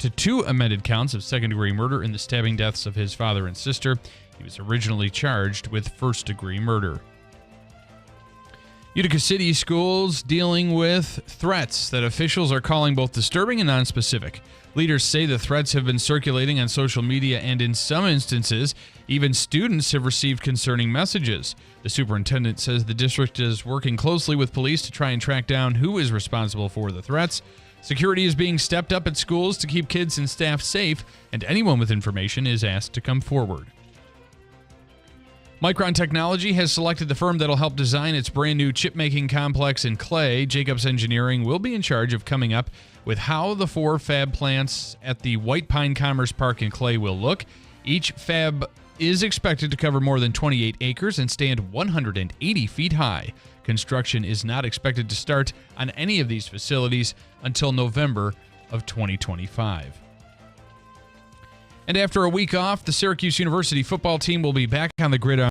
2 amended counts of second-degree murder in the stabbing deaths of his father and sister. He was originally charged with first-degree murder. Utica City schools dealing with threats that officials are calling both disturbing and nonspecific. Leaders say the threats have been circulating on social media, and in some instances, even students have received concerning messages. The superintendent says the district is working closely with police to try and track down who is responsible for the threats. Security is being stepped up at schools to keep kids and staff safe, and anyone with information is asked to come forward. Micron Technology has selected the firm that'll help design its brand new chip-making complex in Clay. Jacobs Engineering will be in charge of coming up with how the 4 fab plants at the White Pine Commerce Park in Clay will look. Each fab is expected to cover more than 28 acres and stand 180 feet high. Construction is not expected to start on any of these facilities until November of 2025. And after a week off, the Syracuse University football team will be back on the gridiron